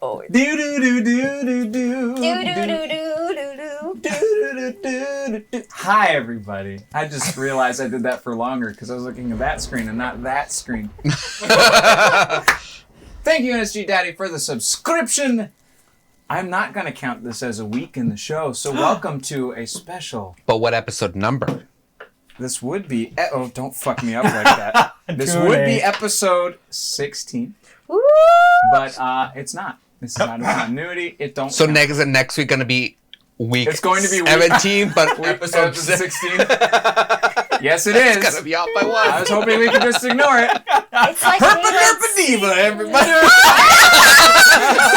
Oh. Do do do do do do. Hi, everybody. I just realized I did that for longer because I was looking at that screen and not that screen. Thank you, NSG Daddy, for the subscription. I'm not going to count this as a week in the show, so welcome to a special. But what episode number? This would be... Oh, don't fuck me up like that. This would be episode 16. Woo! But it's not. This is out of continuity. It don't So count. next week going to be week It's going to be week 17, but episode 16. Yes, it is. It's going to be out by one. I was hoping we could just ignore it. It's like Diva, everybody.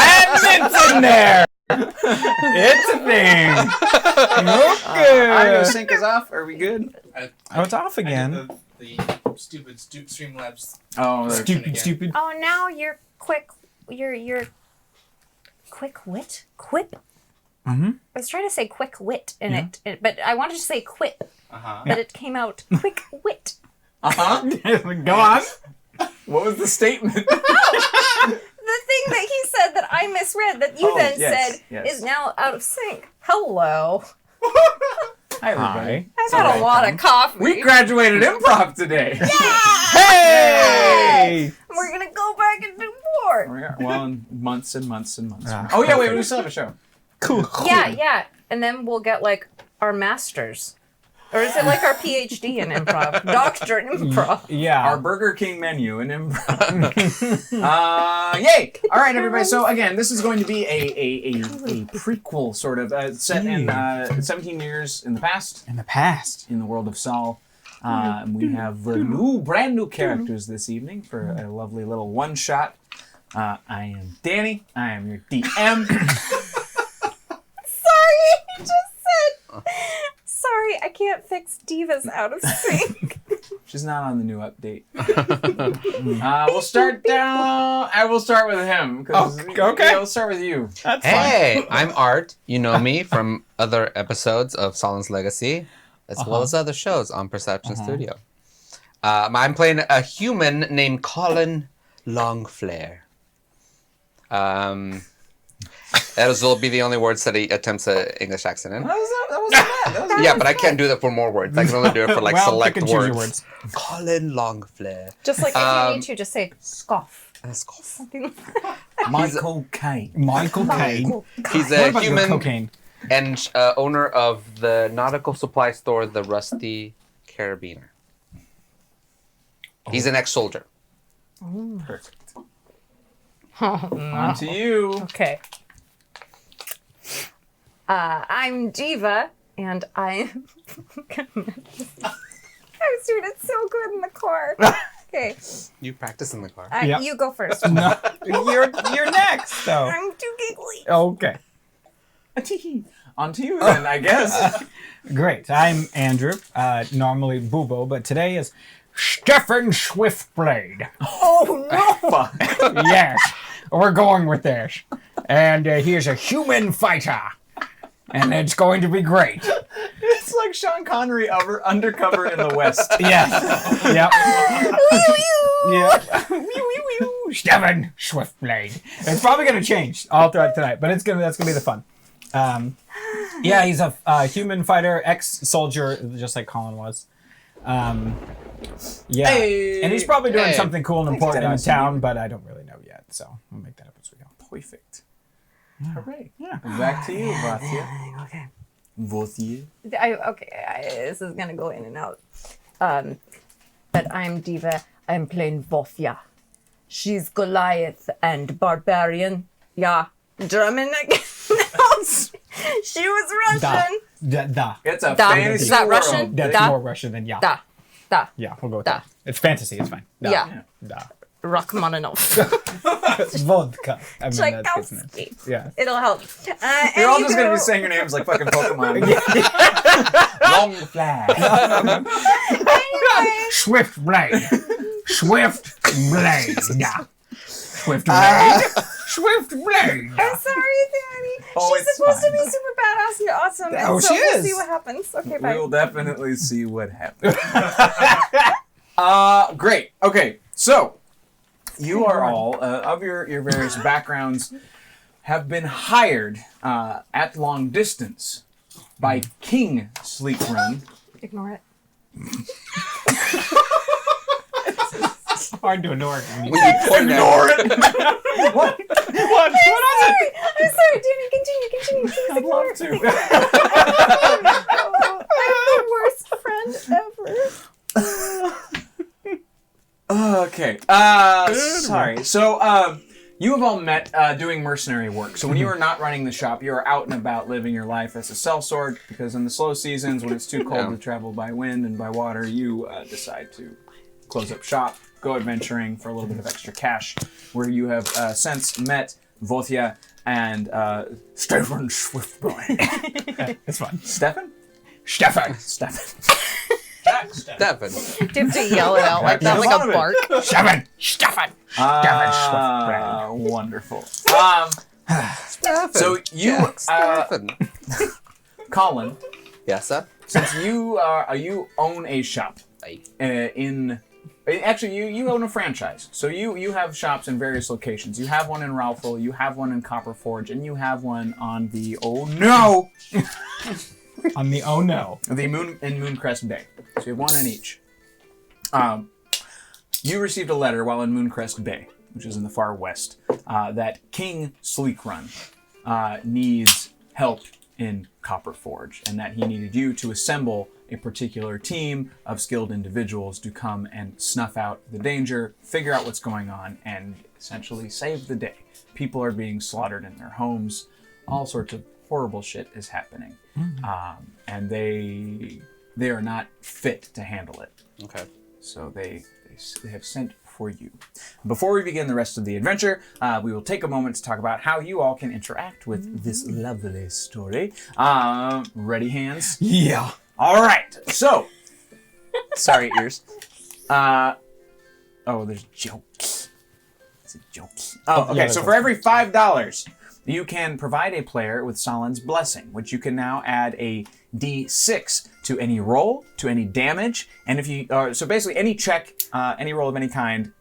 And it's in there. It's a thing. Okay. Audio sync is off. Are we good? Oh, it's off again. The stupid Streamlabs. Oh, Stupid. Oh, now you're quick. You're quick wit? Quip? Mm-hmm. I was trying to say quick wit in it, but I wanted to say quip, Uh-huh. but it came out quick wit. Go on. What was the statement? The thing that he said that I misread that you then said is now out of sync. Hello. Hi, everybody. I've had a lot of coffee. We graduated improv today. Hey! We're going to go back and do more. Well, in months and months and months. Ah, Oh, yeah, wait, we still have a show. Cool. Yeah. And then we'll get like our masters. Or is it like our PhD in improv? Doctor in improv. Yeah. Our Burger King menu in improv. Yay! All right, everybody. So again, this is going to be a prequel, sort of, set in 17 years in the past, In the past. in the world of Saul. We have brand new characters this evening for a lovely little one shot. I am Danny. I am your DM. Sorry, I just said. Sorry, I can't fix divas out of sync. She's not on the new update. We'll start down. I will start with him. Okay. Yeah, we'll start with you. That's Hey, I'm Art. You know me from other episodes of Sahlen's Legacy, as well as other shows on Perception Studio. I'm playing a human named Colin Longflare. Those will be the only words that he attempts an English accent in. That wasn't bad. That was Yeah, but I can't do that for more words. I can only do it for like select pick and choose words. your words. Colin Longflare. Just like if you need to, just say scoff. Scoff. Something like that. Michael Caine. Michael Caine. He's What a about your human cocaine? and owner of the nautical supply store, the Rusty Carabiner. He's an ex-soldier. Perfect. Oh, no. On to you. Okay. I'm Diva, and I'm... I was doing it so good in the car. Okay. You practice in the car. Yeah. You go first. No, you're next, though. I'm too giggly. Okay. On to you then, I guess. Great. I'm Andrew. Normally Bubo, but today is Stefan Swiftblade. Oh, no. Fuck. Yes, we're going with this. And he is a human fighter. And it's going to be great. It's like Sean Connery undercover in the West. Yes. Yep. Yeah. Stefan Swiftblade. It's probably going to change all throughout tonight, but that's going to be the fun. Yeah, he's a human fighter, ex-soldier, just like Colin was. Yeah, Hey. and he's probably doing Hey. something cool and important in town, but I don't really know yet, so we'll make that up as we go. Perfect. Hooray. Yeah. Back to you, Vatia. Okay. Vatia. This is going to go in and out. But I'm Diva. I'm playing Vothia. She's Goliath and barbarian. Yeah. German again. No, she was Russian. Da. It's a Da. fantasy Is that world. Russian? That's Da. more Russian than ya. Da. Yeah, we'll go with Da. that. It's fantasy, it's fine. Da. Yeah. Da. Rachmaninoff. Vodka. I mean, that's Tchaikovsky. yeah. It'll help. You're all just going to be saying your names like fucking Pokemon. Long flag. Anyway. Swiftblade. Swiftblade. Yeah. Swiftblade. Swiftblade. I'm sorry, Danny. Oh, She's it's supposed to fine. be super badass and awesome. And Oh, so she we'll is. see what happens. Okay, We bye. will definitely see what happens. Great. Okay, so you are all of your various backgrounds. have been hired at long distance by King Sleekrun. Ignore it. It's hard to ignore. Ignore it! What? What? I'm sorry, Danny. Continue. Please I'd ignore love it. to. I'm the worst friend ever. Okay. Sorry. So, you have all met doing mercenary work. So when you are not running the shop, you are out and about living your life as a sellsword, because in the slow seasons, when it's too cold to travel by wind and by water, you decide to close up shop, go adventuring for a little bit of extra cash, where you have since met Vothia and Stefan Swiftboy. It's fun. Stefan? Stefan. Devin. Do you have to yell it out like that, like a bark? Stefan. Stefan. Wonderful. So you, Jack Stefan. Colin, Yes, sir. since you own a shop actually you own a franchise, so you have shops in various locations. You have one in Ralphville, you have one in Copper Forge, and you have one on the On the oh no. Mooncrest Bay. So you have one in each. You received a letter while in Mooncrest Bay, which is in the far west, that King Sleekrun needs help in Copper Forge, and that he needed you to assemble a particular team of skilled individuals to come and snuff out the danger, figure out what's going on, and essentially save the day. People are being slaughtered in their homes. All sorts of horrible shit is happening. And they are not fit to handle it. Okay. So they have sent for you. Before we begin the rest of the adventure, we will take a moment to talk about how you all can interact with this lovely story. Ready, hands? Yeah. All right. So, sorry, ears. There's jokes. It's a joke. Okay. yeah, So that's for every $5, you can provide a player with Sahlen's Blessing, which you can now add a D6 to any roll, to any damage, and if you so basically any check, any roll of any kind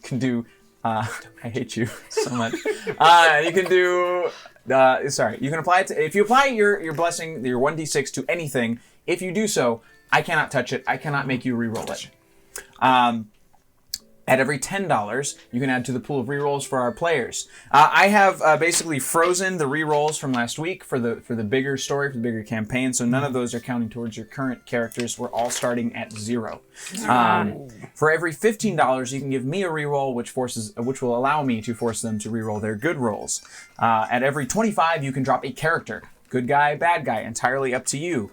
can do. I hate you so much. You can do. You can apply it to, if you apply your blessing, your 1d6 to anything. If you do so, I cannot touch it. I cannot make you re-roll it. At every $10, you can add to the pool of rerolls for our players. I have basically frozen the rerolls from last week for the bigger story, for the bigger campaign, so none of those are counting towards your current characters. We're all starting at 0. For every $15, you can give me a reroll, which will allow me to force them to reroll their good rolls. At every $25, you can drop a character. Good guy, bad guy, entirely up to you.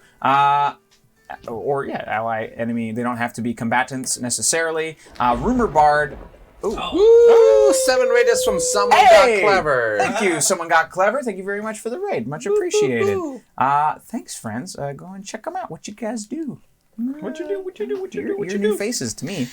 Ally, enemy. They don't have to be combatants necessarily. Rumor Bard. Ooh, 7 radius from Someone Hey! Got Clever. Thank you. Someone got clever. Thank you very much for the raid. Much appreciated. Thanks, friends. Go and check them out. What you guys do? What you do? Your new faces to me.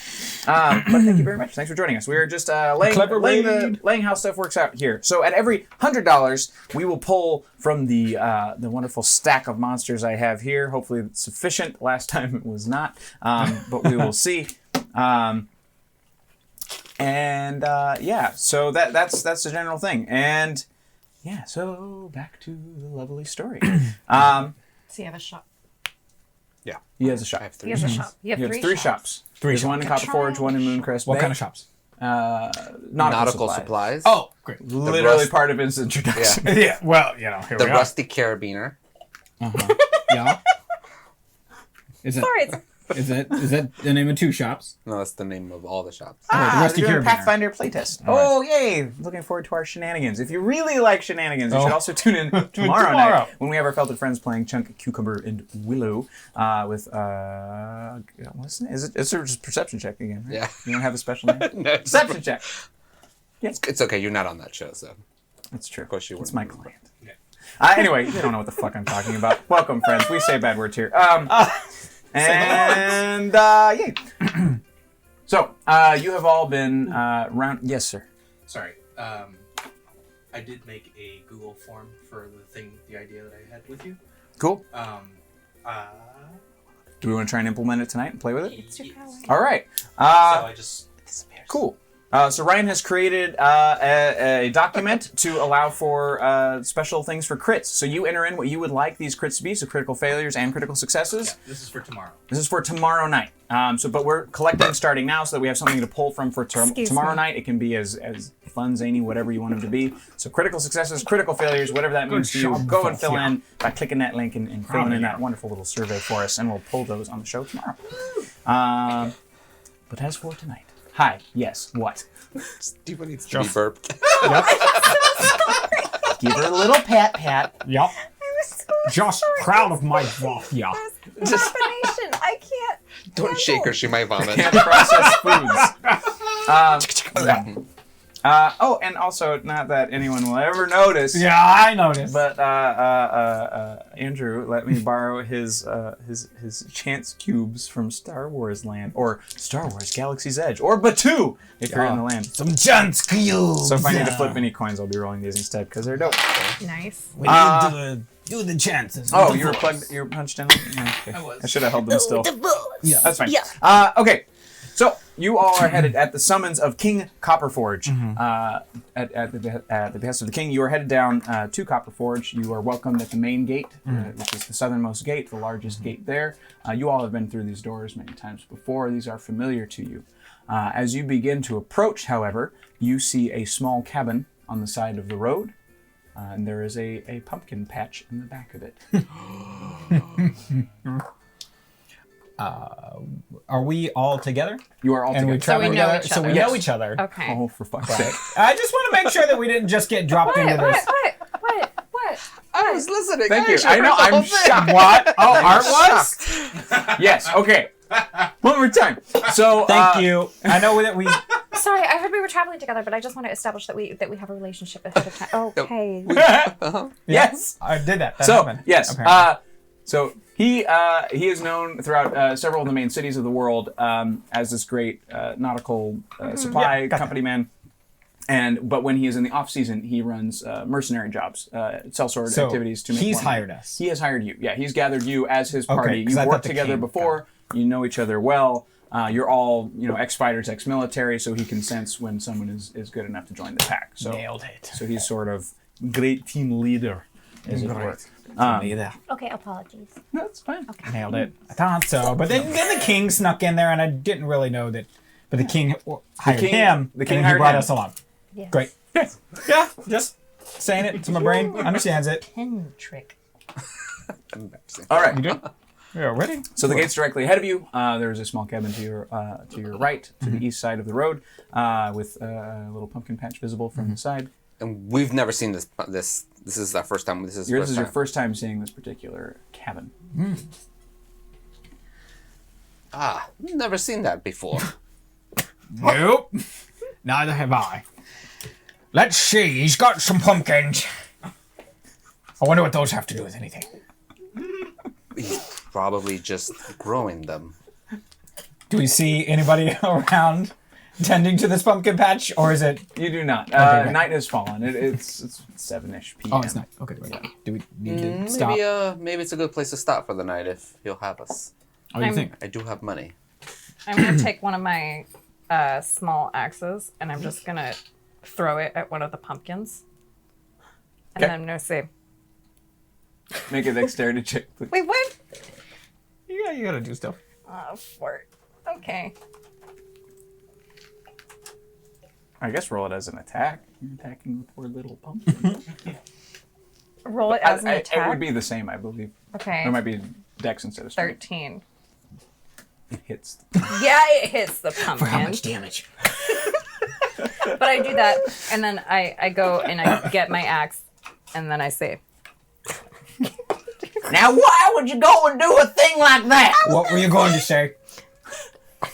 But thank you very much. Thanks for joining us. We are just laying how stuff works out here. So at every $100, we will pull from the wonderful stack of monsters I have here. Hopefully it's sufficient. Last time it was not, but we will see. So that's the general thing. And yeah, so back to the lovely story. So you have a shop. Yeah. He has a shop. I have 3. He has a shop. You have He has 3 shops. There's one in Copper Forge, one in Mooncrest Bay. What kind of shops? Nautical supplies. Oh, great. Literally rust- part of his introduction. Yeah. Yeah. Well, here The we Rusty Carabiner. are. Yeah. Is it? Sorry, it's Is that the name of 2 shops? No, that's the name of all the shops. the Rusty they're doing a Carabiner. Pathfinder playtest. All right. Oh, yay! Looking forward to our shenanigans. If you really like shenanigans, you should also tune in tomorrow Tomorrow. night when we have our felted friends playing Chunk, Cucumber, and Willow with what's it? It's a perception check again. Right? Yeah. You don't have a special name. No, Perception check. it's okay. You're not on that show, so. That's true. Of course you It's wouldn't. my client. Anyway, you don't know what the fuck I'm talking about. Welcome, friends. We say bad words here. Yay. So, you have all been round. Yes, sir. Sorry. I did make a Google form for the idea that I had with you. Cool. Do we want to try and implement it tonight and play with it? It's your power. All right. So I just Cool. So Ryan has created a document to allow for special things for crits. So you enter in what you would like these crits to be, so critical failures and critical successes. Yeah, this is for tomorrow. This is for tomorrow night. But we're collecting starting now so that we have something to pull from for tomorrow night. It can be as fun, zany, whatever you want them to be. So critical successes, critical failures, whatever that means to you, go and fill in by clicking that link and filling in that wonderful little survey for us, and we'll pull those on the show tomorrow. But as for tonight, hi, yes, what? Steve needs to be burped. Give her a little pat. Yep. So Just proud of my Vothya. Just combination. I can't. Don't shake her, she might vomit. Can't process foods. And also, not that anyone will ever notice. Yeah, I noticed. But Andrew let me borrow his chance cubes from Star Wars Land, or Star Wars Galaxy's Edge, or Batu if you're in the land. Some chance cubes. So if I need to flip any coins, I'll be rolling these instead because they're dope. Nice. We need to do the chances. Oh, you were punched in. Okay. was. I should have held them still. Yeah. That's fine. Yeah. Okay. So you all are headed at the summons of King Copperforge. At the behest of the king, you are headed down to Copperforge. You are welcomed at the main gate, which is the southernmost gate, the largest gate there. You all have been through these doors many times before. These are familiar to you. As you begin to approach, however, you see a small cabin on the side of the road, and there is a pumpkin patch in the back of it. Are we all together? You are all And we together. travel So we know together? each So we other. know each other. Okay. Oh, for fuck's sake. I just want to make sure that we didn't just get dropped into this. What? I was listening. Thank you. actually I know. heard the whole I'm thing. shocked. What? Oh, Art was? Yes. Okay. One more time. So Thank you. I know that we. Sorry, I heard we were traveling together, but I just want to establish that we have a relationship ahead of time. Okay. Yes. I did that. That So happened. yes. Apparently. So he is known throughout several of the main cities of the world as this great nautical supply Yeah, got company man. But when he is in the off season, he runs mercenary jobs, sellsword So activities to make he's more money. hired us. He has hired you. Yeah, he's gathered you as his party. 'cause I You've thought worked the together king before. You know each other well. You're all ex-fighters, ex-military, so he can sense when someone is good enough to join the pack. So Nailed it. So he's sort of great team leader, as it were. Okay, apologies. That's fine. Nailed it. I thought so. But then the king snuck in there, and I didn't really know that. But the king hired him. the king and hired he brought him. us along. Yes. Great. Yeah, just saying it to my brain. Understands it. Pin trick. All right. You do? Yeah, ready? So the gate's directly ahead of you. There's a small cabin to your right, to the east side of the road, with a little pumpkin patch visible from the side. And we've never seen this. This is our first time. This is Yours first is your time. first time seeing this particular cabin. Never seen that before. Nope. Neither have I. Let's see. He's got some pumpkins. I wonder what those have to do with anything. He's probably just growing them. Do we see anybody around tending to this pumpkin patch, or is it? You do not. great. Night has fallen. It's 7-ish p.m. Oh, it's not. Okay, great. Do we need to stop? Maybe it's a good place to stop for the night if you'll have us. Oh, you think? I do have money. I'm gonna take one of my small axes and I'm just gonna throw it at one of the pumpkins. And Okay. then I'm gonna say, Make a dexterity check, please. wait, what? Yeah, you gotta do stuff. Oh, fort. Okay. I guess roll it as an attack. You're attacking the poor little pumpkin. Roll it as an It attack. would be the same, I believe. Okay. It might be dex instead of strength. 13. It hits. Yeah, it hits the pumpkin. damage? But I do that, and then I go and I get my axe, and then I say, Now, why would you go and do a thing like that? What were you going to say? I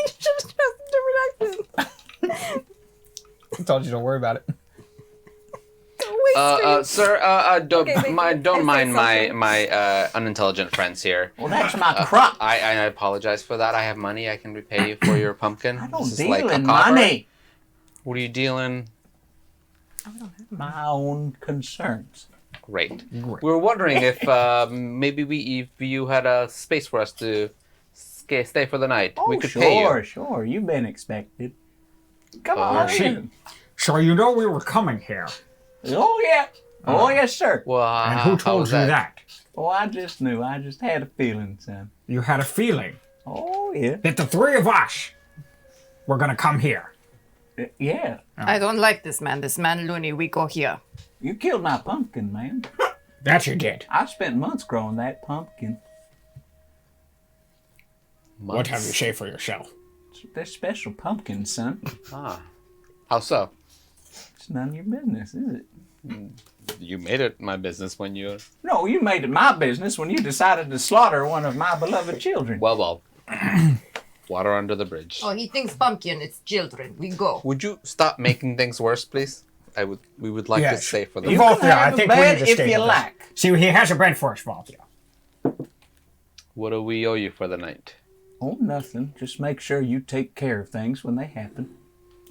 just chose a different accent. I told you don't worry about it. Sir, don't Okay, wait, don't I say mind something. my unintelligent friends here. Well, that's my crop. I apologize for that. I have money. I can repay you for your pumpkin. I don't This is deal like a in copper. money. What are you dealing? My own concerns. Great. We were wondering if maybe if you had a space for us to stay for the night. Oh, we could pay you. sure. You've been expected. Come on in. So you know we were coming here. Oh, yeah. Oh, yes, sir. Well, And who how told was you that? Oh, I just knew. I just had a feeling, son. You had a feeling Oh, yeah. that the three of us were gonna come here. Yeah. I don't like this man. This man loony. We go here. You killed my pumpkin, man. That you did. I spent months growing that pumpkin. What have you say for yourself? They're special pumpkins, son. Ah. How so? It's none of your business, is it? You made it my business when you... No, you made it my business when you decided to slaughter one of my beloved children. Well. Water under the bridge. Oh, he thinks pumpkin. It's children. We go. Would you stop making things worse, please? We would like to Yes. stay for the... You Volthia, can have I think a we bed need to if stay you with like. this. See, he has a bread for us, Volthia. What do we owe you for the night? Oh, nothing. Just make sure you take care of things when they happen.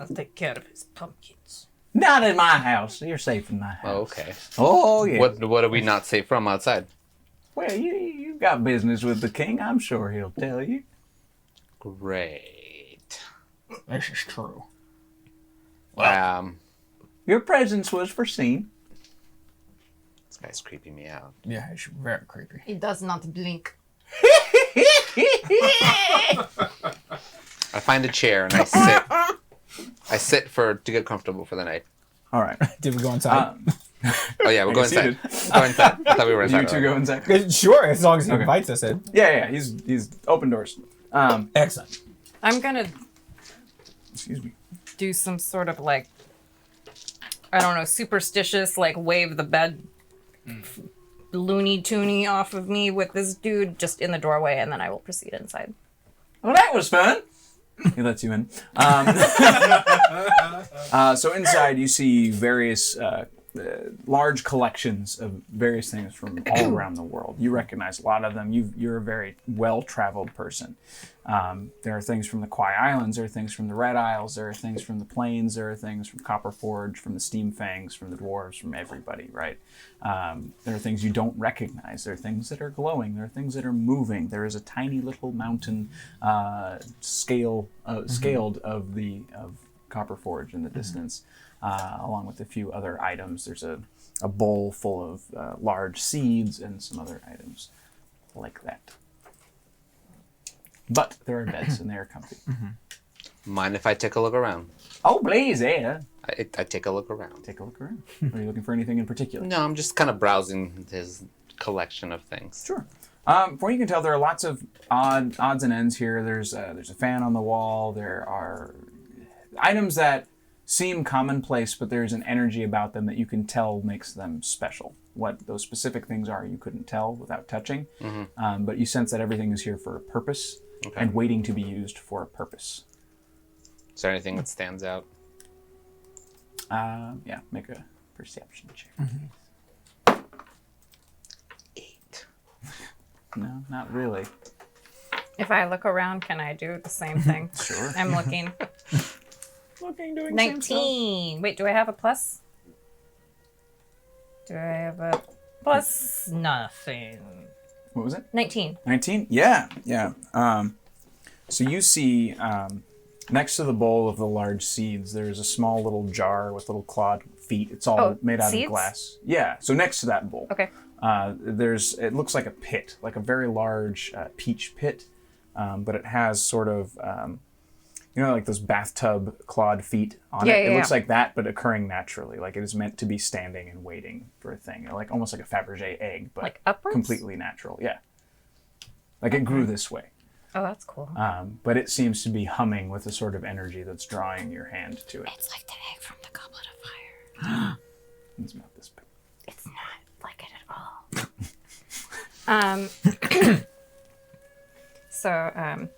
I'll take care of his pumpkins. Not in my house. You're safe in my house. Oh, okay. Oh, yeah. What are we not safe from outside? Well, you got business with the king. I'm sure he'll tell you. Great. This is true. Your presence was foreseen. This guy's creeping me out. Yeah, it's very creepy. He does not blink. I find a chair and I sit. I sit to get comfortable for the night. All right. Did we go inside? Oh yeah, we'll go guess you inside. Go inside. I thought we were inside. You two already. go inside. Sure, as long as he Okay. invites us in. Yeah. He's open doors. Excellent. I'm gonna Excuse me. do some sort of like, I don't know, superstitious, like wave the bed loony toony off of me with this dude just in the doorway, and then I will proceed inside. Well, that was fun. He lets you in. So inside you see various large collections of various things from all around the world. You recognize a lot of them. You're a very well-traveled person. There are things from the Kwai Islands, there are things from the Red Isles, there are things from the Plains, there are things from Copper Forge, from the Steam Fangs, from the Dwarves, from everybody, right? There are things you don't recognize. There are things that are glowing. There are things that are moving. There is a tiny little mountain scaled of Copper Forge in the distance, along with a few other items. There's a bowl full of large seeds and some other items like that. But there are beds and they are comfy. Mind if I take a look around? Oh, please, yeah. I take a look around. Take a look around. Are you looking for anything in particular? No, I'm just kind of browsing his collection of things. Sure. From what you can tell, there are lots of odds and ends here. There's a fan on the wall. There are items that seem commonplace, but there's an energy about them that you can tell makes them special. What those specific things are, you couldn't tell without touching. But you sense that everything is here for a purpose and waiting to be used for a purpose. Is there anything that stands out? Yeah, make a perception check. 8. No, not really. If I look around, can I do the same thing? Sure. I'm looking. Doing 19. Wait, do I have a plus? Do I have a plus? Nothing. What was it? 19. 19? Yeah. So you see, next to the bowl of the large seeds, there's a small little jar with little clawed feet. It's all made out seeds? of glass. Yeah. So next to that bowl, Okay. it looks like a pit, like a very large peach pit, but it has sort of, like those bathtub clawed feet on it. It looks like that, but occurring naturally. Like it is meant to be standing and waiting for a thing, like almost like a Fabergé egg, but Like upwards? completely natural. Yeah. Like it grew this way. Oh, that's cool. But it seems to be humming with a sort of energy that's drawing your hand to it. It's like the egg from the Goblet of Fire. It's about this big. It's not like it at all. So,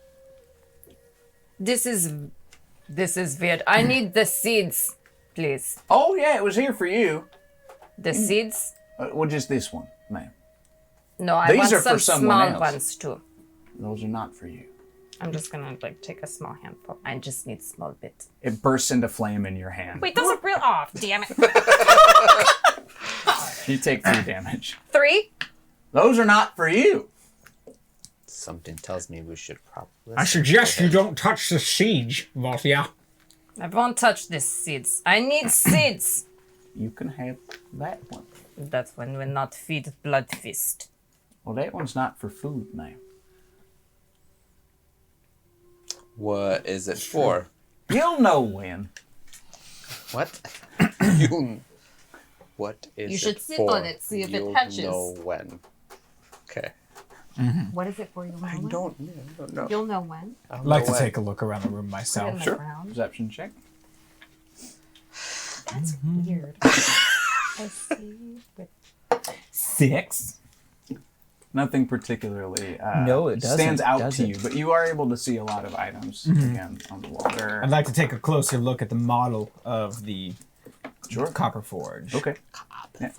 this is weird. I need the seeds, please. Oh yeah, it was here for you. The seeds? Well, just this one, ma'am. No, I These want are for some someone small else. ones too. Those are not for you. I'm just gonna take a small handful. I just need small bit. It bursts into flame in your hand. Wait, those are real off. Damn it. You take 3 damage. 3? Those are not for you. Something tells me we should probably... I suggest you don't touch the siege, Volthia. I won't touch these seeds. I need seeds. You can have that one. That one will not feed Blood Fist. Well, that one's not for food, ma'am. What is it for? You'll know when. What? What is You should it sit for? on it, see if it You'll hatches. know when. Okay. What is it for? You I don't know. You'll know when. I'd like to take a look around the room myself. Put it in the ground. Perception check. That's weird. I see. But 6. Nothing particularly No, it doesn't, stands out does to it? you, but you are able to see a lot of items again on the wall. I'd like to take a closer look at the model of the copper forge. Okay.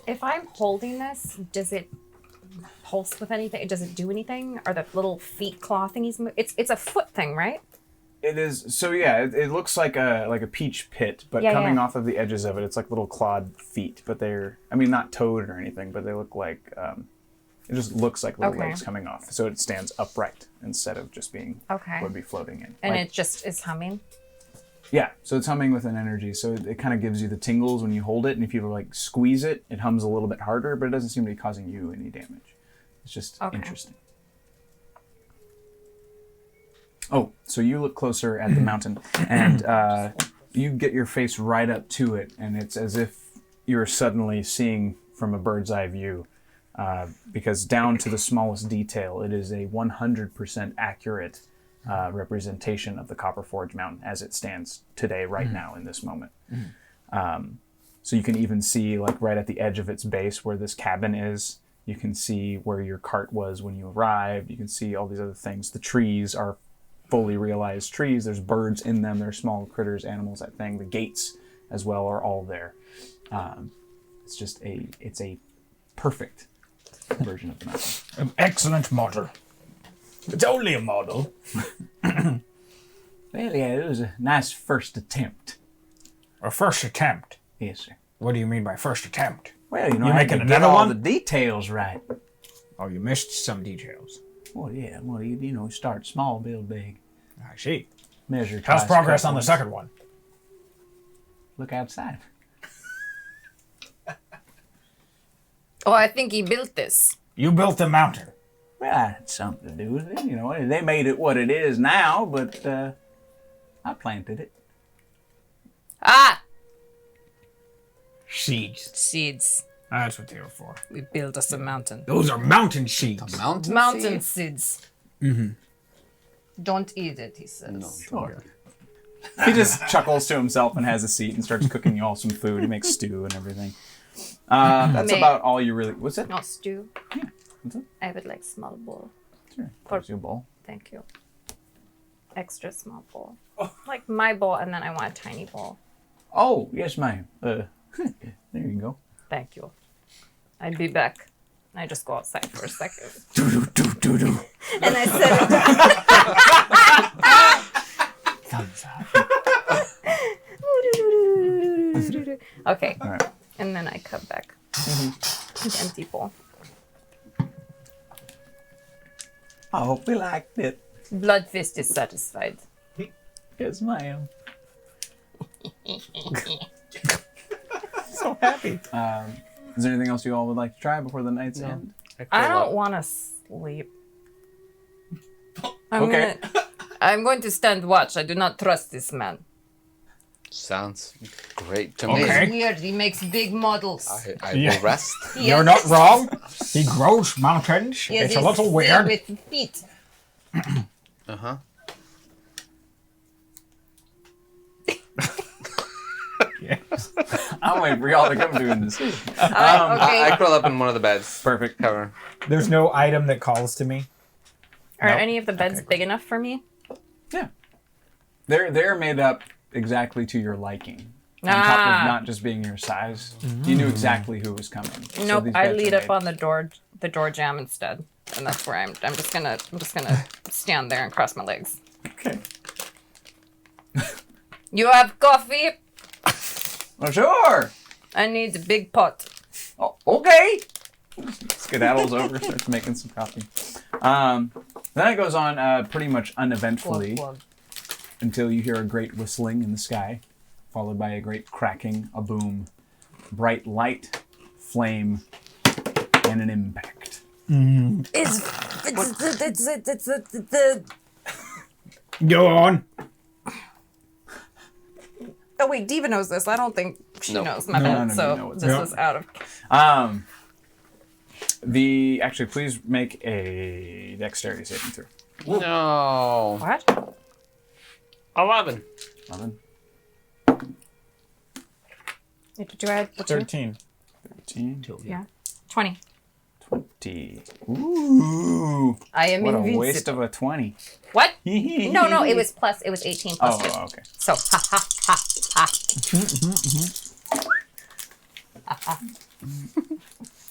if I'm holding this, does it pulse with anything? Does it do anything? Are the little feet claw thingies? It's a foot thing, right? It is. So yeah, it looks like a peach pit, but Yeah, coming yeah. off of the edges of it, it's like little clawed feet. But they're, I mean, not toed or anything, but they look like. It just looks like little Okay. legs coming off, so it stands upright instead of just being Okay. would be floating in. And Like- it just is humming. yeah, so it's humming with an energy, so it kind of gives you the tingles when you hold it, and if you like squeeze it, it hums a little bit harder, but it doesn't seem to be causing you any damage. It's just Okay. interesting. Oh, so you look closer at the mountain, and you get your face right up to it, and it's as if you're suddenly seeing from a bird's eye view, because down to the smallest detail, it is a 100% accurate representation of the Copper Forge Mountain as it stands today, right now, in this moment. So you can even see, like right at the edge of its base, where this cabin is. You can see where your cart was when you arrived. You can see all these other things. The trees are fully realized trees. There's birds in them. There's small critters, animals, that thing. The gates as well are all there. It's just it's a perfect version of the mountain. An excellent model. It's only a model. Well, yeah, it was a nice first attempt. A first attempt. Yes, sir. What do you mean by first attempt? Well, you know, You I had making to get another all one? the details right. Oh, you missed some details. Well, yeah. Well, you know, start small, build big. I see. Measure. How's twice, progress cut on the once. second one? Look outside. Oh, I think he built this. You built the mountain. Well, I had something to do with it. You know, they made it what it is now, but I planted it. Ah! Seeds. Seeds. That's what they were for. We built us a mountain. Those are mountain seeds. Mountain. Mountain seed? seeds. Mm-hmm. Don't eat it, he says. No. Sure. He just chuckles to himself and has a seat and starts cooking you all some food. He makes stew and everything. That's May- about all you really. What's it? No, stew. Yeah. What's it? I would like small bowl. Sure. For- Here's your bowl. Thank you. Extra small bowl. Like my bowl, and then I want a tiny bowl. Oh, yes, ma'am. There you go. Thank you. I'll be back. I just go outside for a second. Do. And I said, Thumbs up. okay. All right. And then I come back. With empty bowl. I hope you liked it. Blood Fist is satisfied. Yes, ma'am. So happy. Is there anything else you all would like to try before the night's end? I don't want to sleep. Okay. I'm going to stand watch. I do not trust this man. Sounds great to Okay. me. Weird. He makes big models. I Yeah. will rest. You're not wrong. He grows mountains. Yes, It's a he's little filled weird. with feet. Uh-huh. I'm waiting for y'all to come to a decision. Okay. I curl up in one of the beds. Perfect. Cover. There's no item that calls to me. Are Nope. any of the beds big enough for me? Yeah. They're made up exactly to your liking. On top Ah. of not just being your size, you knew exactly who was coming. So Nope. these I beds lead are up made- on the door jam instead, and that's where I'm just gonna stand there and cross my legs. Okay. You have coffee? Well, sure. I need a big pot. Oh, okay. Skedaddles over, starts making some coffee. Then it goes on pretty much uneventfully. Glug, glug. until you hear a great whistling in the sky, followed by a great cracking, a boom, bright light, flame, and an impact. It's the Go on. Oh wait, Diva knows this. I don't think she knows. My No, bad. no, you know So what's this up. was out of. Actually, please make a dexterity saving throw. No. What? 11. 11, Did you add the 2? 13. 13, Yeah. 20. 20. Ooh. I am What a invincible. waste of a 20. What? No, it was 18 plus 2. Oh, okay. So, ha ha ha ha.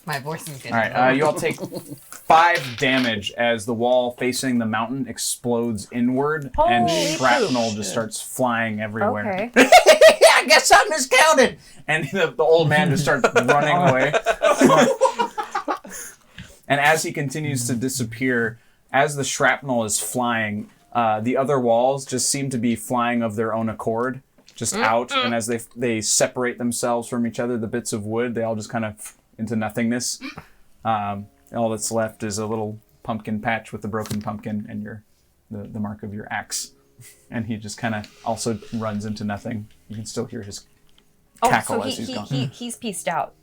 My voice is getting All right, you all take 5 damage as the wall facing the mountain explodes inward and Holy shrapnel poop. just starts flying everywhere. Okay. I guess I miscounted. And the old man just starts running away. And as he continues to disappear, as the shrapnel is flying, the other walls just seem to be flying of their own accord, just out. And as they separate themselves from each other, the bits of wood, they all just kind of into nothingness. All that's left is a little pumpkin patch with the broken pumpkin and the mark of your axe. And he just kind of also runs into nothing. You can still hear his cackle so as he's gone. he's pieced out.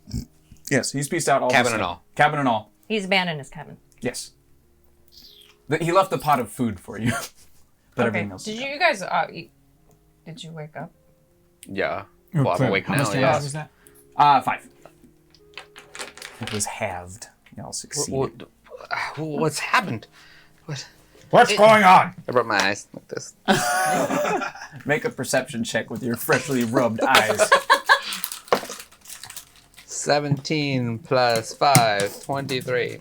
Yes, he's pieced out all Cabin this and stuff. all. Cabin and all. He's abandoned his cabin. Yes. He left a pot of food for you. But everything else. Did you guys eat? Did you wake up? Yeah. Well, I'm awake How now, much yeah. damage was that? 5. It was halved. Y'all succeeded. What's happened? What's going on? I rubbed my eyes like this. Make a perception check with your freshly rubbed eyes. 17 plus 5, 23.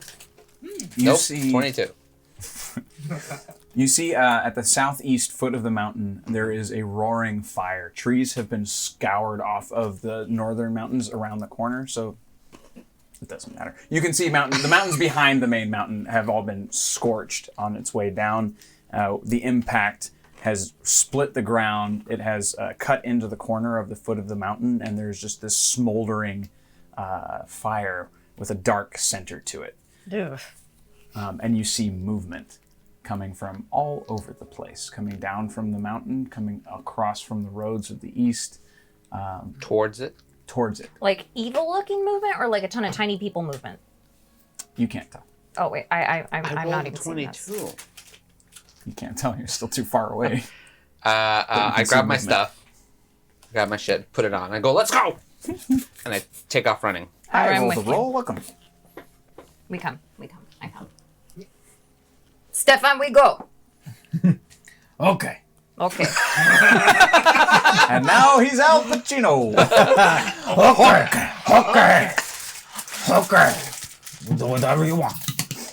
You see, 22. You see at the southeast foot of the mountain, there is a roaring fire. Trees have been scoured off of the northern mountains around the corner, so it doesn't matter. You can see the mountains behind the main mountain have all been scorched on its way down. The impact has split the ground. It has cut into the corner of the foot of the mountain, and there's just this smoldering fire with a dark center to it. And you see movement coming from all over the place, coming down from the mountain, coming across from the roads of the east. Towards it? Towards it. Like evil-looking movement, or like a ton of tiny people movement? You can't tell. Oh wait, I'm not even seeing 22. this. You can't tell. You're still too far away. I grab my stuff, grab my shit, put it on. I go, let's go! And I take off running. Alright, I'm roll with the you. roll. Welcome. We come. I come. Stefan, we go. Okay. Okay. And now he's Al Pacino. Okay. Do whatever you want.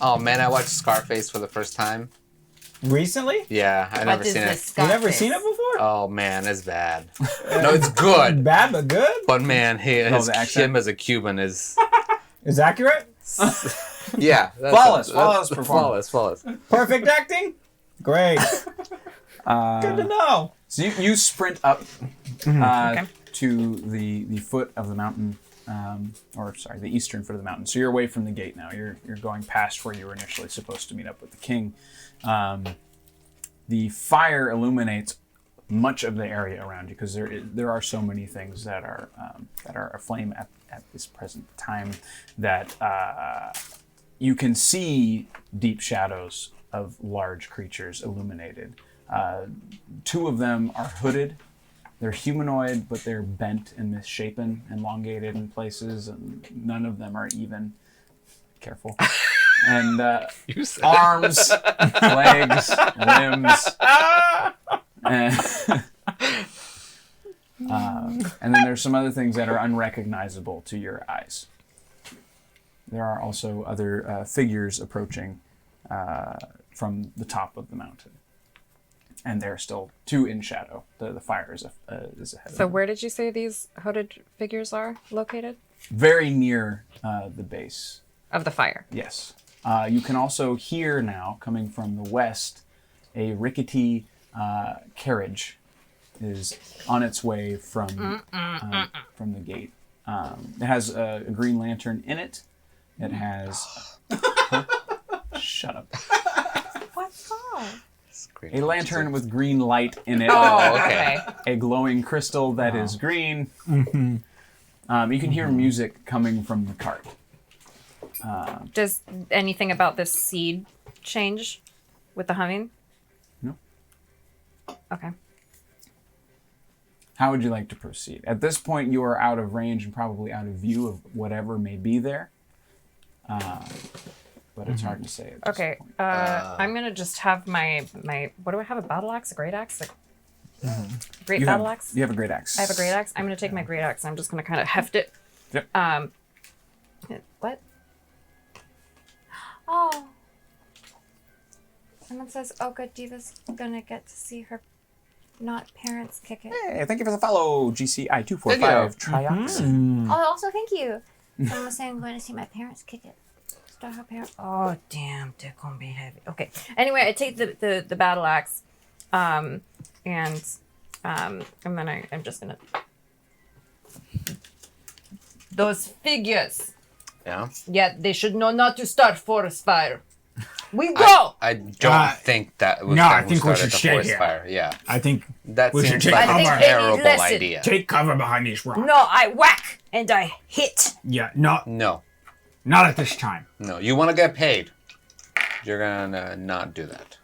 Oh man, I watched Scarface for the first time. Recently? Yeah, I never What is seen this it. You never Scarface? seen it before? Oh man, it's bad. No, it's good. Bad but good? But man, his the accent? him as a Cuban is Is accurate? yeah, Flawless performance. Flawless. Perfect acting? Great. Good to know. So you sprint up to the foot of the mountain, the eastern foot of the mountain. So you're away from the gate now. You're going past where you were initially supposed to meet up with the king. The fire illuminates much of the area around you because there are so many things that are aflame at this present time that you can see deep shadows of large creatures illuminated. 2 of them are hooded. They're humanoid, but they're bent and misshapen, elongated in places, and none of them are even. Careful. And You said arms, legs, limbs. And then there's some other things that are unrecognizable to your eyes. There are also other figures approaching from the top of the mountain. And they're still 2 in shadow. The fire is ahead of So them. where did you say these hooded figures are located? Very near the base. Of the fire. Yes. You can also hear now, coming from the west, a rickety carriage is on its way from the gate. It has a green lantern in it. It has... Shut up. What's wrong? A lantern with green light in it. Oh, okay. A glowing crystal that is green. You can hear music coming from the cart. Does anything about this seed change with the humming? No. Okay. How would you like to proceed? At this point, you are out of range and probably out of view of whatever may be there. But it's hard to say at this Okay. point. I'm gonna just have my what do I have? A battle axe? A great axe? Great You battle have, axe? you have a great axe. I have a great axe. I'm gonna take my great axe. I'm just gonna kind of heft it. Yep. What? Oh. Someone says, "Oh, good, Diva's gonna get to see her not parents kick it." Hey, thank you for the follow, GCI245 Triox. Oh, also thank you. Someone was saying I'm going to see my parents kick it. Start her parents. Oh, damn, they're gonna be heavy. Okay. Anyway, I take the battle axe, and then I'm just gonna. Those figures. Yeah. Yeah, they should know not to start forest fire. We go. I don't think that was no, I who think we started should the stay forest here. fire. Yeah. I think That we should seems take like I think a they need terrible lesson. idea. take cover behind these rocks. No, I whack and I hit. Yeah, not No. at this time. No. You want to get paid. You're gonna not do that.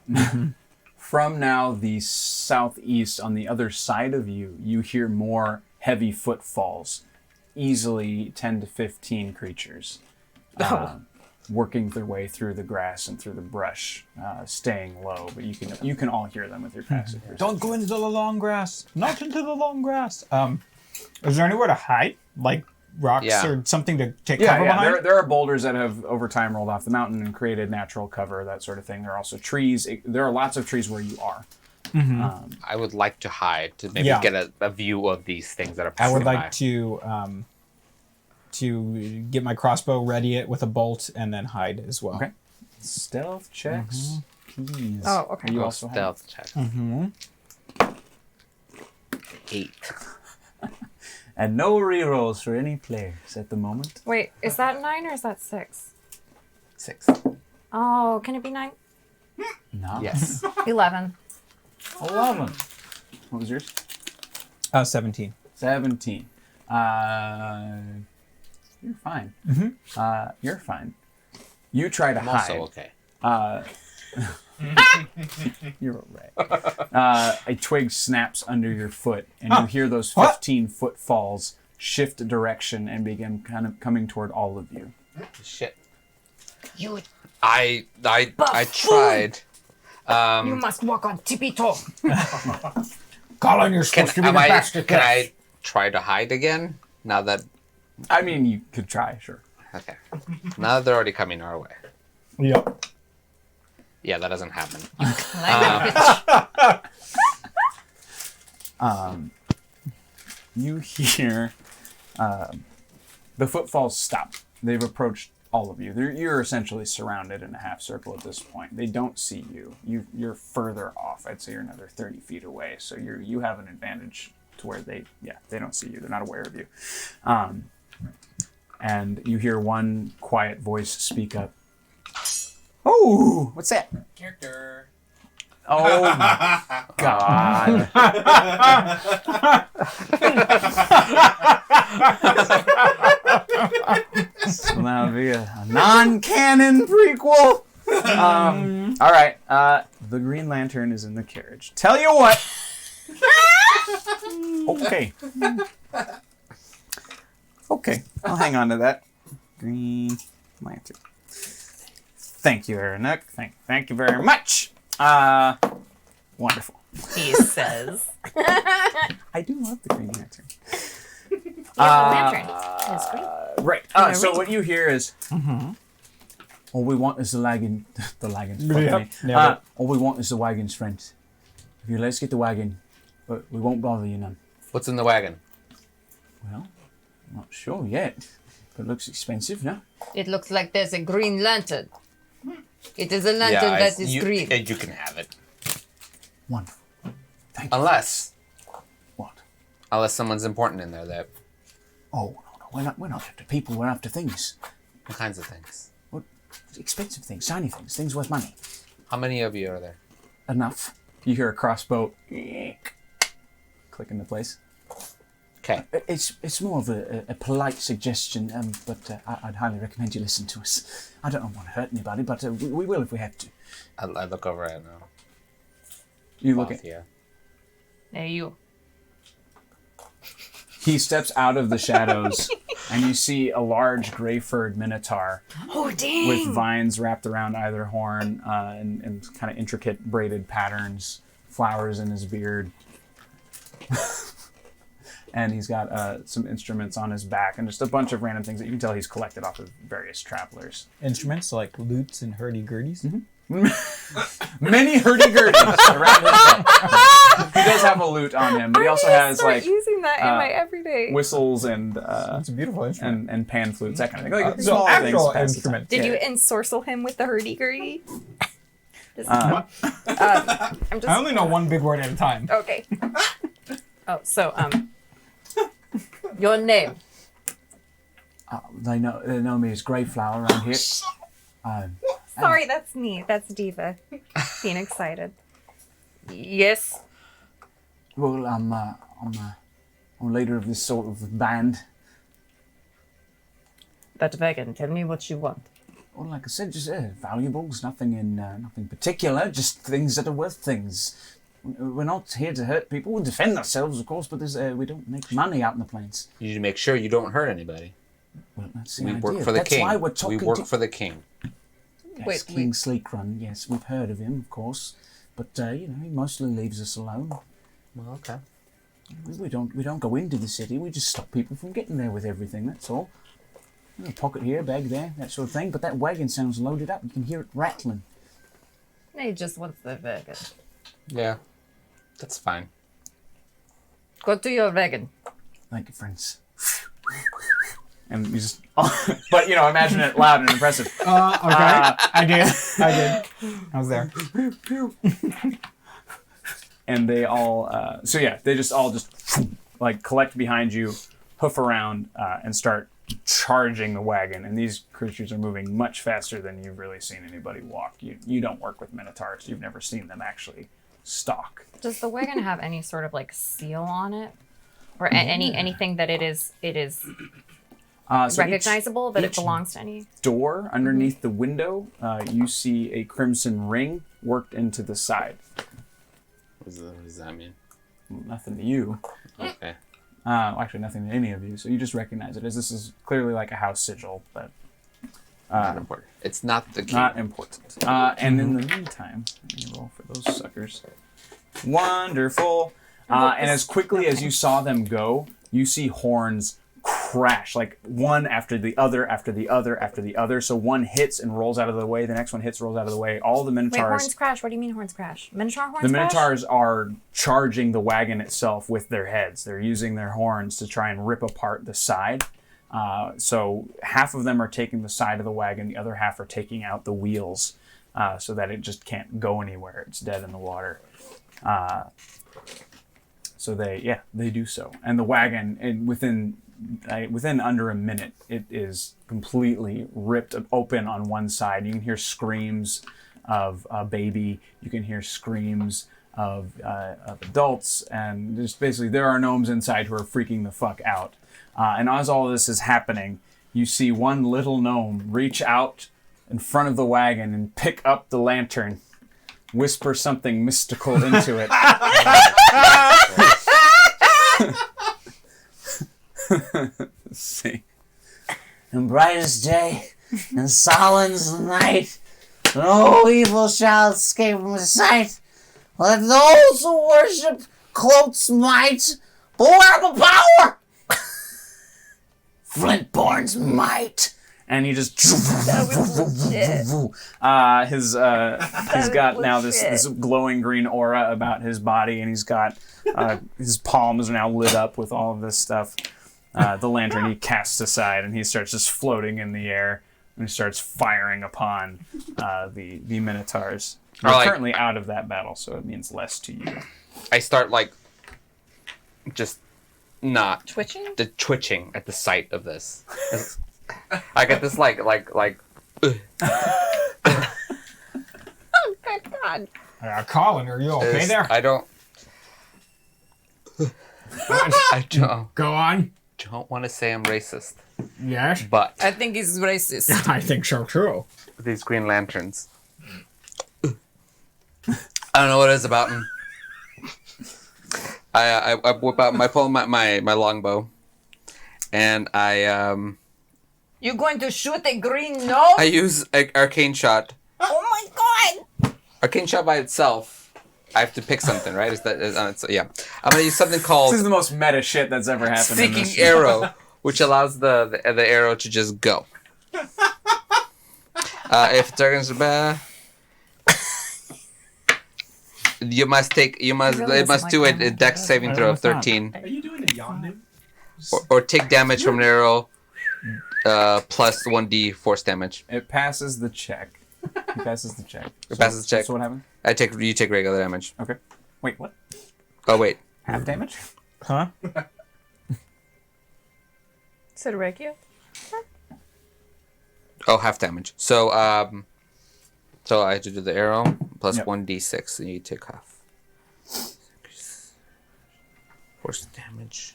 From now, the southeast, on the other side of you, you hear more heavy footfalls. Easily 10 to 15 creatures. Working their way through the grass and through the brush, staying low, but you can all hear them with your passive perception. Don't go into the long grass. Not into the long grass. Is there anywhere to hide? Like rocks Yeah. or something to take Yeah, cover behind? there are boulders that have over time rolled off the mountain and created natural cover, that sort of thing. There are also trees. There are lots of trees where you are. I would like to hide to maybe Yeah. get a view of these things that are I would passing like to get my crossbow, ready it with a bolt, and then hide as well. Okay. Stealth checks, please. Oh, okay. You by. also have Stealth check. 8. and no rerolls for any players at the moment. Wait, is that 9 or is that 6? 6. Oh, can it be 9? No. Yes. 11. 11. What was yours? 17. 17. You're fine. You're fine. You try to I'm hide. also okay. You're all right. A twig snaps under your foot, and you hear those 15 footfalls shift direction and begin kind of coming toward all of you. Shit. You I tried. you must walk on tippy toe. Colin, you're supposed to be the bastard. Can I try to hide again? Now that I mean, you could try, sure. okay. Now that they're already coming our way. Yep. Yeah, that doesn't happen. You hear the footfalls stop. They've approached all of you. You're essentially surrounded in a half circle at this point. They don't see you. You're further off. I'd say you're another 30 feet away. So you have an advantage to where they don't see you. They're not aware of you. And you hear one quiet voice speak up. Oh, what's that? Character. Oh my God. This will now be a non-canon prequel. All right. The Green Lantern is in the carriage. Tell you what. Okay. Okay. I'll hang on to that. Green Lantern. Thank you, Aaronuk. Thank you very much. Wonderful. He says. I do love the Green Lantern. Yeah, the lantern is great. Right. So what you hear is, all we want is the wagon's friend. Yep. All we want is the wagon's friend. If you let's get the wagon, but we won't bother you none. What's in the wagon? Well, I'm not sure yet. But it looks expensive, no? It looks like there's a green lantern. It is a lantern that is green. You can have it. Wonderful. Thank you. Unless What? someone's important in there. That Oh, no. We're not after people. We're after things. what kinds of things? What? Expensive things, shiny things worth money. How many of you are there? Enough. You hear a crossbow click into place. Okay. It's more of a polite suggestion, but I'd highly recommend you listen to us. I don't want to hurt anybody, but we will if we have to. I look over at You look at. yeah. Hey, you. He steps out of the shadows, and you see a large gray-furred minotaur Oh, dang. with vines wrapped around either horn and kind of intricate braided patterns, flowers in his beard. And he's got some instruments on his back and just a bunch of random things that you can tell he's collected off of various travelers. Instruments like lutes and hurdy-gurdies. Many hurdy-gurdies around his neck. He does have a lute on him, but he also has like using that in my everyday. whistles and It's a beautiful instrument. and pan flutes, that kind of thing. Like So small things actual to pass the time. instruments. Did you Yeah. ensorcel him with the hurdy-gurdy? Uh, I'm just I only know one big word at a time. okay. Oh, so your name? They know me as Greyflower around here. Sorry, that's me. That's Diva. Being excited. Yes. Well, I'm leader of this sort of band. That wagon. Tell me what you want. Well, like I said, just valuables, nothing particular, just things that are worth things. We're not here to hurt people. We'll defend ourselves, of course, but we don't make money out in the plains. You need to make sure you don't hurt anybody. Well, that's the We idea. work for the That's king. why we're talking We work to... for the king. Yes, Wait, King Sleekrun. Yes, we've heard of him, of course, but he mostly leaves us alone. Well, okay. We don't go into the city. We just stop people from getting there with everything. That's all. A pocket here, bag there, that sort of thing. But that wagon sounds loaded up. You can hear it rattling. He just wants the wagon. Yeah, that's fine. Go to your wagon. Thank you, friends. And you just, but imagine it loud and impressive. Okay. I did. I was there. And they all, they just all like collect behind you, hoof around, and start charging the wagon. And these creatures are moving much faster than you've really seen anybody walk. You don't work with minotaurs. You've never seen them actually stalk. Does the wagon have any sort of like seal on it, or anything that it is So recognizable that it each belongs to any? door underneath the window, you see a crimson ring worked into the side. What does that mean? Nothing to you. Okay. Actually, nothing to any of you. So you just recognize it as this is clearly like a house sigil, but Not important. It's not the king. not important. And in the meantime, let me roll for those suckers. Wonderful. And as quickly as you saw them go, you see horns crash, like one after the other, after the other, after the other. So one hits and rolls out of the way. The next one hits, rolls out of the way. All the Wait, minotaurs. horns crash. What do you mean horns crash? Minotaur horns The crash? minotaurs are charging the wagon itself with their heads. They're using their horns to try and rip apart the side. So half of them are taking the side of the wagon, the other half are taking out the wheels, so that it just can't go anywhere. It's dead in the water. So they do so. And the wagon, within under a minute, it is completely ripped open on one side. You can hear screams of a baby. You can hear screams of adults, and just basically there are gnomes inside who are freaking the fuck out. And as all this is happening, you see one little gnome reach out in front of the wagon and pick up the lantern, whisper something mystical into it. Let's see. And brightest day, and Sahlen's night, no evil shall escape from his sight. Let those who worship Cloak's might beware the power! Flintborn's might. And he just That was legit. he's got now this bullshit. glowing green aura about his body, and he's got his palms are now lit up with all of this stuff. The lantern he casts aside, and he starts just floating in the air, and he starts firing upon the minotaurs. They're Like- currently out of that battle, so it means less to you. I start like just not Twitching? the twitching at the sight of this. I get this like Oh my god. Colin, are you okay this- there? I don't Go on. don't want to say I'm racist, Yes. but I think he's racist. I think so too. these Green Lanterns. I don't know what it is about them. I whip out my longbow, and You're going to shoot a green nose? I use arcane shot. Oh my god! Arcane shot by itself. I have to pick something, right? Yeah. I'm gonna use something called This is the most meta shit that's ever happened in Seeking this. Arrow, which allows the arrow to just go. If target's bad, it must do a dex saving throw of 13, Are you doing a yawn? or take damage from an arrow, plus 1d force damage. It passes the check. He passes the check. It passes the check. So what happened? You take regular damage. Okay. Wait, what? Oh wait, Half damage? Huh? Is it regular? oh half damage. So so I had to do the arrow plus Yep. 1d6, and you take half. Force damage.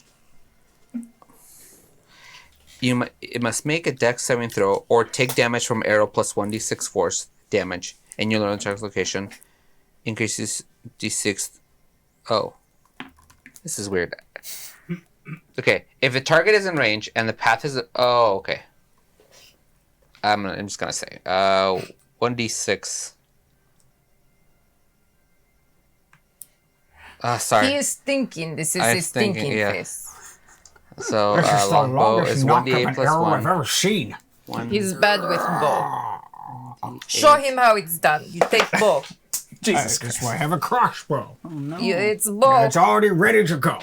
It must make a dex saving throw or take damage from arrow plus 1d6 force damage, and you learn the target's location. Increases d6. Oh, this is weird. Okay, if the target is in range and the path is okay. I'm just gonna say 1d6. Sorry. He is thinking. This is I'm his thinking, thinking yeah. face. So This is the longbow longest is knock of 1d8 an plus arrow 1. I've ever seen. He's bad with bow. Show him how it's done. You take bow. Jesus That's Christ. why I have a crossbow. It's bow. It's already ready to go.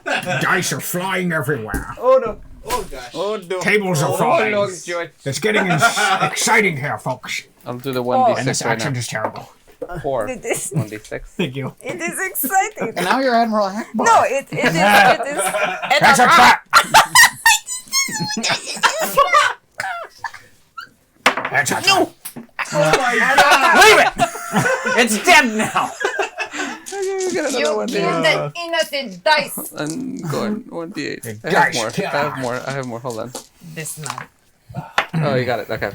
Dice are flying everywhere. Oh no. Oh gosh. Oh no. Tables are falling. Joy. It's getting exciting here, folks. I'll do the And this 1d6 right action now. is terrible. 4. It is, 1d6. Thank you. it is exciting. And now you're Admiral Hackbar. No, it is. That's a trap! That's a trap. Leave it! It's dead now! You killed an innocent dice. And go on, 1d8. I Dice have killer. more. I have more. Hold on. This man. Oh, you got it. Okay.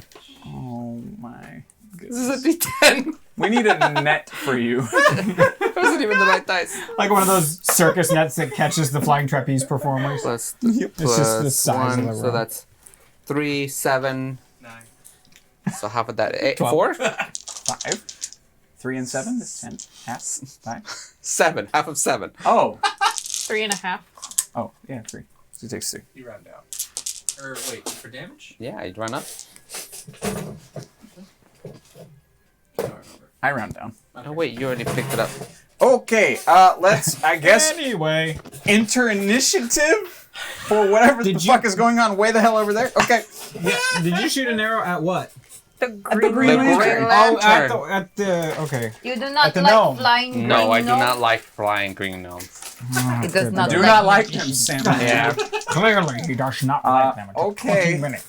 Oh my. This is a d10. We need a net for you. That wasn't even the right dice. Like one of those circus nets that catches the flying trapeze performers. Plus, It's just the size of 1, the so room. that's 3, 7. 9. So half of that. 8, 12. 4? 5. 3 and 7 is 10. Half. 5. 7. Half of 7. Oh. 3.5. Oh, yeah, 3. So it takes 3. You round out. Or wait, for damage? Yeah, you'd run up. I don't remember. I round down. Oh wait, you already picked it up. Okay, let's, I guess, Anyway, enter initiative for whatever the fuck is going on way the hell over there. Okay. did you shoot an arrow at what? The green, Green Lantern. Lantern. Oh, at the okay. You do not At the like gnome. flying green No, I do gnome? not like flying green gnomes. It does not Do like not like them, Sam. Yeah. Clearly, he does not like them. It took okay. 14 minutes.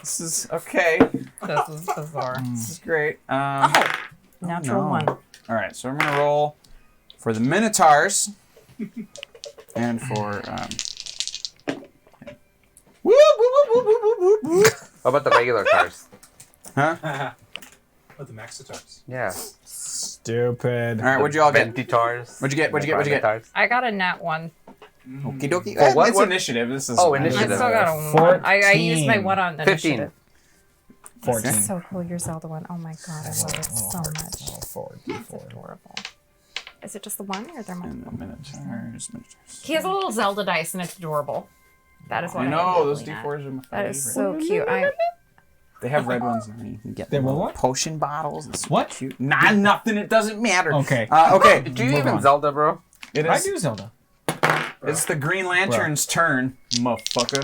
This is okay. This is bizarre. This is great. Natural no. one. All right, so I'm gonna roll for the Minotaurs and for whoop, whoop, whoop, whoop, whoop, whoop, whoop. What about the regular cars? Huh? Oh, the Maxitars. Yeah. Stupid. All right, what'd you all get? Ventitars. What'd you get? What'd you get? What'd you get? Ventitars. I got a nat 1. Okie dokie. For what? It's What? initiative. This is Oh, I initiative. still got a 1. I used my 14. 1 on 15. initiative. 14. This is so cool. Your Zelda one. Oh my god, I love it so much. Oh, 4, It's adorable. Is it just the one or are there And multiple? the Minotaurs. He has a little Zelda dice and it's adorable. That is what I I know am those looking at. D4s are my That favorite. is so cute. They have red ones now. You can get They them were little what? potion bottles. It's What? cute. Nah, nothing. It doesn't matter. Okay. Okay. Do you move even on. Zelda, bro? It I is. do Zelda. It's the Green Lantern's turn, motherfucker.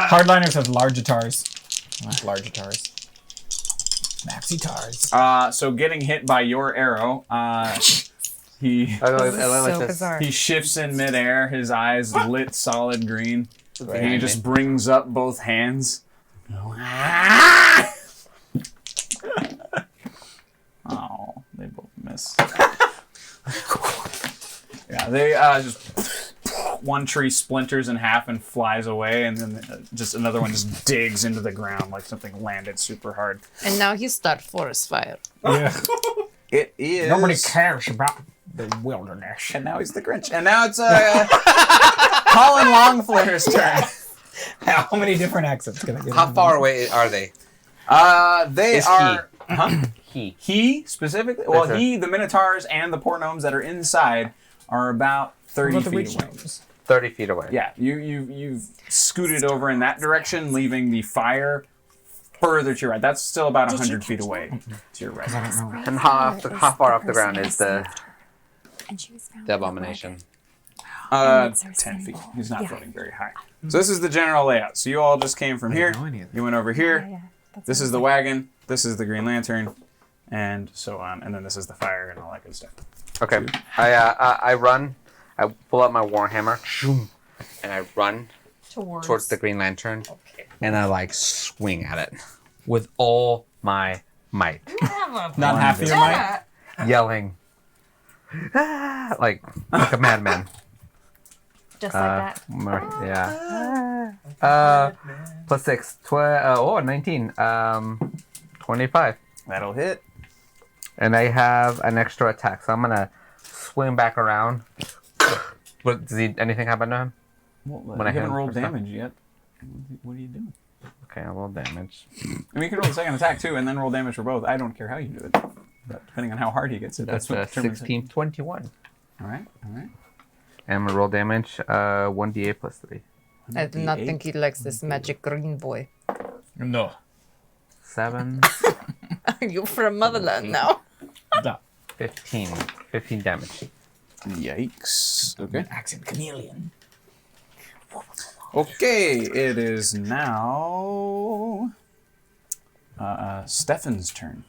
Hardliners have large guitars. Large guitars. Maxi Tars. So getting hit by your arrow, he So bizarre. he shifts in midair. His eyes lit solid green. And he just brings up both hands. Oh, they both miss. Yeah, they just one tree splinters in half and flies away, and then just another one just digs into the ground like something landed super hard. And now he start forest fire. Yeah. It is Nobody cares about the wilderness. And now he's the Grinch. And now it's Colin Longflare's turn. How many different accents can I get? How far away are they? They Is are. He. He specifically. Well, Okay. the Minotaurs and the poor gnomes that are inside are about 30 feet away. 30 feet away. Yeah, you've scooted over in that direction, leaving the fire further to your right. That's still about 100 feet away to your right. And how far off the ground is the And she was found abomination? 10 feet. He's not floating very high. So this is the general layout. So you all just came from here. You went over here. This is the wagon. This is the Green Lantern, and so on. And then this is the fire and all that good stuff. Okay. I run. I pull out my Warhammer. And I run towards the Green Lantern. Okay. And I like swing at it with all my might. Not half of your might. Yelling. "Ah," like a madman. just like that. Yeah. Plus 6. 19. 25. That'll hit. And I have an extra attack, so I'm gonna swing back around. What, does anything happen to him? Well, When I you hit haven't him rolled for stuff. damage yet. What are you doing? Okay, I roll damage. I mean, you can roll the second attack too, and then roll damage for both. I don't care how you do it. But depending on how hard he gets it, That's what determines it. 16, 21. All right. And I'm gonna roll damage, 1d8 plus 3. I do not think he likes this magic green boy. No. 7, Are you from motherland now? No. 15. 15 damage. Yikes. Okay. Accent chameleon. Okay, it is now Stefan's turn.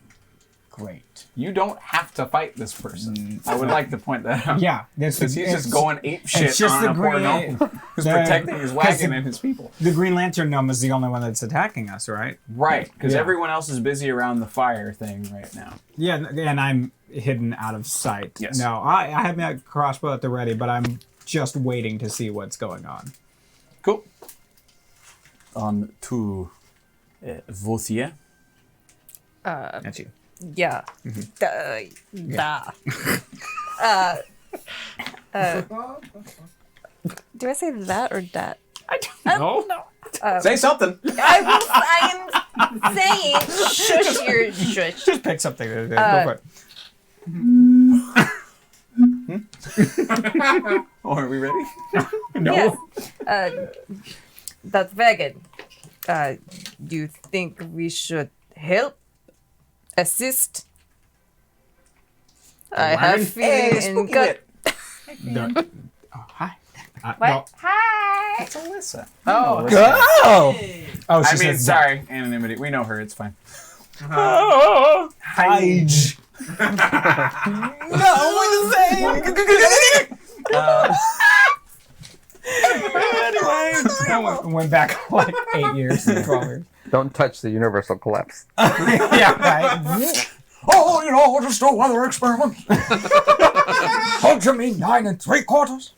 Great. You don't have to fight this person. I would like to point that out. Yeah, this Because he's just going ape shit it's just on the a poor green- gnome who's the- protecting his 'cause wagon the- and his people. The Green Lantern gnome is the only one that's attacking us, right? Right, because Yeah. everyone else is busy around the fire thing right now. Yeah, and I'm hidden out of sight. Yes. No, I have my crossbow at the ready, but I'm just waiting to see what's going on. Cool. On to Vothia. That's you. Yeah. Do I say that or that? No. Say something. I am saying shush your shush. Just pick something. Go for it. Oh, are we ready? No. Yes. That's vegan. Do you think we should help? Assist? I have feeling in gut. No. Oh, hi. What? No. Hi. It's Alyssa. Oh, Oh! Oh, she I mean, says sorry, anonymity. We know her. It's fine. Hide. No, what to say? Anyway, went back like 8 years, 12 years. Don't touch the universal collapse. Yeah, right. Oh, you know, just a weather experiment. Don't you mean 9 3/4?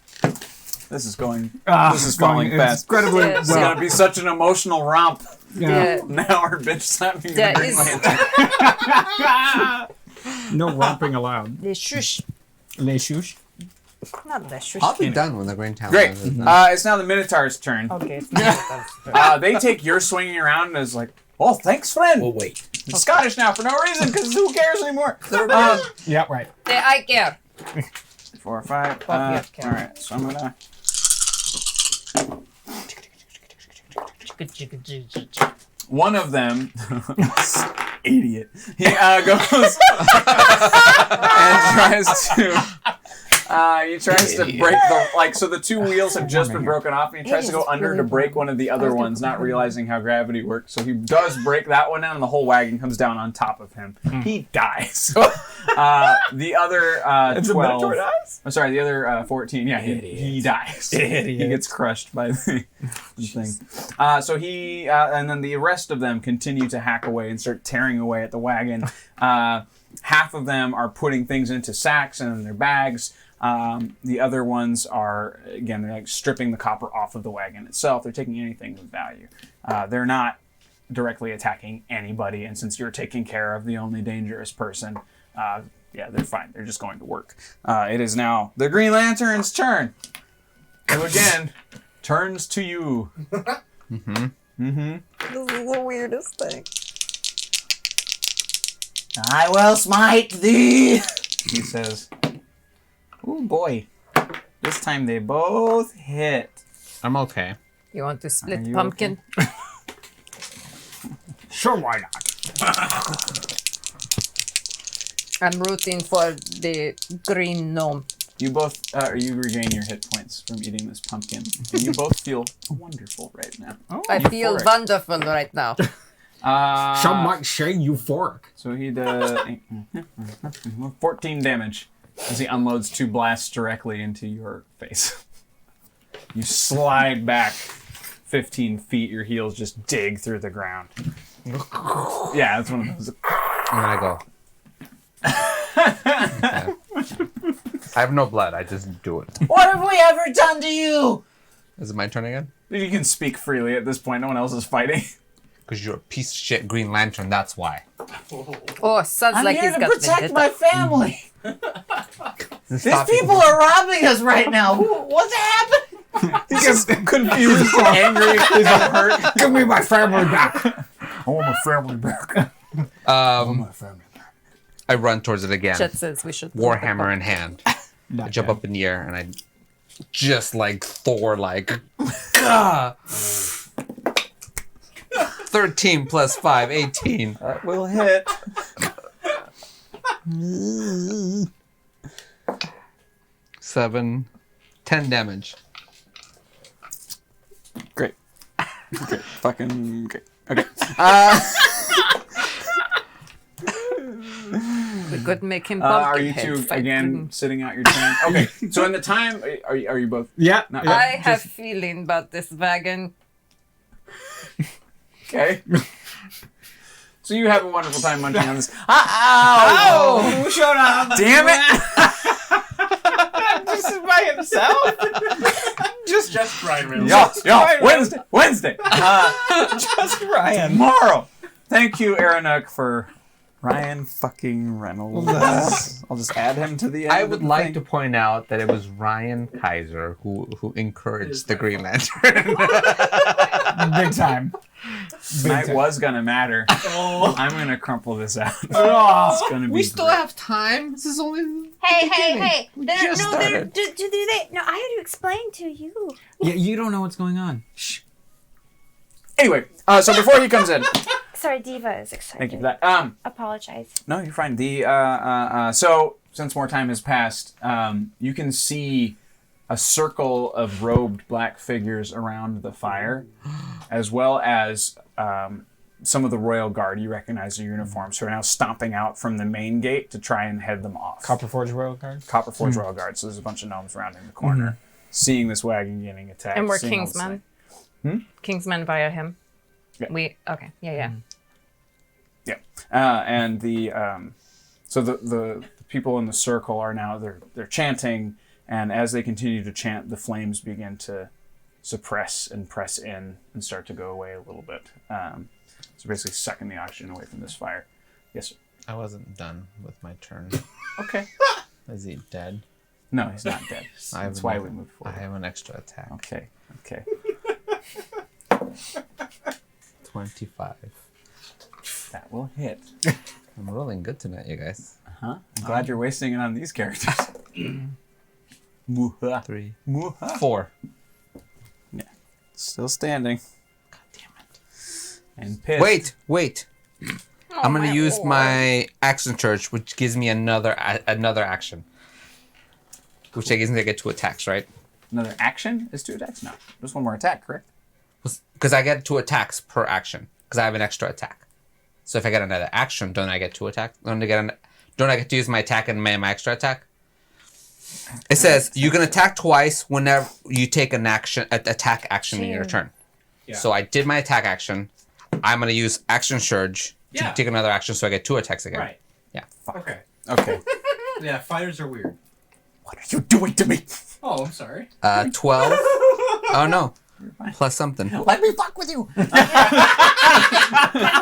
This is going. This is falling fast. Incredibly Yeah. It's gonna be such an emotional romp. Yeah. Now our bitch slapping the That Green is- Lantern. No romping allowed. The shush. Les shush. Not the shush. I'll be done when the Green Town Great. is done. It's now the Minotaur's turn. Okay. It's not They take your swinging around as like, oh, thanks, friend. Well, wait. It's Scottish now for no reason because who cares anymore? Yeah, right. I care. 4 or 5. yeah, All right, so I'm gonna. One of them, idiot. He goes and tries to He tries to break so the two wheels have just been broken off, and he tries to go under to break one of the other ones, not realizing how gravity works. So he does break that one down, and the whole wagon comes down on top of him. He dies. The other 12. Dies? I'm sorry, the other 14. Yeah, he dies. He gets crushed by the thing. So he and then the rest of them continue to hack away and start tearing away at the wagon. Half of them are putting things into sacks and in their bags. The other ones are, again, they're like stripping the copper off of the wagon itself. They're taking anything of value. They're not directly attacking anybody, and since you're taking care of the only dangerous person, they're fine. They're just going to work. It is now the Green Lantern's turn, who again turns to you. This is the weirdest thing. I will smite thee. He says, "Oh boy, this time they both hit." I'm okay. You want to split you pumpkin? Sure, why not? I'm rooting for the green gnome. You both, you regain your hit points from eating this pumpkin, and you both feel wonderful right now. I feel Euphoric. wonderful right now. Some might say euphoric. So he does 14 damage as he unloads 2 blasts directly into your face. You slide back 15 feet. Your heels just dig through the ground. Yeah, that's one of those. And then I go. Okay. I have no blood. I just do it. What have we ever done to you? Is it my turn again? You can speak freely at this point. No one else is fighting. Because you're a piece of shit Green Lantern, that's why. Oh, sounds I'm like here he's to got protect vendetta. my family. These Stop people are robbing us right now. What's happening? He's just confused, angry, he's hurt. Give me my family back. I want my family back. Um, Family back. I run towards it again. Chet says we should. Warhammer in hand. I jump up in the air and I just like Thor, like. 13 plus 5, 18. That will hit. 7, 10 damage. Great. Okay. Fucking great. Okay. We could make him Are you pumpkin two head fight again him. sitting out your turn? Okay. So in the time, are you both? Yeah. Not yeah. I have feeling about this wagon. Okay. So you have a wonderful time munching on this. Oh, who showed up? Damn it! Just by himself? Just Ryan Reynolds. Yo, Wednesday. Just Ryan. Tomorrow. Thank you, Aaronuk, for Ryan fucking Reynolds. I'll just add him to the end. I of would the like thing. to point out that it was Ryan Kaiser who encouraged the Green Lantern. Big time. Tonight was gonna matter. I'm gonna crumple this out. Oh, It's gonna be great. have time. This is only. Hey. just No, started. do they? No, I had to explain to you. yeah, you don't know what's going on. Shh. Anyway, so before he comes in, Sorry, Diva is excited. thank you for that. Apologize. No, you're fine. So since more time has passed, you can see a circle of robed black figures around the fire, as well as some of the royal guard. You recognize their uniforms, who are now stomping out from the main gate to try and head them off. Copperforge Royal Guard. Copperforge Royal Guard. So there's a bunch of gnomes around in the corner, seeing this wagon getting attacked. And we're seeing all this Kingsmen. thing. Kingsmen via him. Yeah. Okay. Yeah. Yeah, and the so the people in the circle are now they're chanting, and as they continue to chant, the flames begin to suppress and press in and start to go away a little bit. So basically sucking the oxygen away from this fire. Yes, sir. I wasn't done with my turn. Okay. Is he dead? No, he's not dead. That's why we moved I forward. have an extra attack. Okay. 25. That will hit. I'm rolling good tonight, you guys. I'm glad you're wasting it on these characters. Muha. 3, Muha. 4. Still standing. God damn it. And pissed. Wait. I'm gonna use my action church, which gives me another action. which I guess I get 2 attacks, right? Another action is 2 attacks? No. Just one more attack, correct? Because I get 2 attacks per action because I have an extra attack. So if I get another action, don't I get 2 attacks? Don't I get to use my attack and my extra attack? It says you can attack twice whenever you take an attack action in your turn. Yeah. So I did my attack action. I'm gonna use action surge to take another action, so I get 2 attacks again. Right. Yeah. Okay. Okay. Yeah, fighters are weird. What are you doing to me? Oh, I'm sorry. 12. Oh no. Plus something. Let me fuck with you. Can we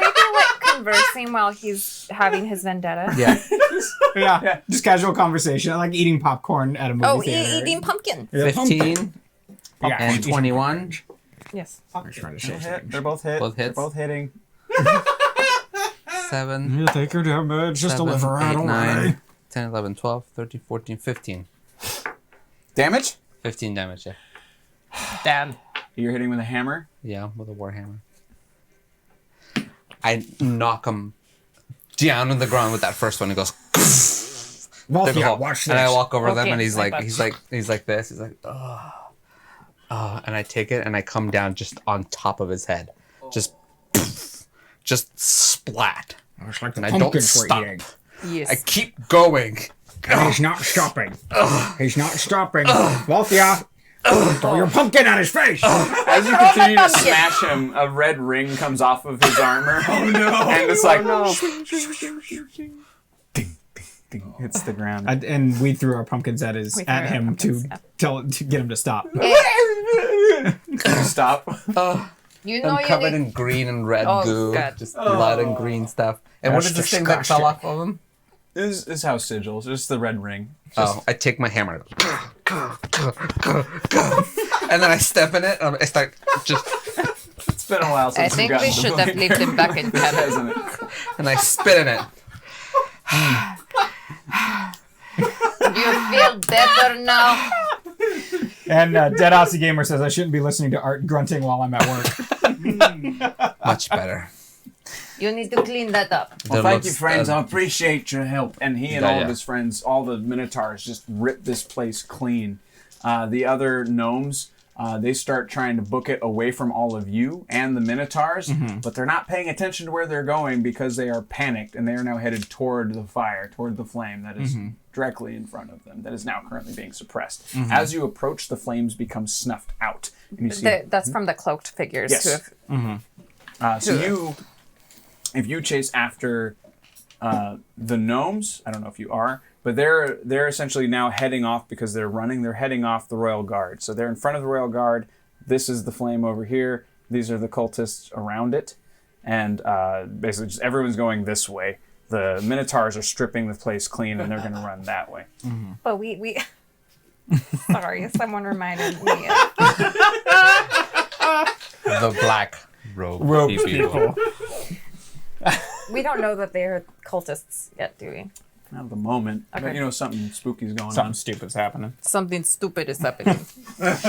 do like conversing while he's having his vendetta? Yeah. Yeah. Just casual conversation. I like eating popcorn at a movie Oh, theater. eating pumpkin. Yeah, 15 Yeah. and 21. Yes. They're both hit. Both hits. They're both hitting. 7. You take your damage. Just 7, deliver 8, right 9, away. 10, 11, 12, 13, 14, 15. Damage? 15 damage, yeah. Damn. You're hitting with a hammer. Yeah, with a warhammer. I knock him down on the ground with that first one. He goes, Well, big yeah, hole. watch this. And I walk over them, Okay, and he's my like, bad. he's like this. He's like, oh, and I take it and I come down just on top of his head, just splat. It's like the And I don't pumpkins we're stop. eating. Yes. I keep going. And he's not stopping. He's not stopping. Wolfia, throw your pumpkin at his face. As you continue to smash him, a red ring comes off of his armor. Oh no! And it's like ding, ding, ding, hits the ground. And we threw our pumpkins at We threw at our him pumpkins, to get him to stop. Stop. You know I'm you covered need... in green and red Oh, goo, God. just blood and green stuff. And what is That's this thing that fell disgusting. off of him? This is house sigils. Just the red ring. Oh, I take my hammer, and then I step in it. And I start just, It's been a while I since think we've we gotten should to have the left him back in cabin. hasn't it? and I spit in it. Do you feel better now? And Dead Aussie Gamer says I shouldn't be listening to Art grunting while I'm at work. Much better. You need to clean that up. Well, That thank you, looks, friends. I appreciate your help. And he and Yeah, all yeah. of his friends, all the Minotaurs, just rip this place clean. The other gnomes, they start trying to book it away from all of you and the Minotaurs, but they're not paying attention to where they're going because they are panicked and they are now headed toward the fire, toward the flame that is directly in front of them, that is now currently being suppressed. As you approach, the flames become snuffed out. And you see That's from the cloaked figures. Yes. Who have... so if you chase after the gnomes, I don't know if you are, but they're essentially now heading off because they're running. They're heading off the Royal Guard. So they're in front of the Royal Guard. This is the flame over here. These are the cultists around it. And basically just everyone's going this way. The Minotaurs are stripping the place clean and they're going to run that way. But we... Sorry, someone reminded me. The black robe, Rope people. We don't know that they're cultists yet, do we? Not at the moment. Okay. But you know something spooky's going Something on. stupid's happening. Something stupid is happening.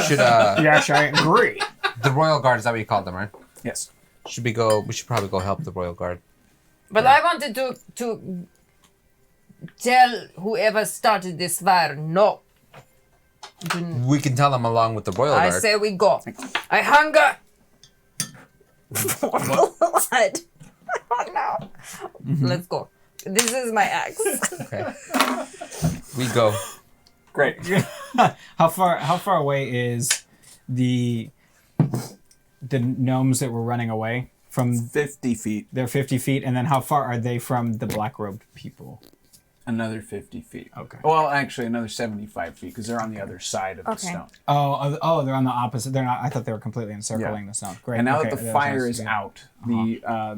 Should Yes, I agree. the Royal Guard, is that what you called them, right? Yes. We should probably go help the Royal Guard. But I wanted to tell whoever started this fire, no. We can tell them along with the Royal I Guard. say we go. I hunger for blood. Oh no. Let's go. This is my axe. Okay. We go. Great. How far away is the gnomes that were running away from? 50 feet. They're 50 feet, and then how far are they from the black robed people? Another 50 feet. Okay. Well, actually, another 75 feet because they're on the other side of the Okay. stone. Oh, they're on the opposite. They're not. I thought they were completely encircling Yeah. the stone. Great. And now okay, that the that's fire nice, is yeah. out,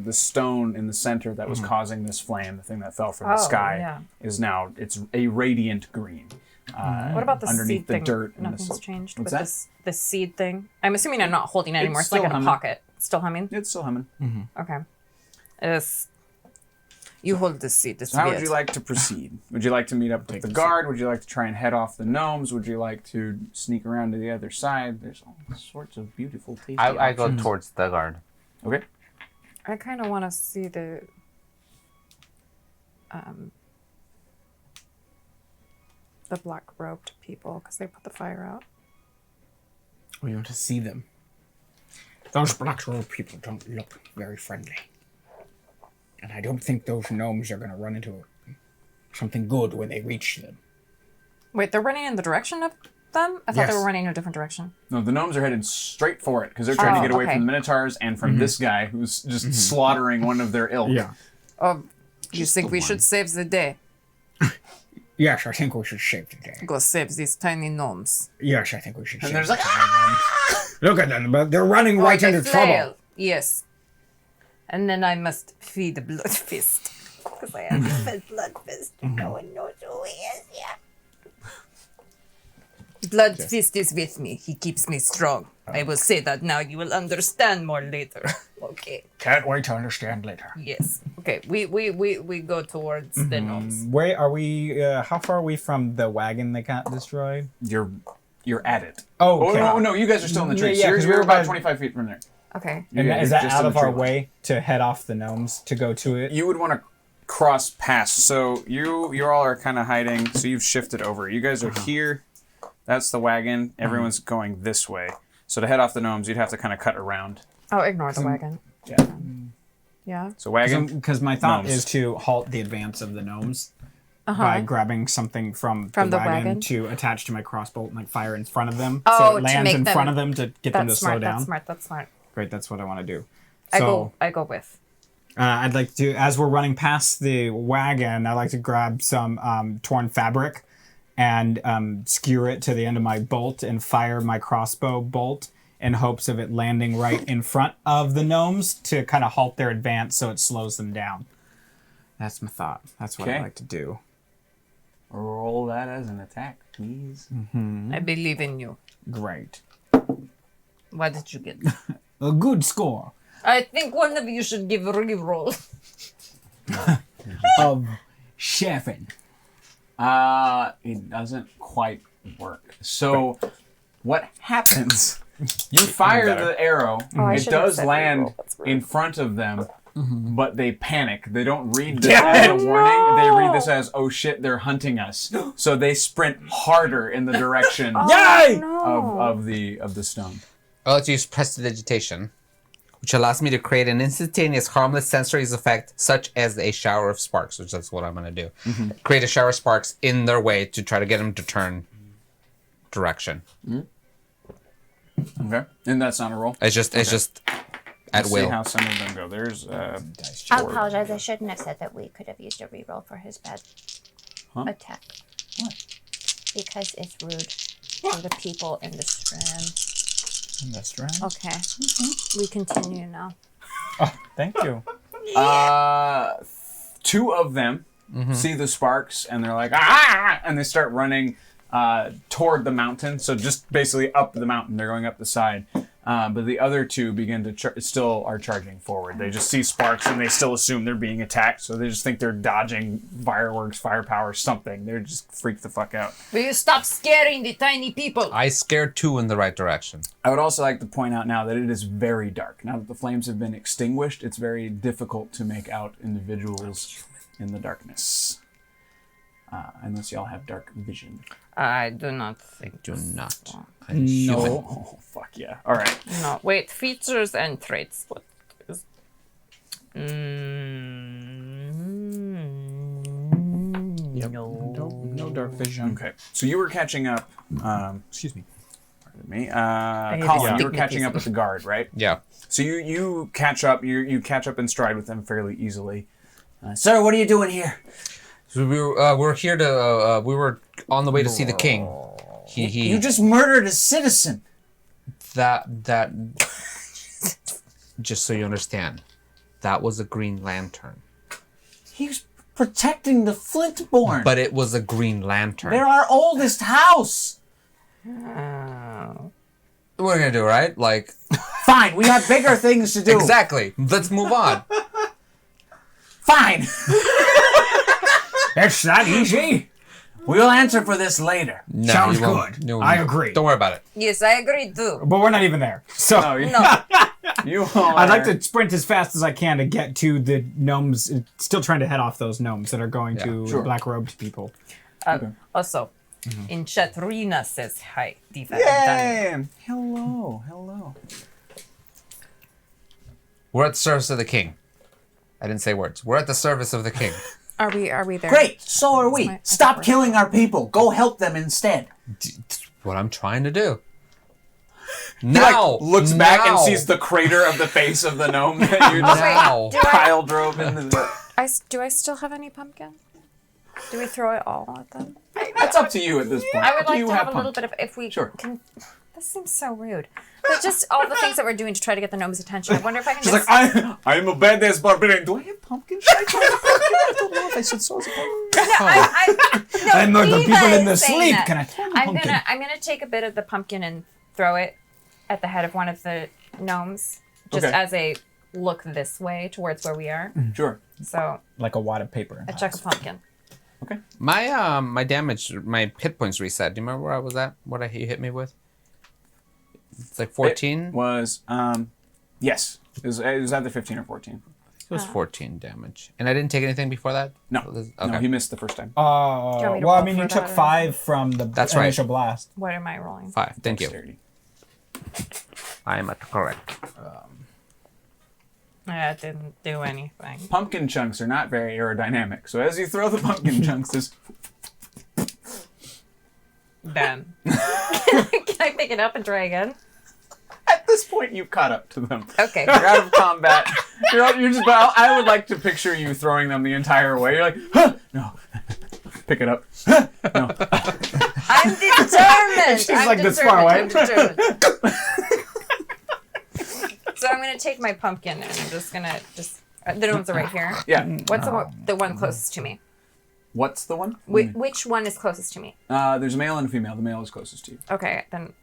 the stone in the center that was causing this flame, the thing that fell from the Oh, sky, yeah. is now it's a radiant green. What about the underneath seed the thing? dirt and the Nothing's silk. changed What's with that? this the seed thing. I'm assuming I'm not holding it anymore. It's like still in a humming. pocket. Still humming? It's still humming. Okay. You hold the seed. It's So how weird. would you like to proceed? Would you like to meet up with the guard? Would you like to try and head off the gnomes? Would you like to sneak around to the other side? There's all sorts of beautiful, tasty I go options. towards the guard. Okay. I kind of want to see the. the black-robed people because they put the fire out. We want to see them. Those black-robed people don't look very friendly. And I don't think those gnomes are going to run into something good when they reach them. Wait, they're running in the direction of them? I thought they Yes. were running in a different direction. No, the gnomes are headed straight for it because they're trying to get away okay. from the Minotaurs and from this guy who's just slaughtering one of their ilk. Yeah. You think we should save the day? Yes, I think we should save the day. Go save these tiny gnomes. Yes, I think we should save there's the like, day. Look at them, but they're running right into trouble. Yes. And then I must feed the blood fist. Because I have to feed blood fist. No one knows who he is yet. Blood fist is with me. He keeps me strong. I will say that now. You will understand more later. Okay. Can't wait to understand later. Yes. Okay. We go towards the gnomes. Where are we? How far are we from the wagon that got destroyed? you're at it. Oh, okay. No, you guys are still in the Yeah, trees. yeah, you're 'cause we you're were about by- 25 feet from there. Okay. And You're is that just out in of the our tree line. way to head off the gnomes to go to it? You would want to cross past. So you all are kind of hiding. So you've shifted over. You guys are here. That's the wagon. Everyone's going this way. So to head off the gnomes, you'd have to kind of cut around. Oh, ignore the wagon. Yeah. Yeah. So wagon. Because my thought Gnomes. is to halt the advance of the gnomes by grabbing something from From the the wagon, wagon? to attach to my crossbow and like fire in front of them. Oh, so it to lands make in them- front of them to get them to That's slow smart. down. That's smart. That's smart. Great, that's what I want to do. I So go with. I'd like to, as we're running past the wagon, I'd like to grab some torn fabric and skewer it to the end of my bolt and fire my crossbow bolt in hopes of it landing right in front of the gnomes to kind of halt their advance so it slows them down. That's my thought. That's what Okay. I'd like to do. Roll that as an attack, please. I believe in you. Great. What did you get? A good score I think one of you should give a re-roll. of 7. It doesn't quite work. So what happens? You fire better. the arrow. I It should have does said land reroll. That's rude. in front of them, but they panic. They don't read this as a warning. They read this as, oh shit, they're hunting us. So they sprint harder in the direction Yay! of the stone. I'll let you use prestidigitation, which allows me to create an instantaneous harmless sensory effect, such as a shower of sparks, which is what I'm going to do. Create a shower of sparks in their way to try to get them to turn direction. Okay. And that's not a roll. It's just at Let's will. see how some of them go. There's I four. apologize. I shouldn't have said that we could have used a reroll for his bad attack. What? Because it's rude for the people in this room. That's right. Okay. We continue now. Thank you. Two of them see the sparks and they're like, ah, and they start running toward the mountain. So just basically up the mountain. They're going up the side. But the other two begin to still are charging forward. They just see sparks and they still assume they're being attacked. So they just think they're dodging fireworks, firepower, something. They're just freaked the fuck out. Will you stop scaring the tiny people? I scared 2 in the right direction. I would also like to point out now that it is very dark. Now that the flames have been extinguished, it's very difficult to make out individuals in the darkness. Unless y'all have dark vision. I do not think. Do not. No. Oh, fuck yeah. All right. No, wait. Features and traits. What is? No. No dark vision. Okay. So you were catching up. Excuse me. Pardon me. hate Colin, his you were catching stigmatism. up with the guard, right? Yeah. So you catch up. You catch up in stride with them fairly easily. Sir, what are you doing here? So we're here to. We were on the way to see the king. He You just murdered a citizen. that. Just so you understand, that was a Green Lantern. He was protecting the Flintborn. But it was a Green Lantern. They're our oldest house. What are we gonna do, right? Like Fine, we have bigger things to do. exactly. Let's move on. Fine. It's that easy. We'll answer for this later. No, Sounds you won't. good. No, I agree. Don't worry about it. Yes, I agree too. But we're not even there. So No, you, No. you are. I'd like to sprint as fast as I can to get to the gnomes. Still trying to head off those gnomes that are going to Sure. black robed people. Also, In Chatrina says hi. Diva and Dani. Yay! Hello. We're at the service of the king. I didn't say words. We're at the service of the king. Are we there? Great, so are we. I Stop think killing our people. Go help them instead. What I'm trying to do. He Now! like, looks back and now. sees the crater of the face of the gnome that you just Now. pile drove into the... Do I still have any pumpkin? Do we throw it all at them? That's up to you at this point. I would Do like you to have a little pumpkin? bit of, if we Sure. can. This seems so rude. But just all the things that we're doing to try to get the gnome's attention. I wonder if I can She's just. like, I'm a badass barbarian. Do I have pumpkin? Should I try the pumpkin? I don't know if I should source a pumpkin. No, I'm not the Diva people in the is saying sleep. that. Can I throw the pumpkin? I'm gonna take a bit of the pumpkin and throw it at the head of one of the gnomes, just Okay. as a look this way towards where we are. Sure. So Like a wad of paper. a chuck of pumpkin. My my damage, my hit points reset. Do you remember where I was at? What he hit me with? It's like 14. It was, yes. It was either 15 or 14. It was 14 damage. And I didn't take anything before that? No. Okay. No, he missed the first time. Do you want me to Well, I roll mean, for you took that, or- 5 from the That's right. initial blast. What am I rolling? 5. Thank you. Dexterity. I am correct. That didn't do anything. Pumpkin chunks are not very aerodynamic, so as you throw the pumpkin chunks, there's... Done. Can I pick it up and try again? At this point, you've caught up to them. Okay. You're out of combat. You're just. Well, I would like to picture you throwing them the entire way. You're like, huh, no, pick it up. Huh, no. I'm determined. She's like this far away. I'm determined. So I'm gonna take my pumpkin and I'm just gonna the ones are right here. Yeah. What's the one closest to me? What's the one? Which one is closest to me? There's a male and a female. The male is closest to you. Okay, then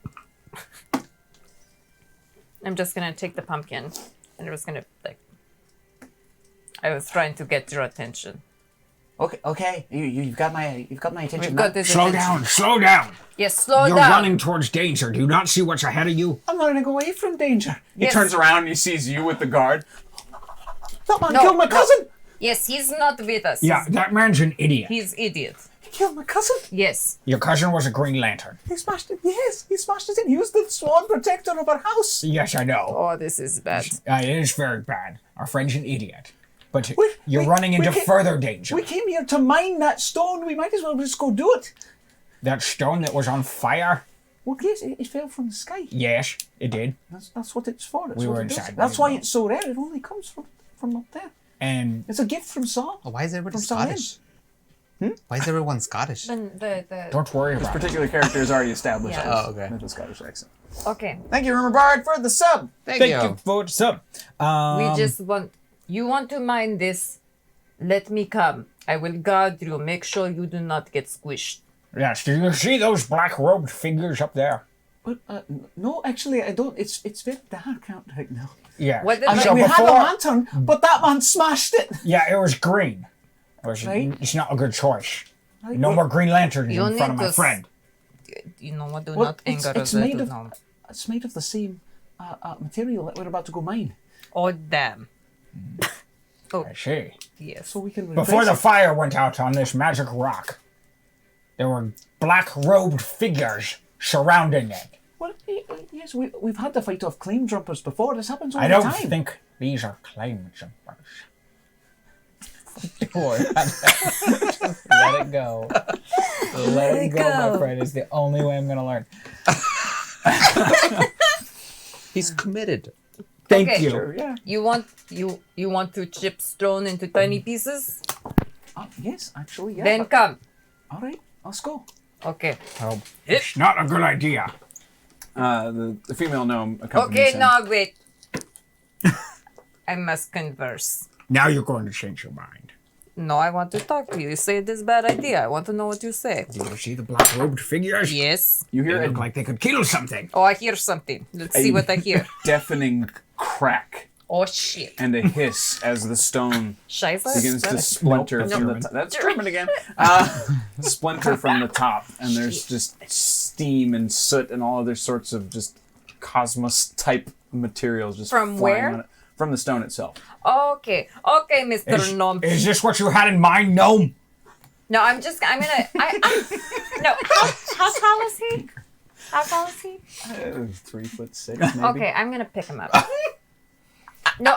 I'm just gonna take the pumpkin and I'm just gonna like. I was trying to get your attention. Okay. You've got my attention. We've now. got this. Slow attention. down, slow down. Yes, slow You're down. running towards danger. Do you not see what's ahead of you? I'm running away from danger. He Yes. turns around and he sees you with the guard. That man No, killed my no. cousin. Yes, he's not with us. Yeah, that man's an idiot. He's idiot. He killed my cousin. Yes. Your cousin was a Green Lantern. He smashed it. Yes, he smashed it in. He was the sworn protector of our house. Yes, I know. Oh, this is bad. It is very bad. Our friend's an idiot. But Wait, you're wait, running into we can't- further danger. We came here to mine that stone. We might as well just go do it. That stone that was on fire? Well, yes, it fell from the sky. Yes, it did. That's what it's for. That's We what were it does. inside. That's why it's so rare. It only comes from up there. And It's a gift from Saul. Oh, why is everybody From Sahlen. Scottish? Why is everyone Scottish? Then the don't worry This about it. particular character is already established Yeah. Oh, okay. with a Scottish accent. okay. Thank you, Rumor Bard, for the sub. Thank Thank you. you for the sub. We just want. You want to mine this? Let me come. I will guard you. Make sure you do not get squished. Yes, do you see those black-robed figures up there? But no, actually, I don't. It's very dark out right now. Yeah. What did I So mean, we had a before- lantern, but that man smashed it. Yeah, it was green. Right. It's not a good choice. Right. No more Green Lanterns You in front of need my to friend. You know what? Do Well, not it's- anger it's us. made of- No. It's made of the same material that we're about to go mine, Oh damn. I see. Yes. so we can. Before replace the it. fire went out on this magic rock, there were black-robed figures surrounding it. Well, yes, we've had to fight off claim jumpers before. This happens all I the don't time. think these are claim jumpers. Don't worry about that. Let it go. Let it go, my friend. It's the only way I'm going to learn. He's committed. Thank Okay. you. Sure, yeah. You want to chip stone into tiny pieces? Yes, actually, yeah. Then but- come. all right, let's go. Okay. Oh, it's not a good idea. The female gnome accompanies Okay. him. Now wait. I must converse. Now you're going to change your mind. No, I want to talk to you. You say this bad idea. I want to know what you say. Do you see the black-robed figures? Yes. You hear They a look like they could kill something. Oh, I hear something. Let's see what I hear. deafening crack Oh shit. and a hiss as the stone Scheiße. begins to That's- splinter Nope, that's from the German. top. That's German again. Splinter from the top, and there's just steam and soot and all other sorts of just cosmos-type materials just From flying where? on it. From the stone itself. Okay. Okay, Mr. Gnome. Is this what you had in mind, gnome? No, I'm gonna. No. How tall is he? How tall is he? 3'6", maybe. Okay, I'm gonna pick him up. No,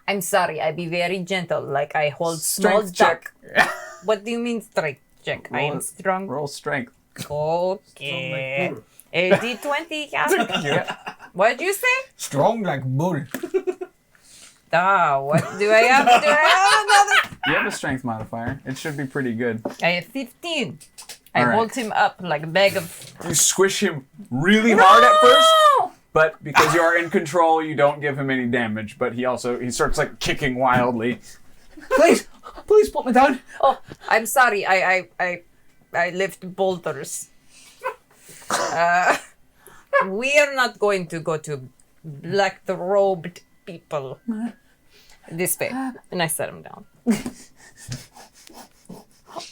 I'm sorry. I be very gentle. Like I hold small Strength check. duck. What do you mean strength check? I am strong. Roll strength. Okay. 80-20, yeah. What'd you say? Strong like bull. What do I have? Do I have another? You have a strength modifier. It should be pretty good. I have 15. I All right. hold him up like a bag of. You squish him really hard at first, but because you are in control, you don't give him any damage. But he starts like kicking wildly. Please put me down. Oh, I'm sorry. I lift boulders. We are not going to go to black-robed people. This way. And I set him down.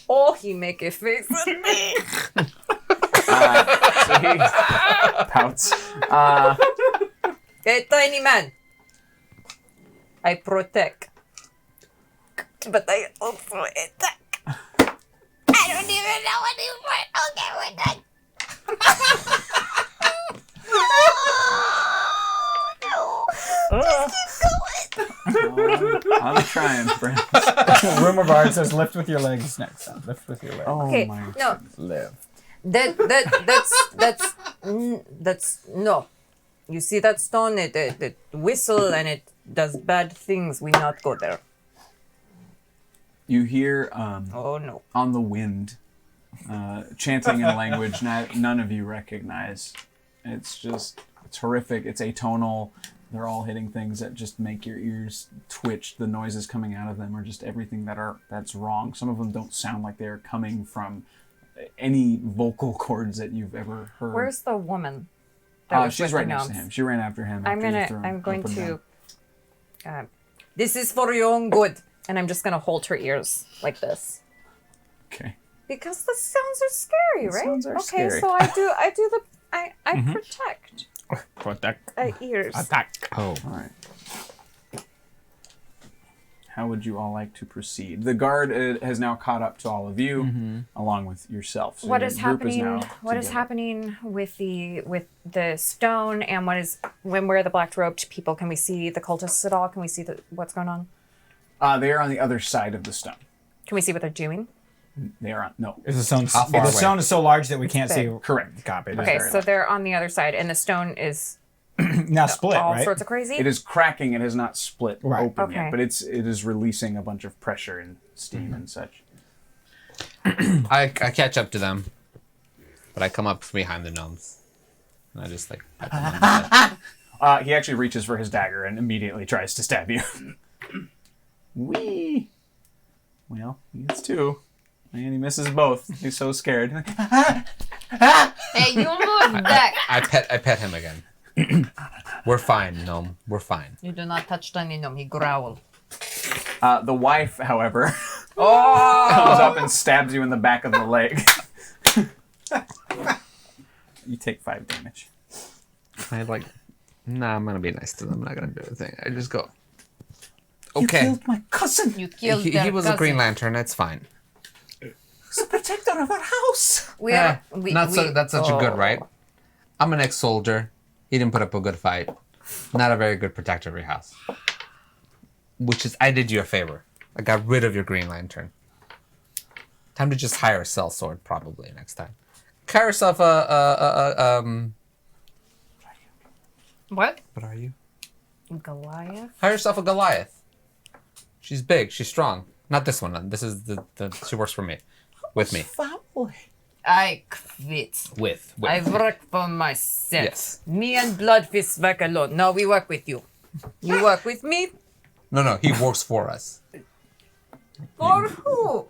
Oh, he make a face at me. So he pouts. Hey, tiny man. I protect. But I also attack. I don't even know what you want. Okay, we're done. I'm trying, friends. Rumor Bard says lift with your legs next time. Lift with your legs. Okay, no. Live. That's no. You see that stone? It whistle and it does bad things. We not go there. You hear Oh no. on the wind chanting in a language none of you recognize. It's horrific. It's atonal. They're all hitting things that just make your ears twitch. The noises coming out of them are just everything that's wrong. Some of them don't sound like they're coming from any vocal cords that you've ever heard. Where's the woman? that was She's with right the next to gnomes? him. She ran after him. after you threw him I'm going up and to. down. This is for your own good, and I'm just gonna hold her ears like this Okay. because the sounds are scary, right? sounds are okay, scary. so I protect Protect. ears. Attack. Oh. All right. How would you all like to proceed? The guard has now caught up to all of you, along with yourself. So What your is group happening? now What is together. happening with the stone, and when we're the black robed people? Can we see the cultists at all? Can we see what's going on? They are on the other side of the stone. Can we see what they're doing? They are on. No. Is the stone? How far The away? stone is so large that we can't see. big. Correct. Copy. Okay, very so large. they're on the other side, and the stone is Now split, all right? sorts of crazy. It is cracking. It has not split Right. open Okay. yet, but it is releasing a bunch of pressure and steam and such. I catch up to them, but I come up from behind the gnomes. And I just like pat them on the head. He actually reaches for his dagger and immediately tries to stab you. Wee. Well, he gets two. And he misses both. He's so scared. Hey, you move back. I pet him again. We're fine, gnome. We're fine. You do not touch Tiny Gnome. He growl. The wife, however, Oh! comes up and stabs you in the back of the leg. You take 5 damage. I like. Nah, I'm gonna be nice to them. I'm not gonna do anything. I just go. Okay. You killed my cousin. You killed He their was cousin. a Green Lantern. That's fine. He's the protector of our house. That's such a good right. I'm an ex-soldier. He didn't put up a good fight. Not a very good protector of your house. Which is, I did you a favor. I got rid of your Green Lantern. Time to just hire a sellsword, probably next time. Hire yourself What? What are you? Goliath? Hire yourself a Goliath. She's big. She's strong. Not this one. This is the she works for me. With me. Family. I quit. With. I work for myself. Yes. Me and Bloodfist work alone. No, we work with you. You work with me? No, he works for us. For who?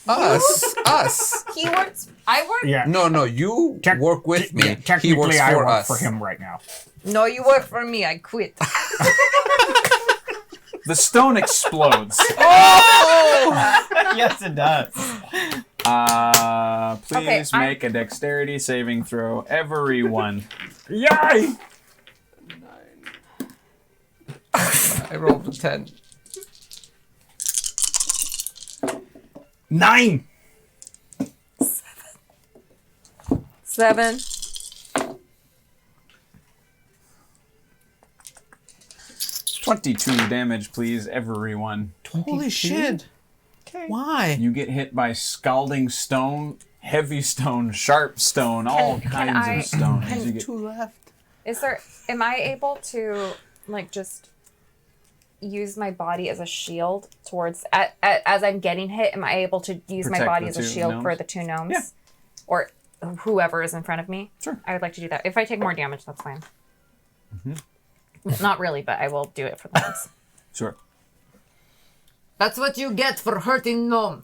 Us. He works. I work. Yeah. No, you work with me. Yeah, He technically, works I for work us. for him right now. No, you work for me. I quit. The stone explodes. Yes, it does. Please Okay, make a dexterity saving throw, everyone. Yay! I rolled a 10. 9. 7. $22 damage, please, everyone. Holy shit. Why? You get hit by scalding stone, heavy stone, sharp stone, all kinds of stones. You get, Two left. Am I able to, like, just use my body as a shield towards, as I'm getting hit, am I able to use my Protect body the as a two shield gnomes? for the 2 gnomes? Yeah. Or whoever is in front of me? Sure. I would like to do that. If I take more damage, that's fine. Not really, but I will do it for the gnomes. Sure. That's what you get for hurting gnome.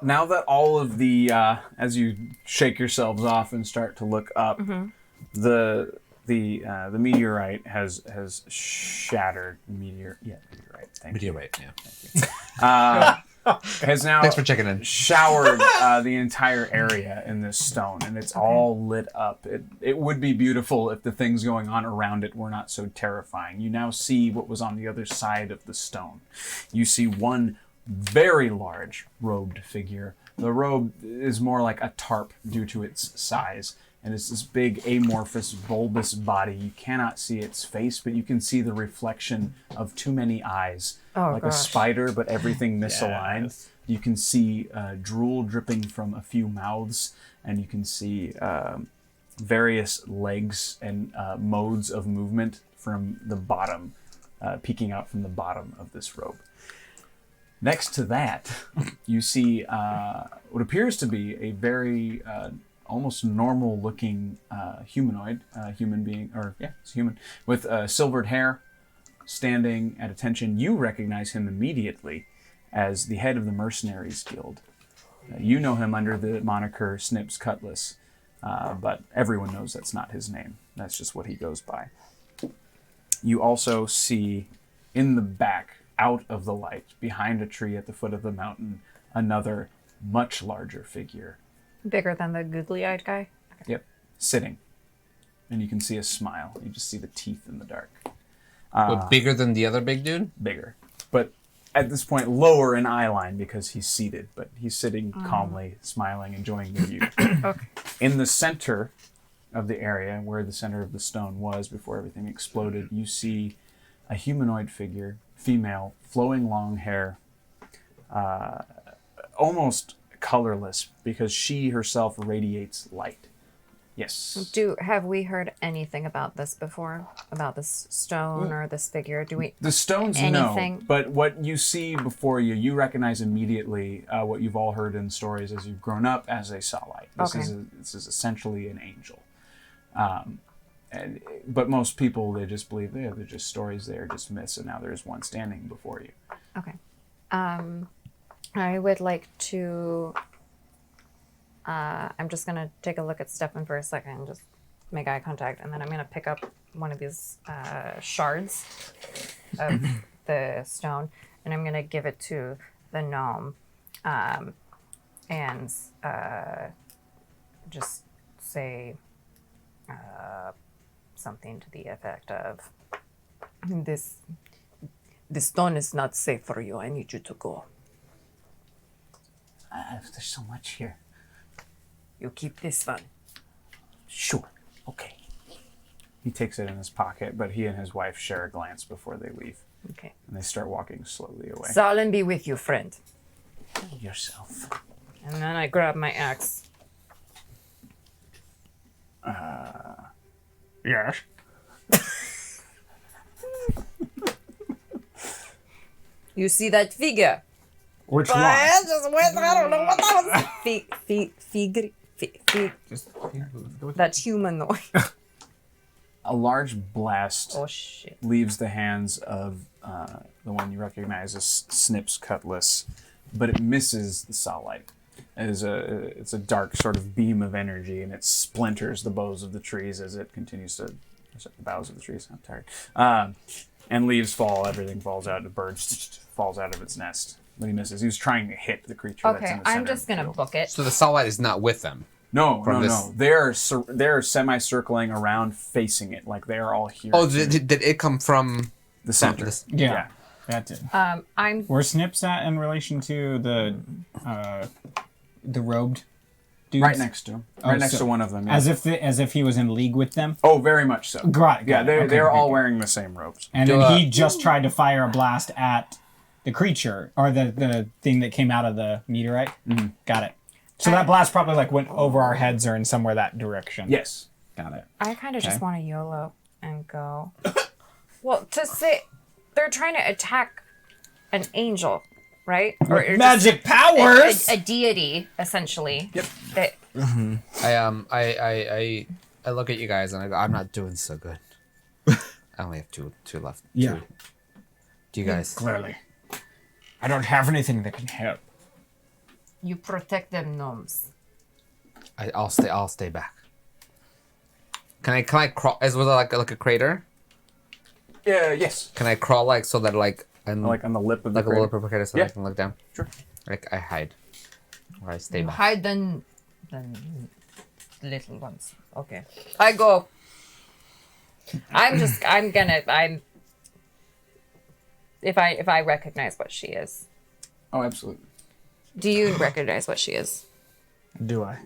Now that all of the, as you shake yourselves off and start to look up, the meteorite has shattered. Meteorite. Thank you. Meteorite, yeah. Has now Thanks for checking in. showered the entire area in this stone, and it's all lit up. It would be beautiful if the things going on around it were not so terrifying. You now see what was on the other side of the stone. You see one very large robed figure. The robe is more like a tarp due to its size, and it's this big amorphous bulbous body. You cannot see its face, but you can see the reflection of too many eyes, like a spider, but everything misaligned. Yes. You can see drool dripping from a few mouths, and you can see various legs and modes of movement from the bottom, peeking out from the bottom of this robe. Next to that, you see what appears to be a very almost normal-looking humanoid, human being, or yeah, it's human, with silvered hair, standing at attention. You recognize him immediately as the head of the Mercenaries Guild. You know him under the moniker Snips Cutlass, but everyone knows that's not his name. That's just what he goes by. You also see in the back, out of the light, behind a tree at the foot of the mountain, another much larger figure. Bigger than the googly-eyed guy? Yep, sitting. And you can see a smile. You just see the teeth in the dark. But bigger than the other big dude? Bigger. But at this point, lower in eye line because he's seated. But he's sitting calmly, smiling, enjoying the view. Okay. In the center of the area, where the center of the stone was before everything exploded, you see a humanoid figure, female, flowing long hair, almost colorless because she herself radiates light. Yes. Have we heard anything about this before? About this stone or this figure? Do we? The stones, anything? no. But what you see before you, you recognize immediately what you've all heard in stories as you've grown up as they saw light. This is essentially an angel. But most people, they just believe they're just stories, they're just myths, and now there's one standing before you. Okay. I would like to... I'm just going to take a look at Stefan for a second and just make eye contact, and then I'm going to pick up one of these shards of the stone, and I'm going to give it to the gnome, and just say something to the effect of, This stone is not safe for you. I need you to go. There's so much here. You keep this one. Sure. Okay. He takes it in his pocket, but he and his wife share a glance before they leave. Okay. And they start walking slowly away. Sahlen be with you, friend. Yourself. And then I grab my axe. Yes. You see that figure? Which one? I don't know what that was. That humanoid. A large blast Oh shit. leaves the hands of the one you recognize as Snip's Cutlass, but it misses the Sahlen. It's a dark sort of beam of energy, and it splinters the boughs of the trees as it continues to... The boughs of the trees, I'm tired. And leaves fall, everything falls out, the bird falls out of its nest. But he misses. He was trying to hit the creature that's in Okay, the center I'm just of the gonna field. book it. So the Sahlen is not with them. No. this- They're semicircling around, facing it, like they're all here. Oh, too. did it come from The center. this- Yeah, that did. I'm Where Snips at in relation to the robed dudes? Right next to him. Right next to one of them. Yeah. As if he was in league with them. Oh, very much so. Got it. Yeah, they're all okay. wearing the same robes. And then he just tried to fire a blast at the creature or the thing that came out of the meteorite. Mm-hmm. Got it. So that blast probably like went over our heads or in somewhere that direction. Yes. Got it. I kind of just want to YOLO and go. Well, to say they're trying to attack an angel, right? Or Magic powers. A deity, essentially. Yep. That I look at you guys and I go, I'm not doing so good. I only have two left. Yeah. Two. Do you guys? Clearly. I don't have anything that can help. you protect them gnomes. I'll stay back. Can I crawl? Was it like a crater? Yeah. Yes. Can I crawl like so that like I'm Like on the lip of the like a crater. little crater so Yeah. I can look down? Sure. Like I hide. Or I stay You back. hide the little ones. Okay. I go. If I recognize what she is. Oh, absolutely. Do you recognize what she is? Do I?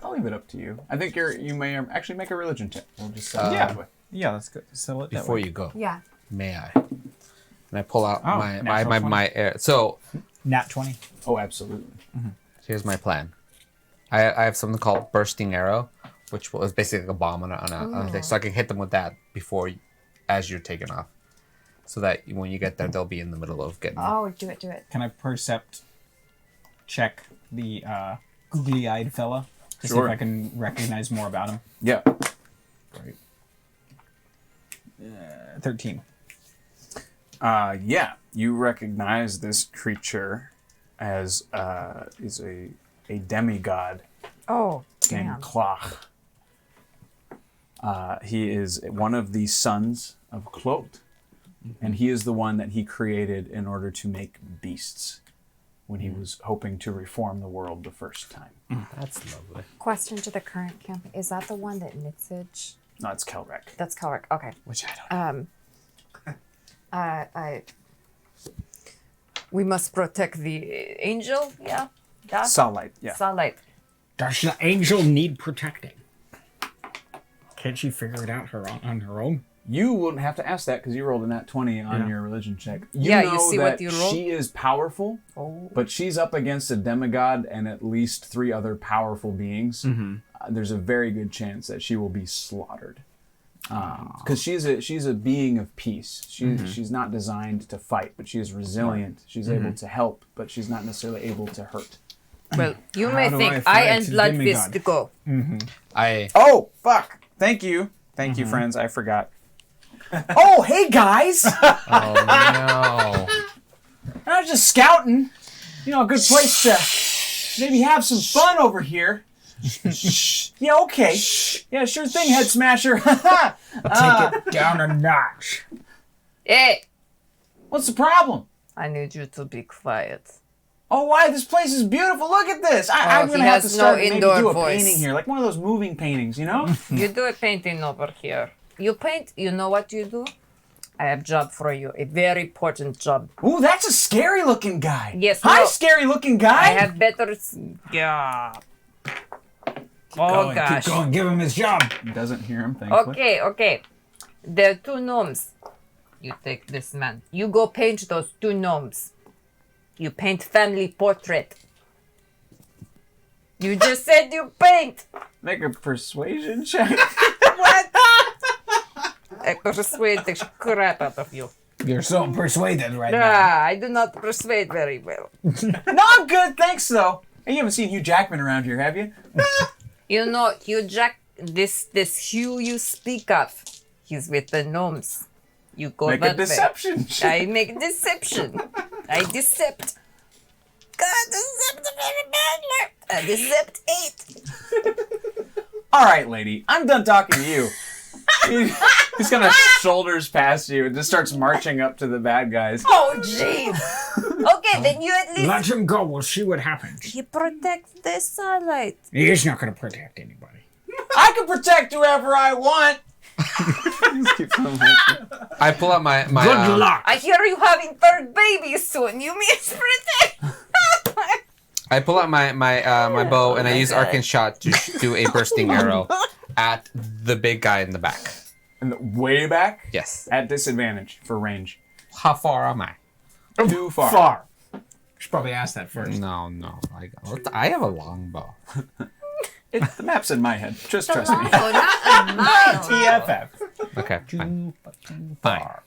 I'll leave it up to you. I think you may actually make a religion check. We'll just say Yeah. that way. Yeah, let's go. Settle it that Before way. you go, Yeah. may I? And I pull out Oh, my natural 20. air. So Nat 20. Oh, absolutely. here's my plan. I have something called bursting arrow, which was basically like a bomb on a thing. So I can hit them with that as you're taking off, so that when you get there, they'll be in the middle of getting. Oh, do it. Can I percept check the googly-eyed fella to see Sure. if I can recognize more about him? Yeah. Great. 13. Yeah. You recognize this creature as is a demigod Oh, named damn. Klach. He is one of the sons of Clot, and he is the one that he created in order to make beasts when he was hoping to reform the world the first time. That's lovely. Question to the current camp. Is that the one that Nitzage? No, it's Kelrek. That's Kelrick. Okay. Which I don't We must protect the angel. Yeah. That. Sunlight, yeah. Sunlight. Does the angel need protecting? Can't she figure it out on her own? You wouldn't have to ask that because you rolled a nat 20 on your religion check. You Yeah, know you see that what you rolled? she is powerful, but she's up against a demigod and at least 3 other powerful beings. There's a very good chance that she will be slaughtered. Because she's a being of peace. She's not designed to fight, but she is resilient. She's able to help, but she's not necessarily able to hurt. Well, you How may do think I I fight and a Bloodfist demigod? go. Oh, fuck. Thank you. Thank you, friends. I forgot. Oh, hey, guys. Oh no! I was just scouting. You know, a good place to maybe have some fun over here. Yeah, okay. Yeah, sure thing, Head Smasher. Take it down a notch. Hey, What's the problem? I need you to be quiet. Oh, why? This place is beautiful. Look at this. I'm he going to have to has no start maybe indoor do a voice. painting here, like one of those moving paintings, you know? You do a painting over here. You paint. You know what you do? I have job for you. A very important job. Ooh, that's a scary-looking guy. Yes, Hi, no. scary-looking guy. I have better. Yeah. Oh gosh. Keep going. Give him his job. Doesn't hear him, thankfully. Okay. There are 2 gnomes. You take this man. You go paint those 2 gnomes. You paint family portrait. You just said you paint. Make a persuasion check. What? I persuade the crap out of you. You're so persuaded right now. I do not persuade very well. No, I'm good. Thanks, though. Hey, you haven't seen Hugh Jackman around here, have you? You know, this Hugh you speak of, he's with the gnomes. You go Make that a deception way. check. I make deception. I decept. God, decept very badly. I decept 8. All right, lady. I'm done talking to you. He's gonna shoulders past you and just starts marching up to the bad guys. Oh, jeez. Okay, then you at least Let him go. We'll see what happens. he protects the sunlight. He is not going to protect anybody. I can protect whoever I want. I pull out my Good luck. I hear you having 3rd baby soon. You mean protect? I pull out my bow and I use arcane shot to do a bursting arrow at the big guy in the back. In the way back? Yes. At disadvantage for range. How far am I? Too far. Far. Should probably ask that first. No. I have a long bow. The map's in my head. Just trust me. Oh, not a mile. TFF. Okay. Fine. Too Fine. far.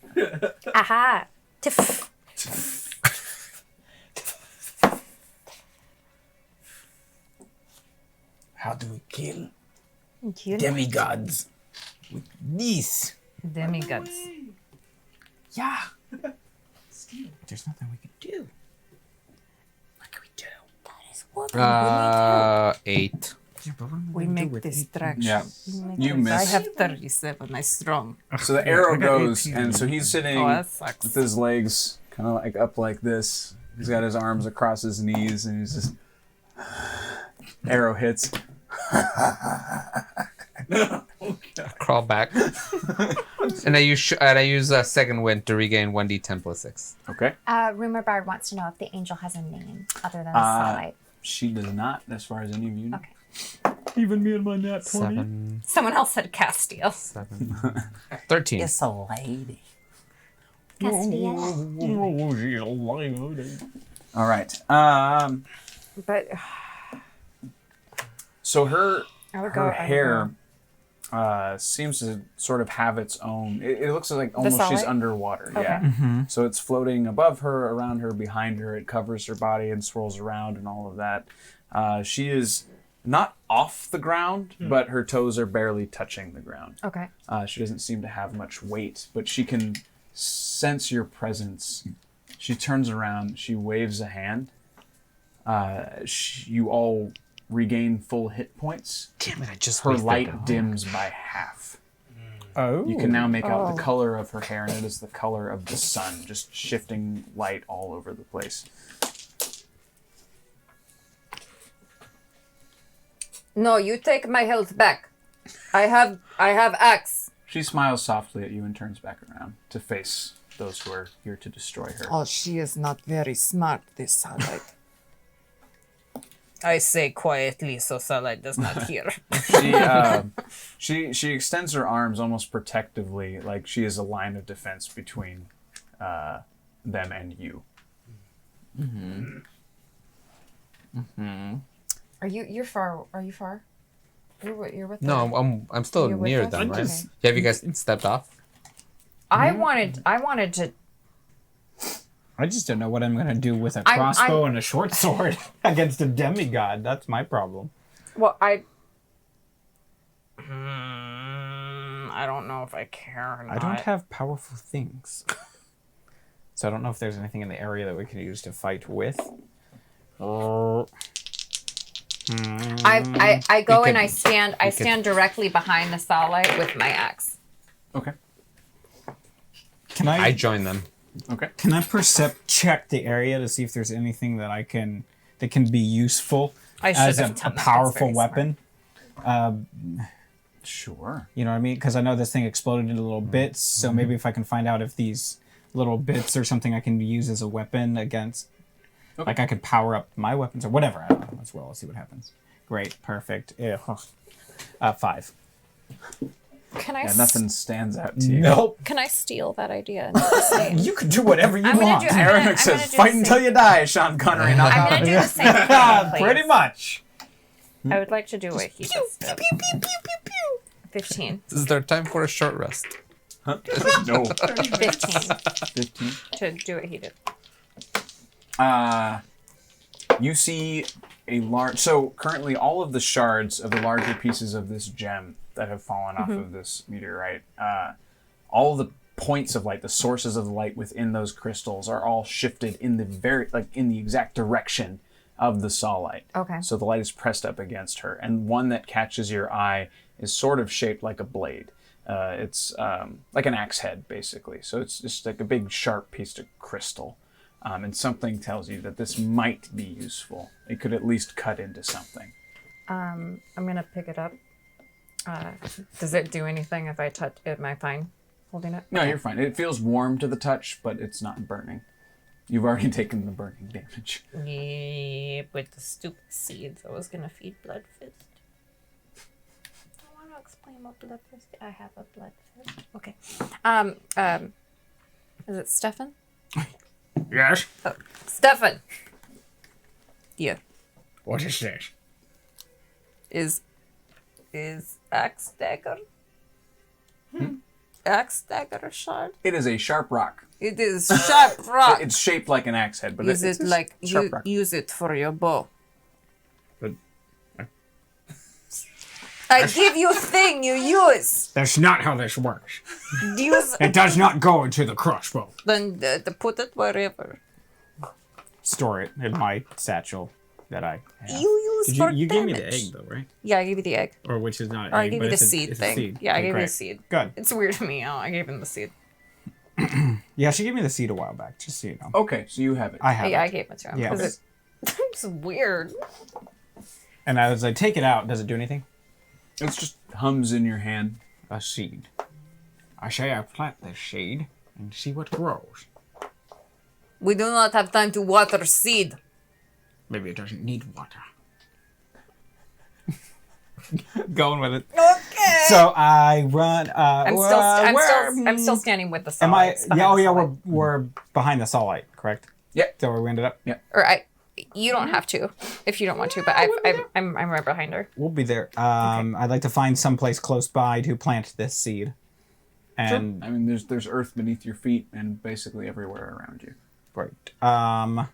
Aha. Tiff. How do we kill Cute. demigods with these? Demigods. Yeah. There's nothing we can do. What can we do? That is what we 8. We make distraction. Yeah. You I miss. have 37. I'm strong. So the arrow goes, and so he's sitting Oh, that sucks. with his legs kind of like up like this. He's got his arms across his knees, and he's just arrow hits. Crawl back. and I use a second wind to regain 1d10 plus 6. Okay. Rumor Bard wants to know if the angel has a name other than Starlight. She does not, as far as any of you know. Okay. Even me and my nat 7. Someone else said Castile. 13. It's a lady. Castilla. All right. But So her I would go. her hair seems to sort of have its own. It looks like almost she's solid? underwater. Okay. Yeah. So it's floating above her, around her, behind her. It covers her body and swirls around and all of that. She is not off the ground, but her toes are barely touching the ground. Okay. She doesn't seem to have much weight, but she can sense your presence. She turns around. She waves a hand. You all regain full hit points. Damn it, I just Her wasted light that. dims by half. Oh. You can now make out the color of her hair, and it is the color of the sun, just shifting light all over the place. No, you take my health back. I have axe. She smiles softly at you and turns back around to face those who are here to destroy her. Oh, she is not very smart, this Starlight. I say quietly so Starlight does not hear. She extends her arms almost protectively, like she is a line of defense between them and you. Are you far? Are you far? You're with No, I'm still You're with near us? them, right? Okay. Have you guys stepped off? I wanted to. I just don't know what I'm gonna do with a I'm- crossbow and a short sword against a demigod. That's my problem. Well, I don't know if I care or not. I don't have powerful things. So I don't know if there's anything in the area that we can use to fight with. I go and could- I stand directly behind the Starlight with my axe. Okay. Can I join them. Okay. Can I percept check the area to see if there's anything that can be useful I as should a have done that. That's powerful very weapon? Sure. You know what I mean? Because I know this thing exploded into little bits, so maybe if I can find out if these little bits are something I can use as a weapon against, like I could power up my weapons or whatever. I don't know. Let's roll. Let's see what happens. Great. Perfect. 5. Can I? Yeah, nothing stands out to you. Nope. Can I steal that idea? And do the same? You can do whatever you I'm gonna want. do- I'm Aaron gonna says, do "Fight the until same. you die." Sean Connery. Not I'm gonna do the same thing, please. Pretty much. I would like to do what he just did. 15. Is there time for a short rest? no. 15 15. to do what he did. You see a large. So currently, all of the shards of the larger pieces of this gem that have fallen off of this meteorite, all the points of light, the sources of the light within those crystals, are all shifted in the exact direction of the sawlight. Okay. So the light is pressed up against her, and one that catches your eye is sort of shaped like a blade. It's like an axe head, basically. So it's just like a big, sharp piece of crystal. And something tells you that this might be useful. It could at least cut into something. I'm gonna pick it up. Does it do anything if I touch? Am I fine holding it? No, you're fine. It feels warm to the touch, but it's not burning. You've already taken the burning damage. Yeah, with the stupid seeds, I was gonna feed Bloodfist. I want to explain what Bloodfist. I have a Bloodfist. Okay. Is it Stefan? Yes? Oh, Stefan. Yeah. What is this? Is axe dagger? Axe dagger shard? It is a sharp rock. It is sharp rock. It's shaped like an axe head, but Use it's it like sharp rock. use it for your bow. But I give you thing you use. that's not how this works. Use It does not go into the crossbow. then put it wherever. Store it in my satchel that I have. You use Did for you gave me the damage. egg, though, right? Yeah, I gave you the egg. Or which is not an Or I egg, gave but you the it's a- seed it's a thing. seed. Yeah, I Okay, gave you great. the seed. Good. It's weird to me. I gave him the seed. Yeah, she gave me the seed a while back, just so you know. Okay, so you have it. I have Yeah, I it. gave it to him. Yeah. 'cause it's weird. And as I take it out, does it do anything? It's just hums in your hand. A seed. I say I plant this seed and see what grows. We do not have time to water seed. Maybe it doesn't need water. Going with it. Okay. So I run. I'm still standing with the Am I? solids Yeah. behind Oh, the yeah. solid. We're behind the solite, correct? Yeah. Is that where we ended up? Yeah. Or you don't have to if you don't want to, but I'm right behind her. We'll be there. I'd like to find some place close by to plant this seed. And I mean, there's earth beneath your feet and basically everywhere around you. right.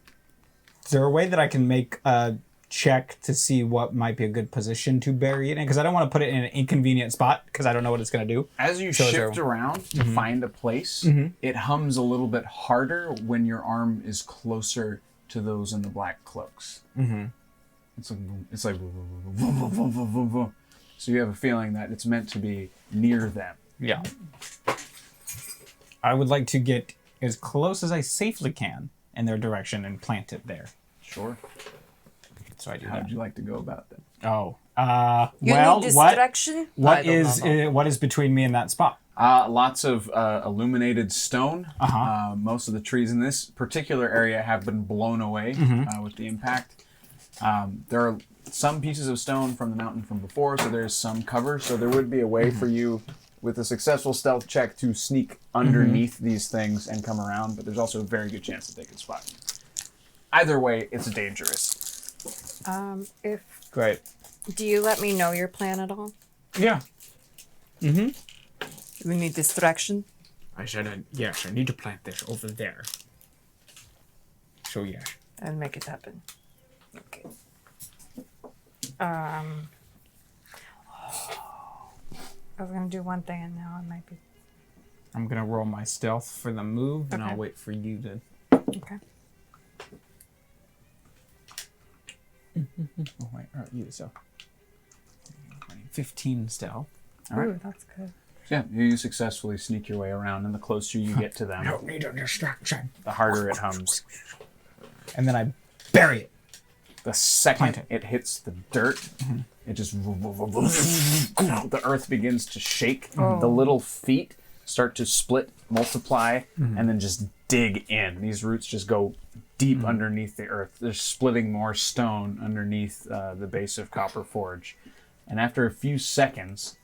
Is there a way that I can make a check to see what might be a good position to bury it in? Because I don't want to put it in an inconvenient spot because I don't know what it's going to do. As you So is there- shift around to find a place, it hums a little bit harder when your arm is closer to those in the black cloaks. Mm-hmm. It's like so you have a feeling that it's meant to be near them. Yeah. I would like to get as close as I safely can in their direction and plant it there. Sure. So I do How that. would you like to go about that? Oh. You Well, need what distraction? I don't know. what is between me and that spot? Lots of illuminated stone. Uh-huh. Most of the trees in this particular area have been blown away with the impact. There are some pieces of stone from the mountain from before, so there's some cover. So there would be a way for you, with a successful stealth check, to sneak underneath these things and come around. But there's also a very good chance that they could spot you. Either way, it's dangerous. If Great. do you let me know your plan at all? Yeah. We need distraction. I said, yes, I need to plant this over there. So, yes. And make it happen. Okay. I was gonna do one thing and now I might be. I'm going to roll my stealth for the move, and Okay. I'll wait for you to... Okay. Oh, wait. All right, you, so... 15 stealth. All right. Ooh, that's good. Yeah, you successfully sneak your way around, and the closer you get to them, Don't need a distraction. the harder it hums. And then I bury it. The second Plant it hits the dirt, it just the earth begins to shake. The little feet start to split, multiply, and then just dig in. These roots just go deep underneath the earth. They're splitting more stone underneath the base of Copper Forge. And after a few seconds,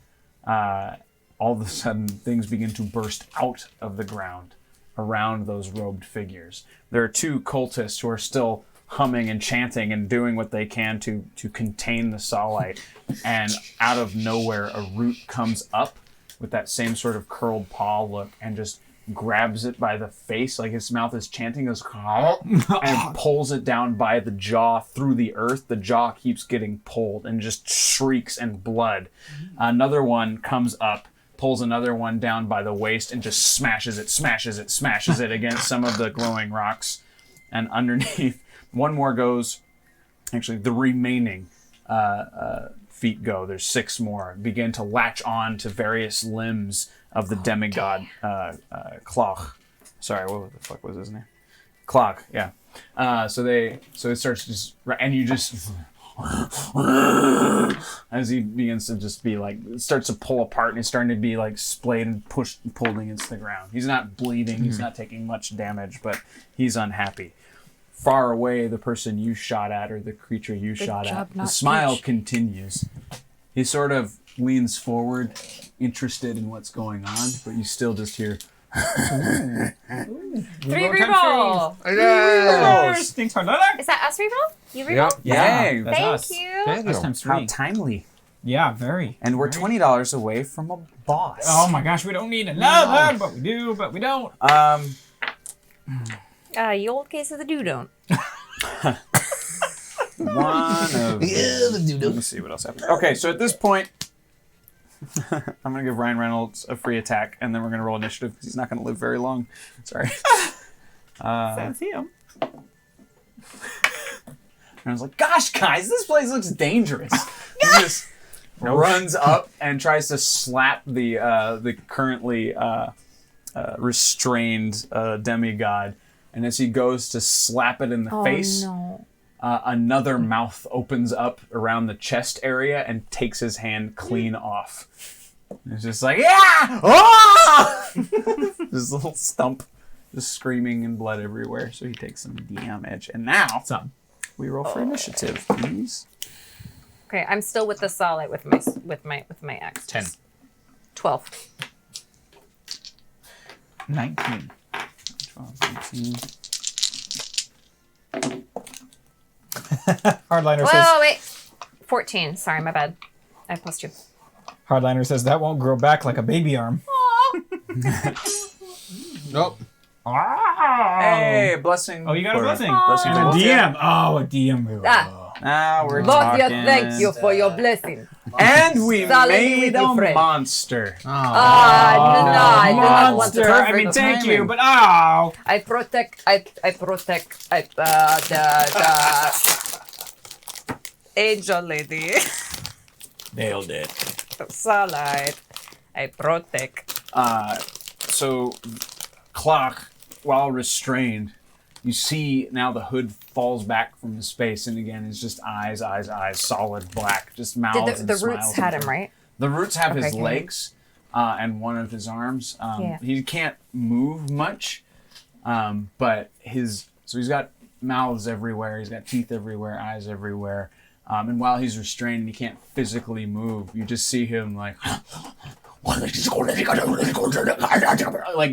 all of a sudden, things begin to burst out of the ground around those robed figures. There are two cultists who are still humming and chanting and doing what they can to contain the Solite. And out of nowhere, a root comes up with that same sort of curled paw look and just grabs it by the face, like his mouth is chanting, goes, and pulls it down by the jaw through the earth. The jaw keeps getting pulled and just shrieks and blood. Another one comes up, pulls another one down by the waist and just smashes it against some of the glowing rocks. And underneath, one more goes, actually the remaining feet go, there's 6 more, begin to latch on to various limbs of the demigod Cloch. Sorry, what the fuck was his name? Cloch, yeah. So it starts just, and you just as he begins to just be like, starts to pull apart, and he's starting to be like splayed and pushed and pulled against the ground. He's not bleeding, he's not taking much damage, but he's unhappy. Far away, the person you shot at, or the creature you shot at, the smile continues. He sort of leans forward, interested in what's going on, but you still just hear. 3 reroll. Yes. Thanks for that. Is that us reroll? You reroll? Yay! That's Thank us. you. Last time's 3. How timely. Yeah, very. And we're $20 away from a boss. Oh my gosh, we don't need another, but we do, but we don't. You old case of the do-don't. One of Let me see what else happens. Okay, so at this point, I'm going to give Ryan Reynolds a free attack, and then we're going to roll initiative because he's not going to live very long. Sorry. That's him. And I was like, gosh, guys, this place looks dangerous. He just runs up and tries to slap the currently restrained demigod. And as he goes to slap it in the face, another mouth opens up around the chest area and takes his hand clean off. It's just like, yeah! Oh! This little stump just screaming and blood everywhere. So he takes some damage. And now, we roll for initiative, please. Okay, I'm still with the solid with my axe. 10. 12. 19. 12, 18. Hardliner says. Whoa, wait. 14. Sorry, my bad. I have +2. Hardliner says that won't grow back like a baby arm. Nope. Hey, blessing. Oh, you got a blessing. Blessing And a to both. DM. Oh, a DM move. Now we're Vothya, talking. thank you for your blessing. And we Sahlen, made we a befriend. monster. No, I do not want to Monster. I cover mean, the thank timing. you, but oh. I protect the angel lady. Nailed it. Starlight. I protect. So, Clock, while restrained, you see now the hood falls back from his face, and again, it's just eyes, solid black, just mouths Did and the smiles. roots had him, right? The roots have his Okay, good. legs and one of his arms. Yeah. He can't move much, but he's got mouths everywhere, he's got teeth everywhere, eyes everywhere. And while he's restrained and he can't physically move, you just see him like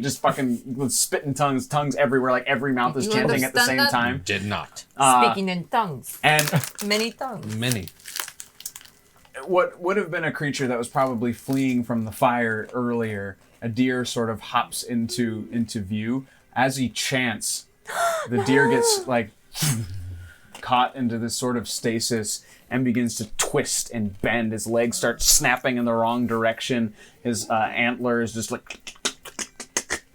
just fucking with spitting tongues everywhere, like every mouth is You chanting at the same understand that? time. Did not. Speaking in tongues. And Many tongues. Many. what would have been a creature that was probably fleeing from the fire earlier, a deer sort of hops into view. As he chants, the deer gets like caught into this sort of stasis and begins to twist and bend. His legs start snapping in the wrong direction. His antlers just like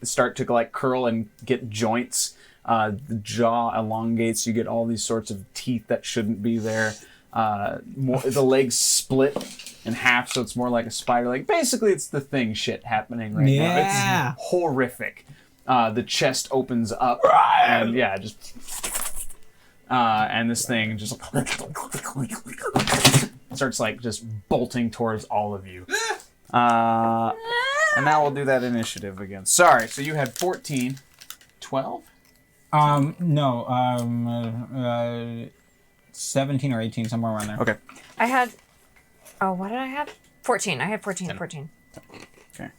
start to like curl and get joints. The jaw elongates. You get all these sorts of teeth that shouldn't be there. The legs split in half, so it's more like a spider leg. Basically, it's the Thing shit happening right now. It's horrific. The chest opens up, and yeah, just and this thing just starts like just bolting towards all of you. And now we'll do that initiative again. Sorry, so you had 14, 12? No, 17 or 18, somewhere around there. Okay. I had. Oh, what did I have? 14. I had 14. 14. Okay.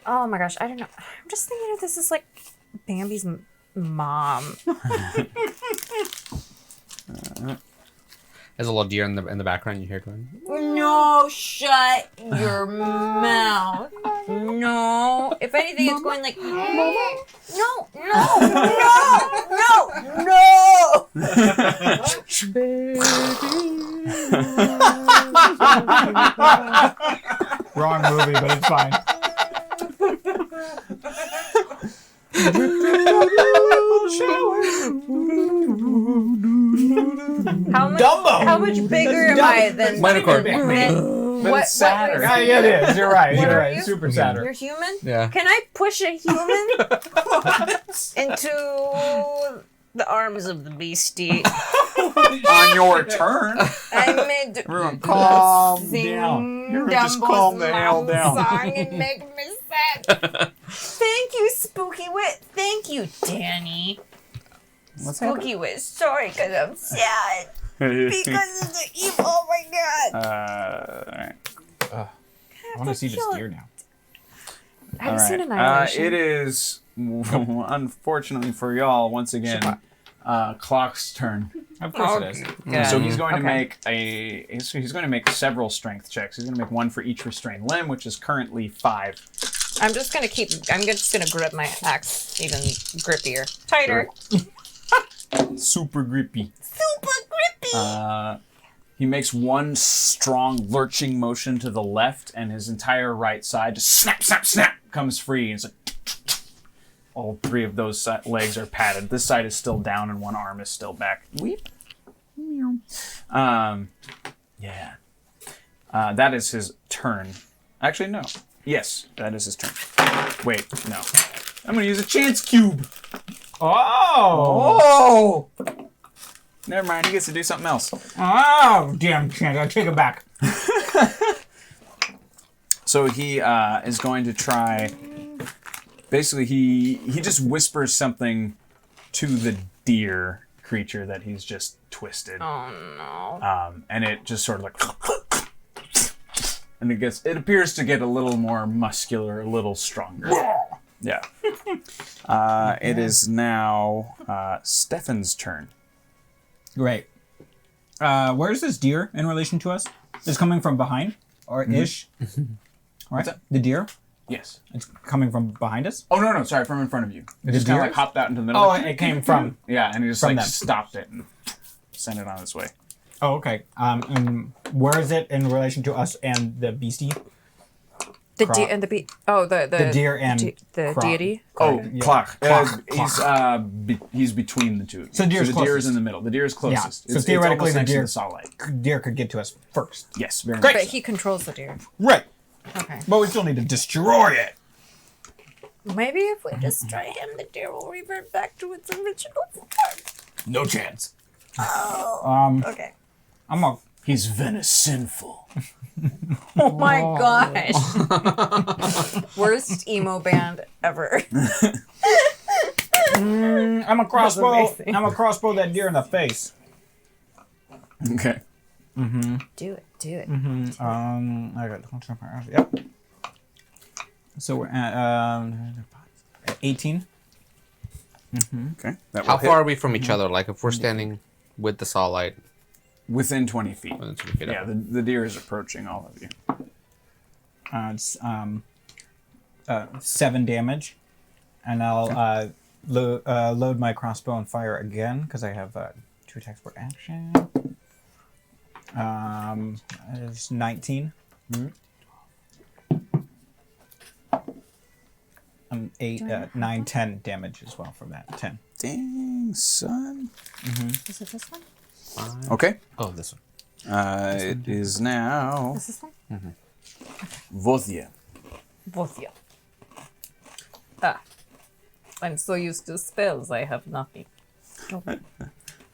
Oh my gosh, I don't know. I'm just thinking if this is like Bambi's mom. There's a little deer in the background. You hear going. No, shut your mouth. No. If anything, it's going like, no, Wrong movie, but it's fine. How much bigger am I than Minotaur. But it's sadder. Yeah, it is. You're right. What You're are right. you? Super sadder. You're human? Yeah. Can I push a human into the arms of the beastie? On your turn. I made Everyone, calm sing down. You're just Dumble's calm the hell mom down. song and make me sad. Thank you, Spooky Wit. Thank you, Danny. What's Spooky Wit. Sorry, because I'm sad. Because of the evil. Oh my god. Alright. I want to see this deer now. Have you seen Alright. Annihilation? It is, unfortunately for y'all, once again, Clock's turn. Of course it is. So he's going to Okay. make he's going to make several strength checks. He's going to make one for each restrained limb, which is currently 5. I'm just gonna grip my axe even grippier. Tighter. Super grippy. Super grippy. He makes one strong lurching motion to the left, and his entire right side just snap, snap, snap comes free. And it's like all 3 of those legs are padded. This side is still down, and one arm is still back. Weep. Yeah. That is his turn. Actually, no. Yes, that is his turn. Wait, no. I'm gonna use a chance cube. Oh! Oh! Never mind. He gets to do something else. Oh, damn chance. I take it back. So he is going to try. Basically, he just whispers something to the deer creature that he's just twisted. Oh no. And it just sort of like, and it appears to get a little more muscular, a little stronger. Yeah. It is now Stefan's turn. Great. Where's this deer in relation to us? It's coming from behind, or ish. Right? that? The deer? Yes. It's coming from behind us? Oh no, sorry, from in front of you. It just kind of deer? like hopped out into the middle. Oh, it came from... Yeah, and he just from like them. stopped it and sent it on its way. Oh, okay. And where is it in relation to us and the beastie? The Croc. deer and the bee. Oh, the deer and the croc. deity. Oh, Yeah. clock. Clock. He's between the two. So the deer's the deer is closest. in the middle. The deer is closest. Yeah. So It's theoretically, almost the next to deer- the saw light. Deer could get to us first. Yes, very Great. much. But he controls the deer. Right. Okay. But we still need to destroy it. Maybe if we destroy him, the deer will revert back to its original form. No chance. Okay. I'm a... He's venesinful. Oh my gosh. Worst emo band ever. I'm a crossbow. amazing. I'm a crossbow that deer in the face. Okay. Do it. Do it. I got... Yep. So we're at 18. Okay. That will How hit far are we from each other? Like if we're standing with the saw light, within 20 feet. within 20 feet Yeah, up. the deer is approaching all of you. It's 7 damage, and I'll load my crossbow and fire again because I have 2 attacks per action. It's 19. 8, 9, 10 damage as well from that. 10. Dang, son. Is it this one? Okay. Oh, this one. It is now Is this one? Vothia. Both you. Ah. I'm so used to spells, I have nothing.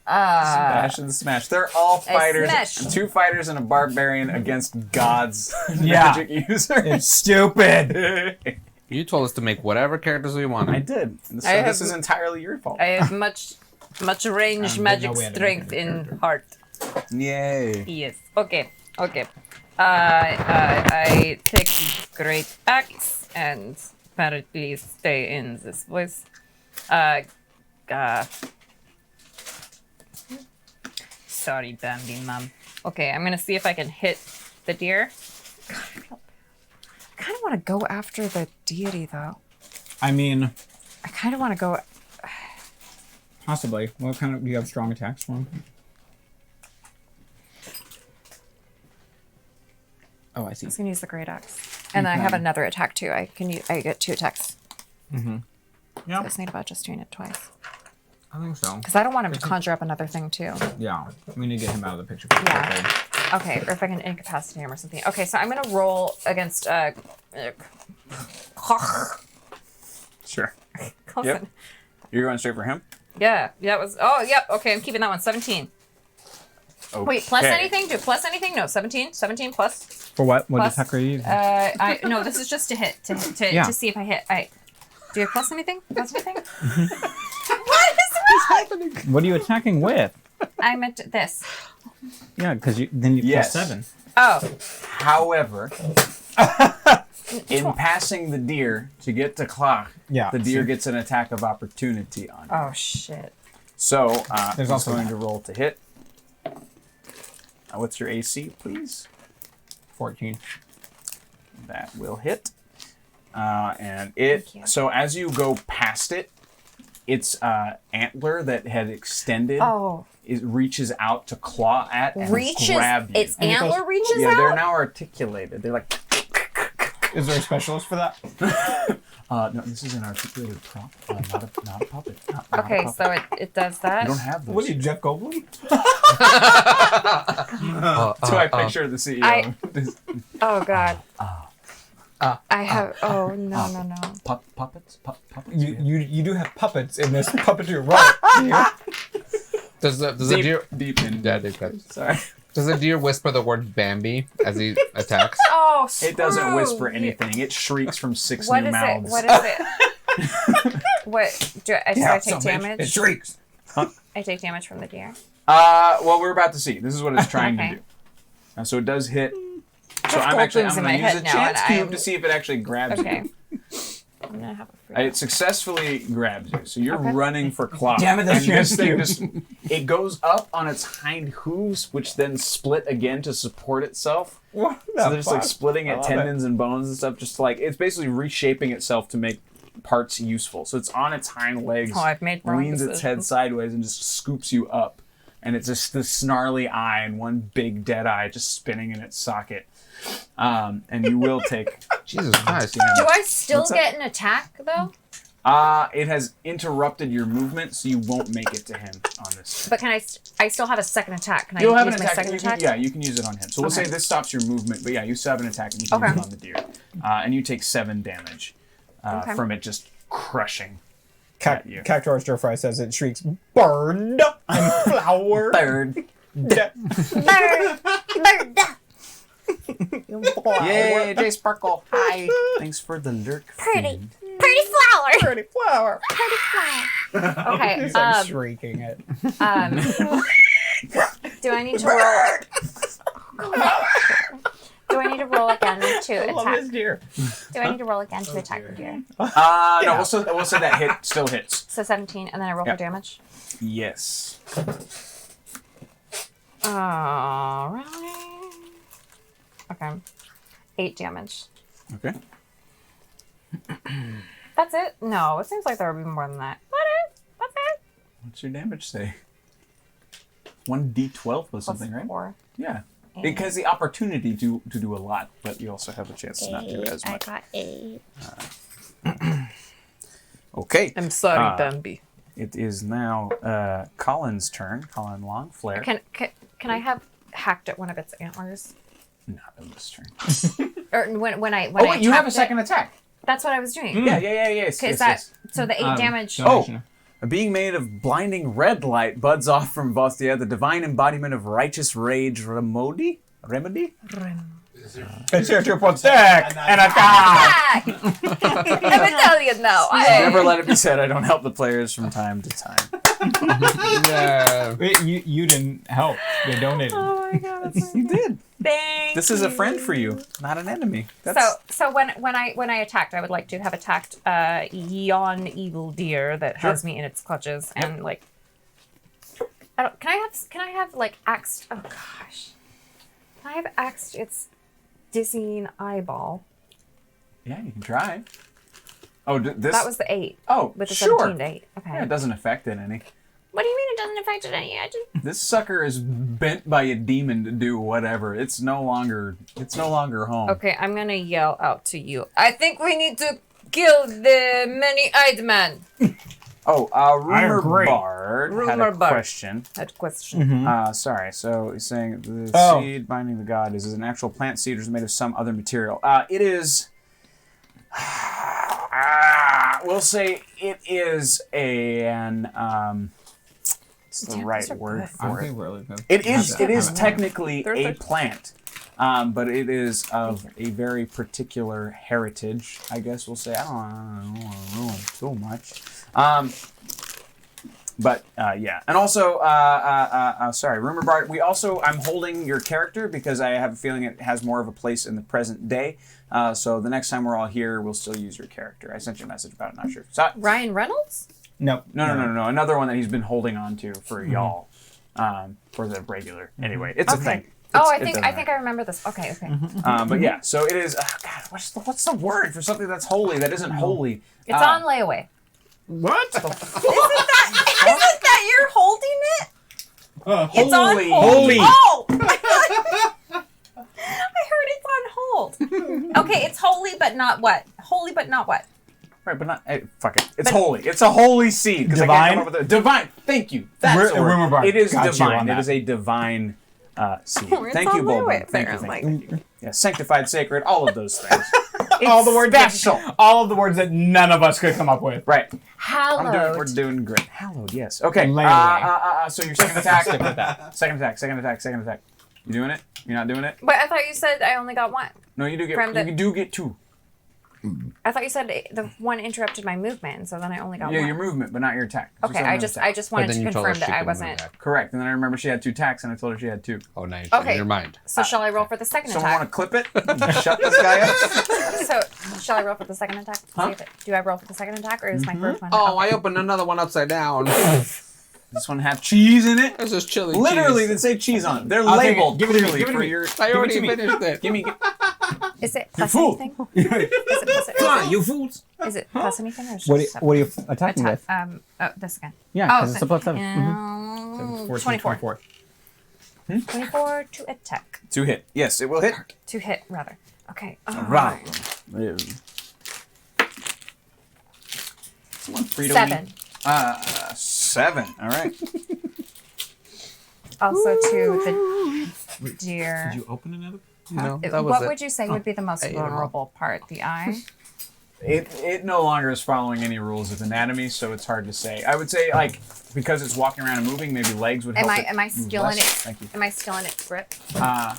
Smash and smash. They're all fighters. smash. 2 fighters and a barbarian against God's Yeah. magic user. It's stupid. You told us to make whatever characters we wanted. I did. So I this have- is entirely your fault. I have much ranged no magic way to make strength a in character. heart. Yay. Yes. Okay. I take great axe and apparently stay in this voice. Sorry, Bambi Mom. Okay, I'm gonna see if I can hit the deer. God, I kind of want to go after the deity, though. I mean, I kind of want to go. possibly. What kind of... Do you have strong attacks for him? Oh, I see. I'm just gonna use the great axe, and then I have another attack too. I get 2 attacks. Yeah, I just need about just doing it twice. I think so. Because I don't want him to conjure up another thing too. Yeah, we need to get him out of the picture. Yeah. Okay, or if I can incapacitate him or something. Okay, so I'm gonna roll against Sure. Coulson. Yep. You're going straight for him? Yeah, it was. Oh, yep. Okay, I'm keeping that one. 17. Wait, plus Okay. anything? Do plus anything? No, 17. 17 plus. For what? What Plus, attack are you using? No, this is just to hit Yeah. to see if I hit. Do you have plus anything? Plus anything? What are you attacking with? I meant this. Yeah, because then you Yes. plus 7. Oh, However, in passing the deer to get to Clark, Yeah, the deer so- gets an attack of opportunity on you. oh shit. So There's he's also going that. to roll to hit. What's your AC, please? 14. That will hit. And it. Thank you. So as you go past it, its antler that had extended Oh, reaches out to claw at and grab you. its antler reaches yeah, out. they're now articulated. They're like. Is there a specialist for that? No, this is an articulated prop, not a puppet. Not a Okay, puppet. so it does that. You don't have those. What are you, Jeff Goldblum? So I picture the CEO. Oh god. I have. Oh no. Puppets? Puppets? You do have puppets in this puppeteer role. Does the deer? Deep in. Yeah, deep cut. Sorry. Does the deer whisper the word Bambi as he attacks? Oh, It doesn't screw whisper you. anything. It shrieks from 6 What new is mouths. it? What is it? What do I take damage? It shrieks. I take damage from the deer. Well, we're about to see. This is what it's trying Okay. to do. So it does hit. So Gold I'm Boom's in going my to use head a now, chance and cube I'm- to see if it actually grabs Okay. you. I'm gonna have a free. It successfully grabs you. So you're Okay. running for Clock. Damn it, that's And this thing chance just it goes up on its hind hooves, which then split again to support itself. What So the they're just like fuck? splitting I at love tendons and bones and stuff. Just like it's basically reshaping itself to make parts useful. So it's on its hind legs, Oh, I've made wrong leans its head decisions. sideways, and just scoops you up. And it's just this snarly eye and one big dead eye just spinning in its socket. And you will take Jesus Christ! damage. Do I still What's that? get an attack though? It has interrupted your movement, so you won't make it to him on this. But can I still have a second attack? Can I You'll have use an my attack. second You attack? can, yeah, you can use it on him. So we'll Okay. say this stops your movement, but yeah, you still have an attack and you can use Okay. it on the deer. And you take 7 damage Okay. from it just crushing at you. Cactuar Stir Fry says it shrieks, bird and flower. Third. Yeah. Bird. Yay, Jay Sparkle. Hi. Thanks for the lurk. Pretty. feed. Pretty flower. Pretty flower. Pretty flower. Okay. He's like shrieking it. Do I need to roll? Do I need to roll again to I love attack? this deer. Do I need to roll again to attack the deer? No, we'll say that hit still hits. So 17, and then I roll Yeah. for damage. Yes. Alright. Okay. 8 damage. Okay. That's it? No, it seems like there would be more than that. That's it. What's your damage say? 1d12 was something, right? 4. Yeah. Because the opportunity to do a lot, but you also have a chance to not do as I much. got 8. Okay. I'm sorry, Ah. Bambi. It is now Colin's turn. Colin Longflare. Can I have hacked at one of its antlers? Not in this turn. Or when I Oh, wait, you have a attacked second it? attack. That's what I was doing. Yeah, yes. Okay, yes, is that yes. so? The 8 damage. Oh, a being made of blinding red light buds off from Vostia, the divine embodiment of righteous rage, Remedy? It's here to protect and attack. I'm Italian now. Never let it be said I don't help the players from time to time. Yeah. Wait, you didn't help. They donated. Oh my god. That's You did. Thank This is a friend for you, not an enemy. So when I attacked, I would like to have attacked yon evil deer that has me in its clutches and like. Can I have like axed? Oh gosh. Can I have axed its dizzying eyeball? Yeah, you can try. Oh, this. That was the 8. Oh, With the sure. 17 to 8. Okay. Yeah, it doesn't affect it any. What do you mean it doesn't affect it any? This sucker is bent by a demon to do whatever. It's no longer home. Okay, I'm gonna yell out to you. I think we need to kill the many-eyed man. Oh, I Rumor agree. Bard had Rumor a Bard. question. That question. Sorry. So he's saying the Oh. seed binding the god is an actual plant seed or is it made of some other material. It is. We'll say it is What's the Damn, right those are word good. for it? really good. It is. It is Have it. technically They're a good. plant, but it is of a very particular heritage. I guess we'll say. I don't want to ruin too much. But yeah, and also, sorry, rumor bar. I'm holding your character because I have a feeling it has more of a place in the present day. So the next time we're all here, we'll still use your character. I sent you a message about it. Not sure. So, Ryan Reynolds? No. no. Another one that he's been holding on to for y'all, for the regular. Anyway, it's a Okay. thing. Oh, It's- I think it doesn't I remember this. Okay, okay. but yeah, so it is. God, what's the word for something that's holy that isn't holy? It's on layaway. What? Isn't that you're holding it? It's Holy. on hold. Holy. Oh! I heard it's on hold. Okay, it's holy, but not what? Holy, but not what? Right, but not. Fuck it. It's holy. It's a holy seed. 'Cause I can't come up with a divine. Thank you. That's the word. Rumor bar. It is Got you divine. on It that. is a divine seed. It's Thank you, on my Bulma. way, Thank you. apparently. Thank you. Yeah, sanctified, sacred, all of those things. all the words special. all of the words that none of us could come up with. Right. Hallowed. We're doing great. Hallowed, yes. Okay. Layaway. So your second attack. Stick with that. Second attack. You doing it? You're not doing it? But I thought you said I only got one. No, you do get. From the- You do get two. I thought you said the one interrupted my movement, so then I only got Yeah, one. your movement, but not your attack. She Okay, said I no just attack. wanted then to you told her confirm that she I couldn't wasn't. move back. Correct. And then I remember she had two attacks, and I told her she had two. Oh, now you Okay. changed your mind. So shall I roll for the second Someone want attack? to clip it? Shut this guy up. So shall I roll for the second attack? See if do I roll for the second attack, or is my first one? Oh, I opened another one upside down. This one have cheese in it. This is chili Literally, cheese. they say cheese on it. They're I'll take it. labeled Give it to me. clearly Give it to for me. your. I already to me. finished it. Give me. Is it plus fool. anything? Is it fools. Is it plus anything, or is it What are just you attacking with? this again. Yeah, Oh, because it's a plus 7. 24. 24 to attack. To hit. Yes, it will hit. To hit, rather. Okay. Right. Frito 7. 7. All right. Also to the deer. Did you open another? No, that was What it. would you say would be the most I ate 'em all. vulnerable part? The eye? It no longer is following any rules of anatomy, so it's hard to say. I would say because it's walking around and moving, maybe legs would help. Am I move still in less. it? Thank you. Am I still in its grip? Uh,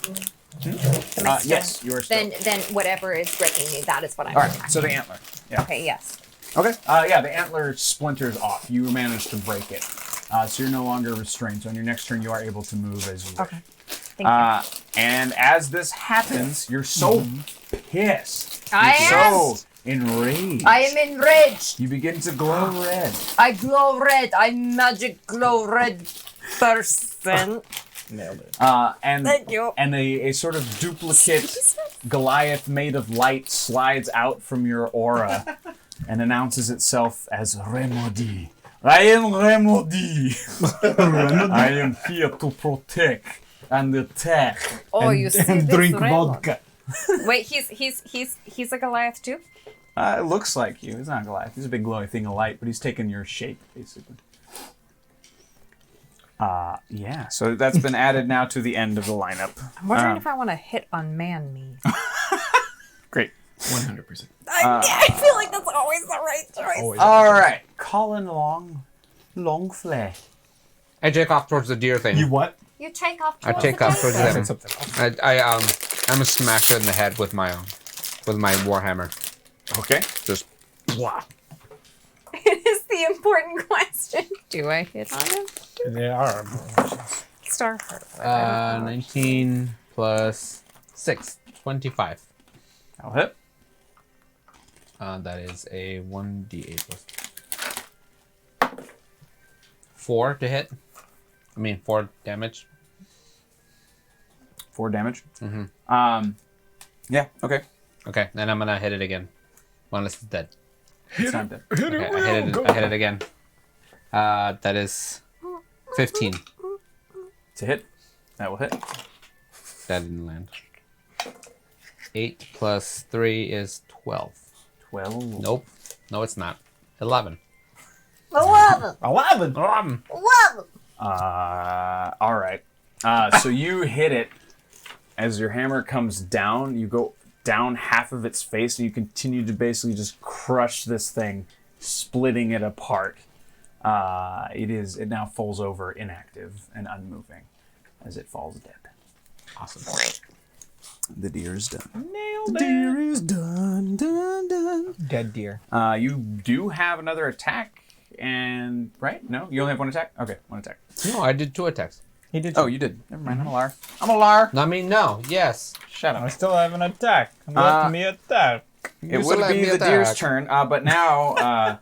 Am I still yes, in- you are still. Then whatever is gripping me, that is what I'm All right. attacking. So the antler. Yeah. Okay, yes. Okay. Yeah, the antler splinters off. You managed to break it, so you're no longer restrained. So on your next turn, you are able to move as you wish. Okay. Thank you. And as this happens, you're so pissed. I You're am. so enraged. I am enraged. You begin to glow red. I glow red. I'm magic glow red person. Nailed it. And Thank you. and a sort of duplicate Goliath made of light slides out from your aura and announces itself as Remedy. I am Remedy. I am here to protect and attack. Oh, you see And this drink railroad. vodka. Wait, he's a Goliath too? It looks like you. He's not Goliath. He's a big glowing thing of light, but he's taken your shape, basically. Yeah, so that's been added now to the end of the lineup. I'm wondering if I want to hit on man me. Great. 100%. I feel like that's always the right choice. All right, Colin Longflay. I take off towards the deer thing. You what? You take off. I towards take the off towards deer. them. Something else. I'm a smasher in the head with my warhammer. Okay. Just It is the important question. Do I hit on him? They are. Star heart. 19 plus 6, 25. I'll hit. That is a 1d8 plus 4 to hit. 4 damage. 4 damage. Mm-hmm. Yeah. Okay. Okay, then I'm gonna hit it again. Unless it's dead. It's not dead. Okay, I hit it again. That is 15. To hit. That will hit. That didn't land. 8 plus 3 is 12. 12. Nope. No, it's not. 11. 11. 11. 11. All right. So you hit it. As your hammer comes down, you go down half of its face, and you continue to basically just crush this thing, splitting it apart. It now falls over inactive and unmoving as it falls dead. Awesome. The deer is done. Nailed Deer is done. Dead deer. You do have another attack, and right? No, you only have one attack. Okay, one attack. No, I did 2 attacks. He did. Oh, you did. Never mind. I'm a liar. I'm a liar. Not me, no. Yes. Shut I up. still have an attack. Let me attack. It still would let be me the attack. deer's turn, but now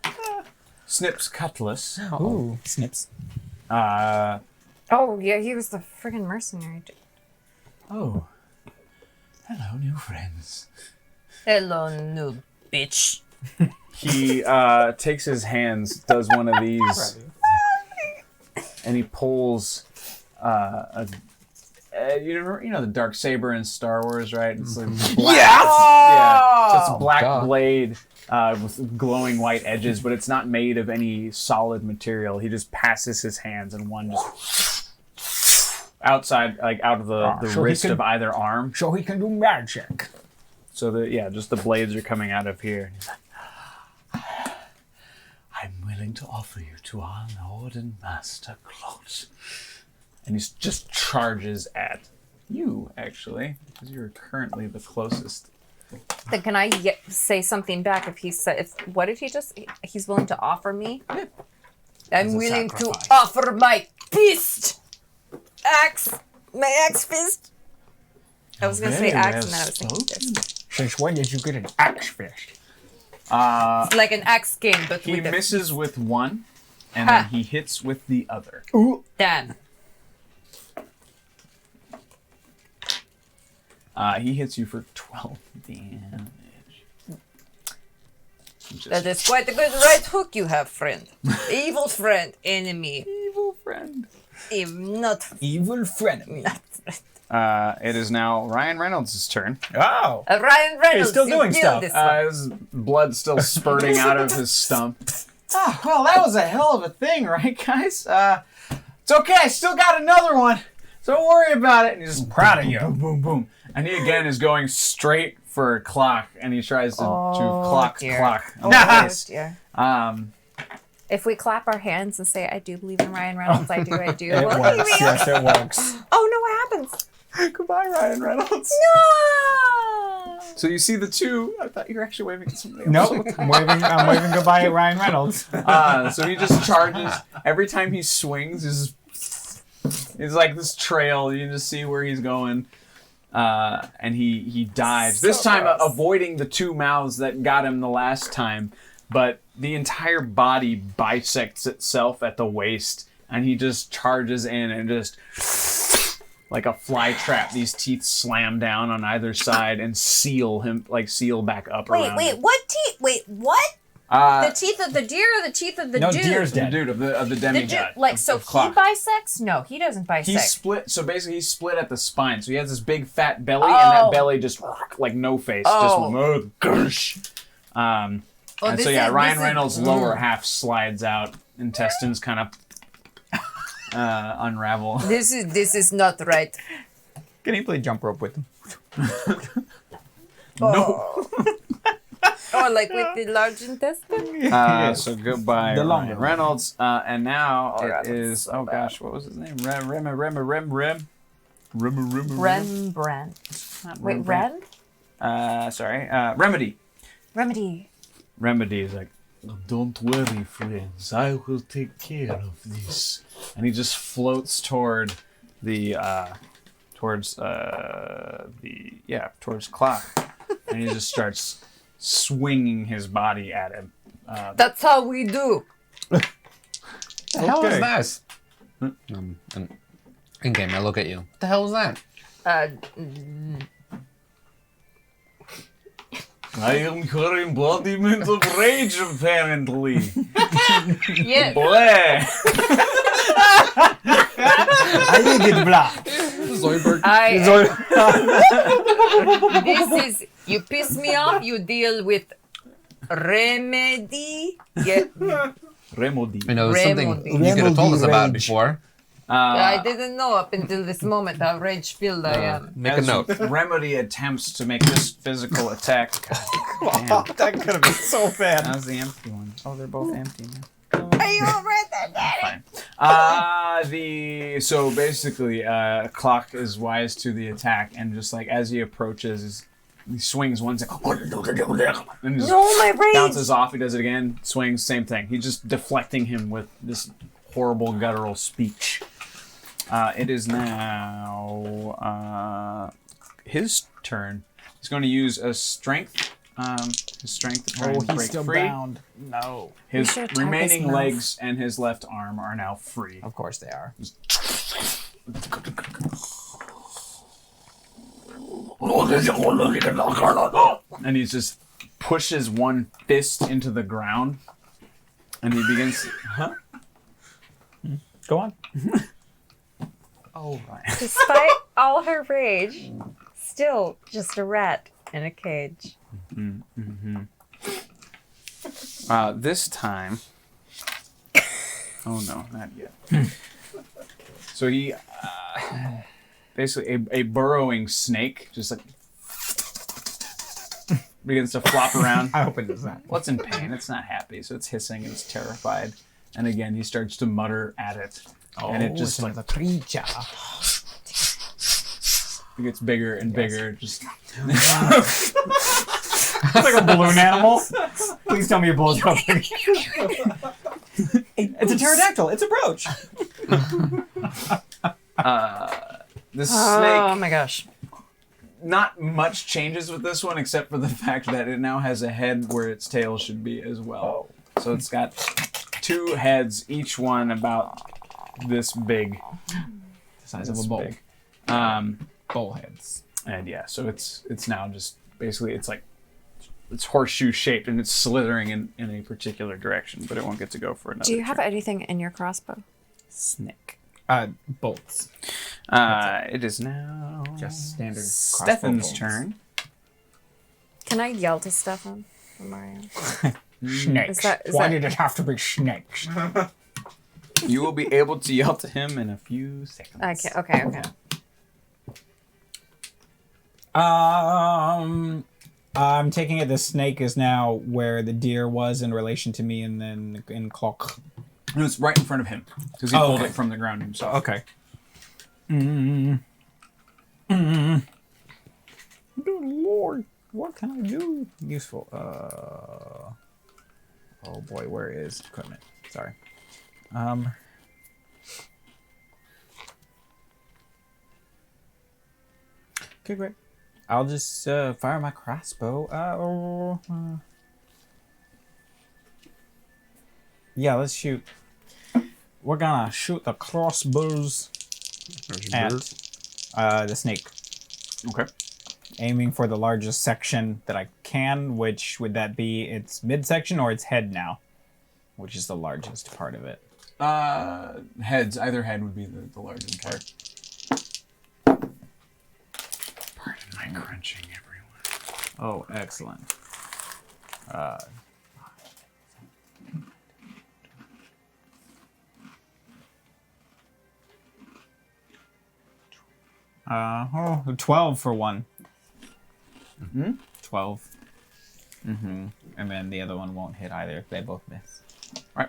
Snip's cutlass. Ooh, snips. Oh yeah, he was the friggin' mercenary. Oh, hello, new friends. Hello, new bitch. He takes his hands, does one of these, and he pulls you know the dark saber in Star Wars, right? It's like black. Yeah. So it's a black God. blade with glowing white edges, but it's not made of any solid material. He just passes his hands, and one just outside, like out of the so he wrist can- of either arm. So he can do magic. So just the blades are coming out of here. And he's like, I'm willing to offer you to our Lord and Master Claude. And he just charges at you, actually, because you're currently the closest. Then can I say something back if he said? What if he just? He's willing to offer me. I'm willing to offer my fist, axe, my axe fist. I was gonna say Very axe, well and then I was thinking spoken. fist. Since when did you get an axe fist? It's like an axe game, but He with misses with one, and Ha. then he hits with the other. Ooh. damn. He hits you for 12 damage. That is quite a good right hook you have, friend. Evil friend, enemy. Evil friend. Not Evil frenemy. It is now Ryan Reynolds' turn. Oh. Ryan Reynolds. He's still you doing killed stuff. this one. His blood's still spurting out of his stump. Ah, well, that was a hell of a thing, right, guys? It's okay. I still got another one. Don't worry about it. And he's just Proud of you. boom, boom, boom. And he again is going straight for clock, and he tries to clock. Oh, dear. Um, If we clap our hands and say, I do believe in Ryan Reynolds, I do. It Well, works. Yes, it works. Oh, no, what happens? goodbye, Ryan Reynolds. No! So you see the two. I thought you were actually waving at somebody else. Nope. I'm waving goodbye at Ryan Reynolds. So he just charges. Every time he swings, it's like this trail. You just see where he's going. And he dives. This time avoiding the two mouths that got him the last time. But the entire body bisects itself at the waist. And he just charges in and just... like a fly trap, these teeth slam down on either side and seal back up around Wait, him. what teeth? Wait, what? The teeth of the deer or the teeth of the No, dude? deer's The dead. dude of the The demigod. dude, like, so of he Clock. bisects? No, he doesn't bisect. He split. So basically, he's split at the spine. So he has this big fat belly, and Oh. that belly just like no face, just Oh. went, "Oh, gersh." And this so yeah, is- Ryan this is- Reynolds' lower half slides out, intestines kind of unravel. This is not right. Can you play jump rope with him? No. Or like with the large intestine? So goodbye, The Ryan longer one. Reynolds. And now Oh, it God, is. that's so Oh bad. gosh, what was his name? Rembrandt. Not Wait, Rembrandt. Ren? Sorry. Remedy. Remedy. Remedy is like, don't worry, friends. I will take care of this. And he just floats toward towards Clock, and he just starts swinging his body at him. That's how we do. The hell is Okay. that? In game, I look at you. What the hell is that? I am your embodiment of rage, apparently. Yes. Bleh. I think it's black. Zoidberg. This is, you piss me off, you deal with remedy. Yeah. Remedy. I know, it's something Remedy. you could have told us about Rage. before. I didn't know up until this moment how rage-filled I am. Make a As note. Remedy attempts to make this physical attack. God damn. That could have been so bad. How's the empty one? Oh, they're both empty now. Are you all right there, Daddy? Fine. So basically, Clock is wise to the attack, and just like as he approaches, he swings once and just No, my rage. bounces off. He does it again, swings, same thing. He's just deflecting him with this horrible guttural speech. It is now his turn. He's going to use a strength. His strength to try and break free. bound. No. His should attack remaining his mouth. legs and his left arm are now free. Of course they are. And he just pushes one fist into the ground, and he begins. Go on. Oh my! Despite all her rage, still just a rat in a cage. This time. Oh no, not yet. So he, basically, a burrowing snake just like begins to flop around. I hope it does not. Well, it's in pain. It's not happy, so it's hissing. It's terrified, and again he starts to mutter at it, and it just like the creature. it gets bigger and bigger. Just It's like a balloon animal. Please tell me your blows up. It's a pterodactyl. It's a brooch. the Oh snake. my gosh. Not much changes with this one, except for the fact that it now has a head where its tail should be as well. So it's got two heads, each one about this big. The size of This a bowl. big. Bowl heads. And yeah, so it's now just basically it's horseshoe shaped and it's slithering in a particular direction, but it won't get to go for another. Do you have turn. anything in your crossbow? Snake? Bolts. It is now Just standard crossbow Stefan's bolts. turn. Can I yell to Stefan from Mario? Snakes. Is that- Why did it have to be snakes? You will be able to yell to him in a few seconds. Okay. I'm taking it the snake is now where the deer was in relation to me, and then in clock. No, it's right in front of him because he pulled it from the ground himself. Okay. Good Lord, what can I do? Useful. Oh boy, where is equipment? Sorry. Okay, great. I'll just fire my crossbow. Yeah, let's shoot. We're gonna shoot the crossbows at the snake, Okay. aiming for the largest section that I can. Which would that be? Its midsection or its head now? Which is the largest part of it? Heads. Either head would be the largest part. Pardon my crunching, everyone. Oh, excellent. Oh, 12 for one. 12. And then the other one won't hit either. They both miss. Right.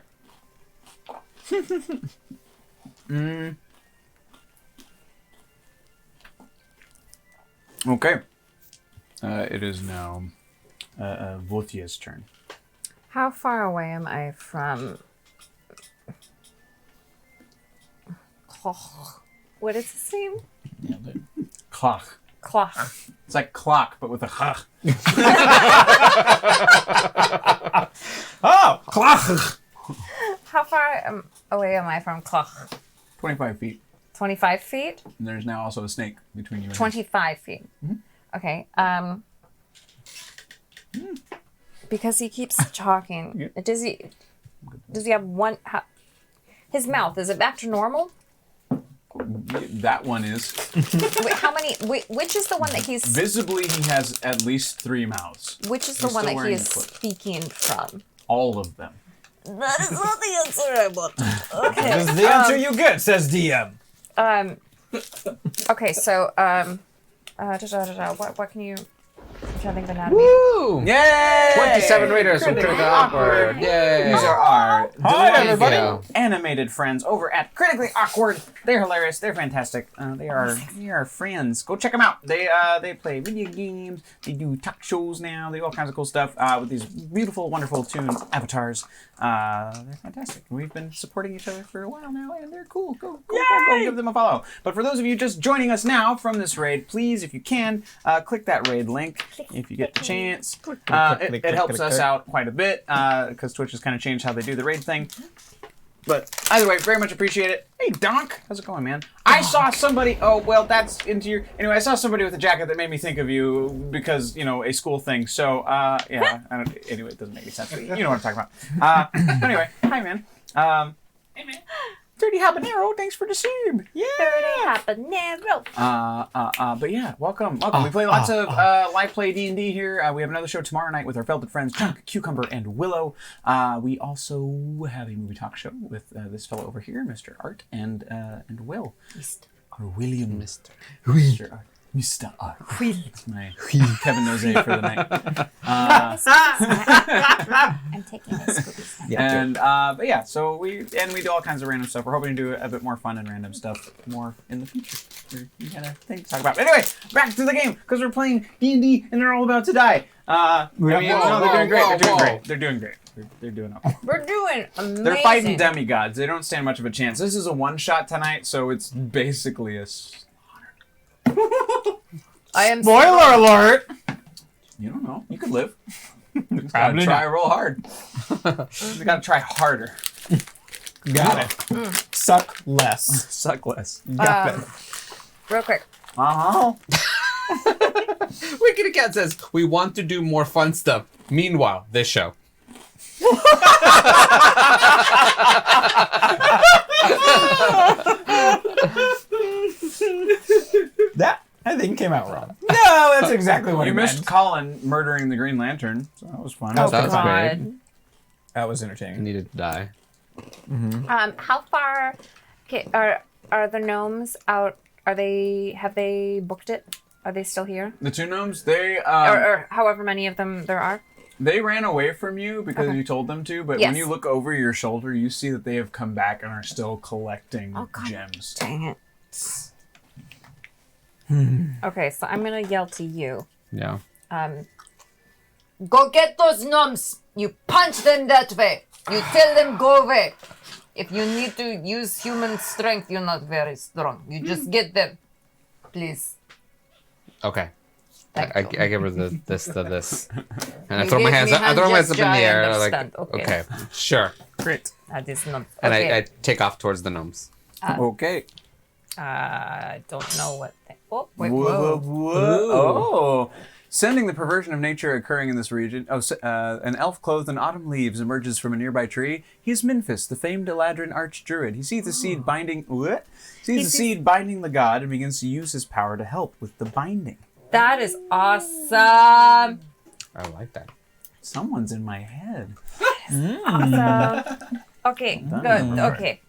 Okay. It is now Vothia's turn. How far away am I from? What is his name? Nailed it. Clock. Clock. It's like clock, but with a h. Oh, clock! How far away am I from Clock? 25 feet. 25 feet? And there's now also a snake between you and 25 feet. Okay. Because he keeps talking. Does he have one? His mouth, is it back to normal? That one is. Wait, how many? Which is the one that he's? Visibly, he has at least 3 mouths. Which is the He's one still that he wearing is the cloak. speaking from? All of them. That is not the answer I want. Okay. This is the answer you get, says DM. Okay, so what can you trying to think of anatomy. Woo! Yay! 27 readers from Critically Awkward. Yay! These are our Hi, delightful everybody. animated friends over at Critically Awkward. They're hilarious. They're fantastic. They are friends. Go check them out. They play video games. They do talk shows now. They do all kinds of cool stuff with these beautiful, wonderful toon avatars. They're fantastic. We've been supporting each other for a while now, and they're cool. Go give them a follow. But for those of you just joining us now from this raid, please, if you can, click that raid link if you get the chance. It helps us out quite a bit because Twitch has kind of changed how they do the raid thing. But either way, very much appreciate it. Hey, Donk, how's it going, man? I saw somebody. Oh, well, that's into your. Anyway, I saw somebody with a jacket that made me think of you because a school thing. So yeah. Anyway, it doesn't make any sense. But you know what I'm talking about. Anyway, hi, man. Hey, man. Dirty Habanero, thanks for the sub. Yeah. Dirty Habanero. But yeah, welcome. We play lots of live play D&D here. We have another show tomorrow night with our felted friends Chunk, Cucumber, and Willow. We also have a movie talk show with this fellow over here, Mr. Art and Will. Or William. Mr. Art. Mr. Art. That's my Kevin Nose for the night. I'm taking my scoobies. And but yeah, so we do all kinds of random stuff. We're hoping to do a bit more fun and random stuff more in the future. We got a thing to talk about. But anyway, back to the game because we're playing D&D and they're all about to die. They're doing great. They're doing great. They're doing okay. We're doing amazing. They're fighting demigods. They don't stand much of a chance. This is a one-shot tonight, so it's basically a I am Spoiler alert! You don't know. You could live. You gotta Probably try not. real hard. You gotta try harder. Got it. Suck less. Suck less. Got it. real quick. Wicked Cat says, we want to do more fun stuff. Meanwhile, this show. That, I think, came out wrong. No, that's exactly what You he missed meant. Colin murdering the Green Lantern, so that was fun. That was That was great. great. That was I entertaining. needed to die. How far are the gnomes out? Have they booked it? Are they still here? The two gnomes, they Or however many of them there are? they ran away from you because you told them to, but when Yes. you look over your shoulder, you see that they have come back and are still collecting gems. Dang it. Okay, so I'm gonna yell to you. Yeah. Go get those gnomes. You punch them that way. You tell them go away. If you need to use human strength, you're not very strong. You just get them. Please. Okay. Thank I you. give her this, and I You throw my gave hands me up. I throw my hands up in the gesture, I air. Like, understand. okay, sure. Great. That is not. And Okay. I take off towards the gnomes. Okay. I don't know what. Oh wait. Whoa, Whoa. whoa. Oh. Sending the perversion of nature occurring in this region. An elf clothed in autumn leaves emerges from a nearby tree. He is Minphis, the famed Eladrin archdruid. He sees the seed binding. What? Sees the seed binding the god and begins to use his power to help with the binding. That is awesome. I like that. Someone's in my head. Awesome. Okay. Good. Okay.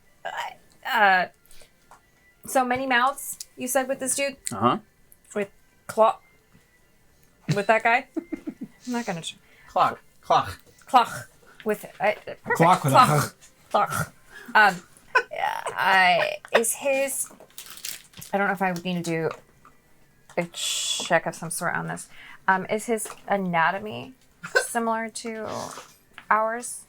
So many mouths. You said with this dude Uh-huh. with claw. With that guy. I'm not gonna. Clock. Clock. With perfect. Clock with a Clock. Is his? I don't know if I would need to do a check of some sort on this. Is his anatomy similar to ours?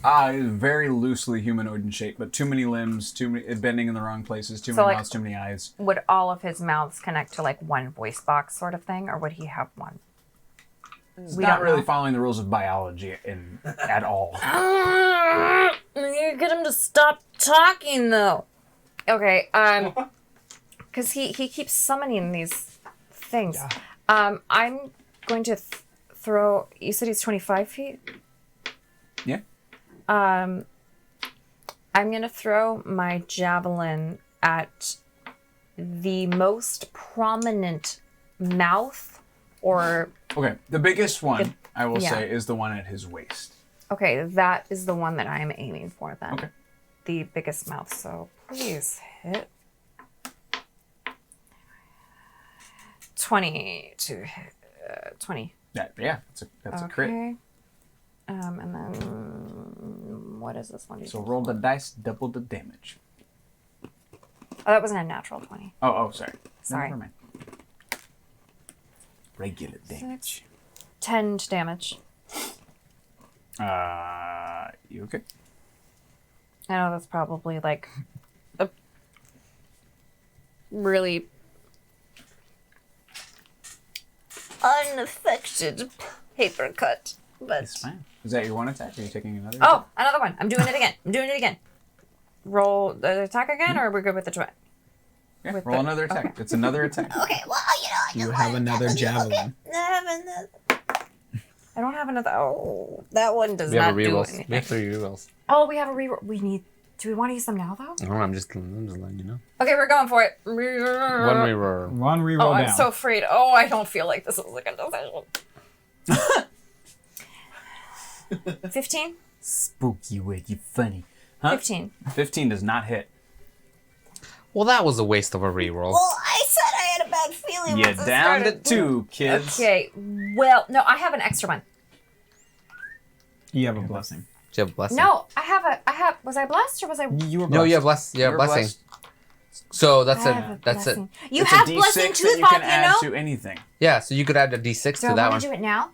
He's very loosely humanoid in shape, but too many limbs, bending in the wrong places, too many mouths, too many eyes. Would all of his mouths connect to like one voice box sort of thing, or would he have one? He's We not don't really know. following the rules of biology at all. You get him to stop talking though. Okay, because he keeps summoning these things. I'm going to throw. You said he's 25 feet. Yeah. I'm gonna throw my javelin at the most prominent mouth, or Okay, the biggest one, I will yeah. say, is the one at his waist. okay, that is the one that I'm aiming for then. Okay. The biggest mouth. So please hit. 20 to hit. 20. Yeah, that's a crit. Okay. And then what is this one? So roll the dice, double the damage. Oh, that wasn't a natural 20. Oh, sorry. Sorry. Never mind. Regular damage. 10 damage. You okay? I know that's probably like a really unaffected paper cut, but It's fine. Is that your one attack? Or are you taking another? oh, another one. I'm doing it again. Roll the attack again, or we're good with the 20? Yeah, with roll the- another attack. It's another attack. Okay, well, You have another javelin. I don't have another. Oh, that one does We have not a do rerolls. anything. We have 3 rerolls. Oh, we have a reroll. We need. Do we want to use them now, though? I'm just letting you know. Okay, we're going for it. One reroll. One reroll Oh, down. I'm so afraid. Oh, I don't feel like this is a good decision. 15? Spooky way, you funny. Huh? 15. 15 does not hit. Well, that was a waste of a reroll. Well, I said I had a bad feeling. You're once I down to started. 2, kids. Okay, well, no, I have an extra one. You have a blessing. Do you have a blessing? No, I have, was I blessed or was I? You were blessed. No, you have blessing. You have You're blessing. blessed. So I have a that's it. blessing. You It's have a D6 blessing that too, you can Bob, add you know? to anything. Yeah, so you could add a d6 Do I to that want one. to do it now?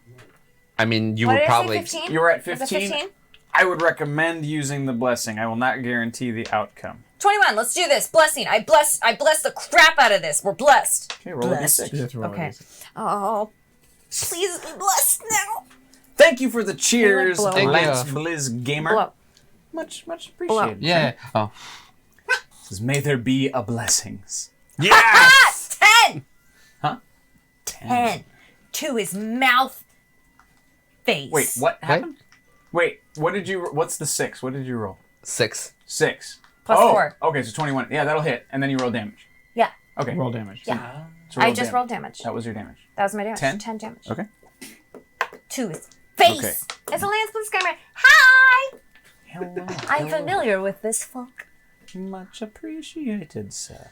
I mean, you What would did probably. I say, 15? You were at Was it 15? 15? I would recommend using the blessing. I will not guarantee the outcome. 21, let's do this. Blessing. I bless the crap out of this. We're blessed. Okay, roll Blessed. a d6. Just roll Okay. it. Oh, please be blessed now. Thank you for the cheers, blow up. Lance Blizz Gamer. Blow. Much Blow. appreciated. Yeah. Oh. Says, may there be a blessings. Ah, 10! Huh? 10 to his mouth face. Wait, what happened? Wait, what's the 6? What did you roll? 6. 6. Plus 4. Okay, so 21. Yeah, that'll hit. And then you roll damage. Yeah, Okay. Roll damage. yeah. So I roll just damage. rolled damage. That was your damage. That was my damage. 10? 10 damage. Okay. To his face. Okay. It's a Lance Blue Skymmer. Hi! Hello. I'm familiar with this folk. Much appreciated, sir.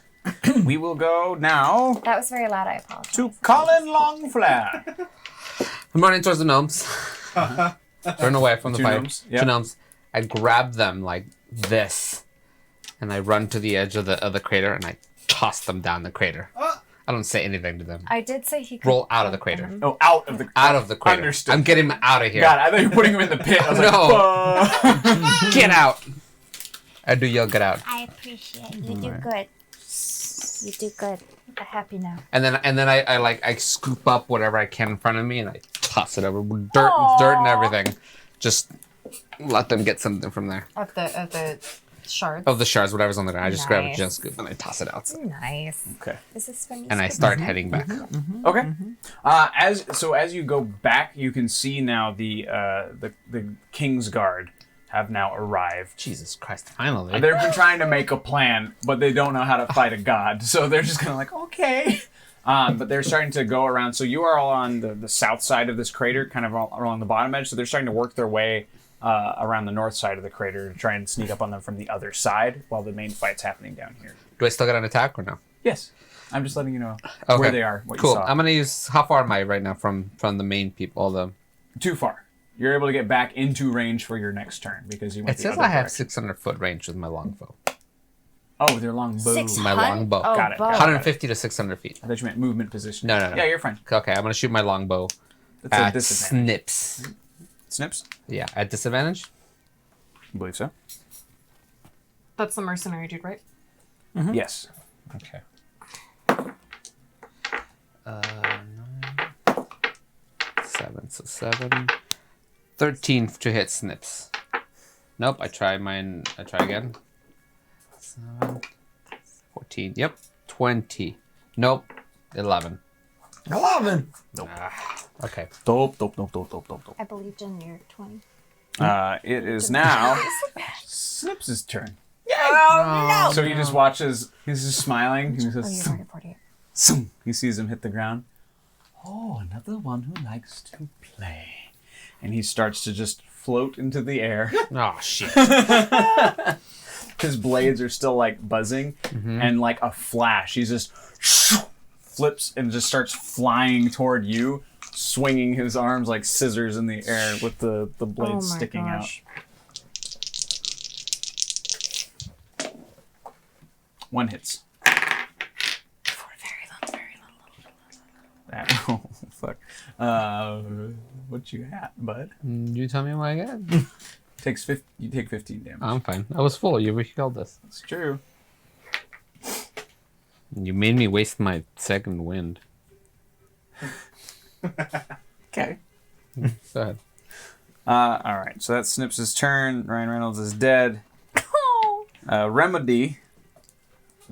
We will go now That was very loud. I apologize. to Colin Longflare. I'm running towards the gnomes. Turn away from the Two fire. gnomes, yep. 2 gnomes. I grab them like this, and I run to the edge of the crater, and I toss them down the crater. I don't say anything to them. I did say he could Roll out of the crater. Oh, out of the Out of the crater. Understood. I'm getting them out of here. God, I thought you were putting him in the pit. I was No. like, fuck. Get out. I do yell, get out. I appreciate you. Do good. You do good. I'm happy now. And then I scoop up whatever I can in front of me and I toss it over dirt and everything. Just let them get something from there. Of the shards. Of the shards, whatever's on there. I just grab a Nice. giant scoop and I toss it out. Nice. Okay. Is this when you And I scoop? start heading back. Okay. As you go back, you can see now the King's Guard have now arrived. Jesus Christ, finally. They've been trying to make a plan, but they don't know how to fight a god, so they're just kind of like, okay. But they're starting to go around. So you are all on the south side of this crater, kind of along the bottom edge. So they're starting to work their way around the north side of the crater to try and sneak up on them from the other side while the main fight's happening down here. Do I still get an attack or no? Yes. I'm just letting you know Okay. where they are, what Cool. you saw. I'm gonna use. How far am I right now from the main people? All the. Too far. You're able to get back into range for your next turn because you went It the says other I have direction. 600-foot range with my longbow. Oh, with your long bow. 600? My longbow. Oh, Got it, bow. got it. 150 to 600 feet. I thought you meant movement position. No. Yeah, you're fine. Okay, I'm gonna shoot my longbow That's a at disadvantage. snips. Snips? Yeah, at disadvantage. I believe so. That's the mercenary dude, right? Yes. Okay. 7, so 7. 13 to hit snips. Nope, I try again. 7, 14, yep. 20. Nope. 11. 11. Okay. Dope. I believed in your 20. It is now Snips' turn. Oh, So he just watches, he's just smiling. He says, no. 48. "Sum." He sees him hit the ground. Oh, another one who likes to play. And he starts to just float into the air. Oh, shit. His blades are still like buzzing, and like a flash, he just flips and just starts flying toward you, swinging his arms like scissors in the air with the blades sticking gosh. out. One hits. For very little. That, oh, fuck. What you got, bud? You tell me what I got. You take 15 damage. I'm fine. I was full. You killed us. It's true. You made me waste my second wind. Okay. Go ahead. All right. So that Snips' turn. Ryan Reynolds is dead. Remedy.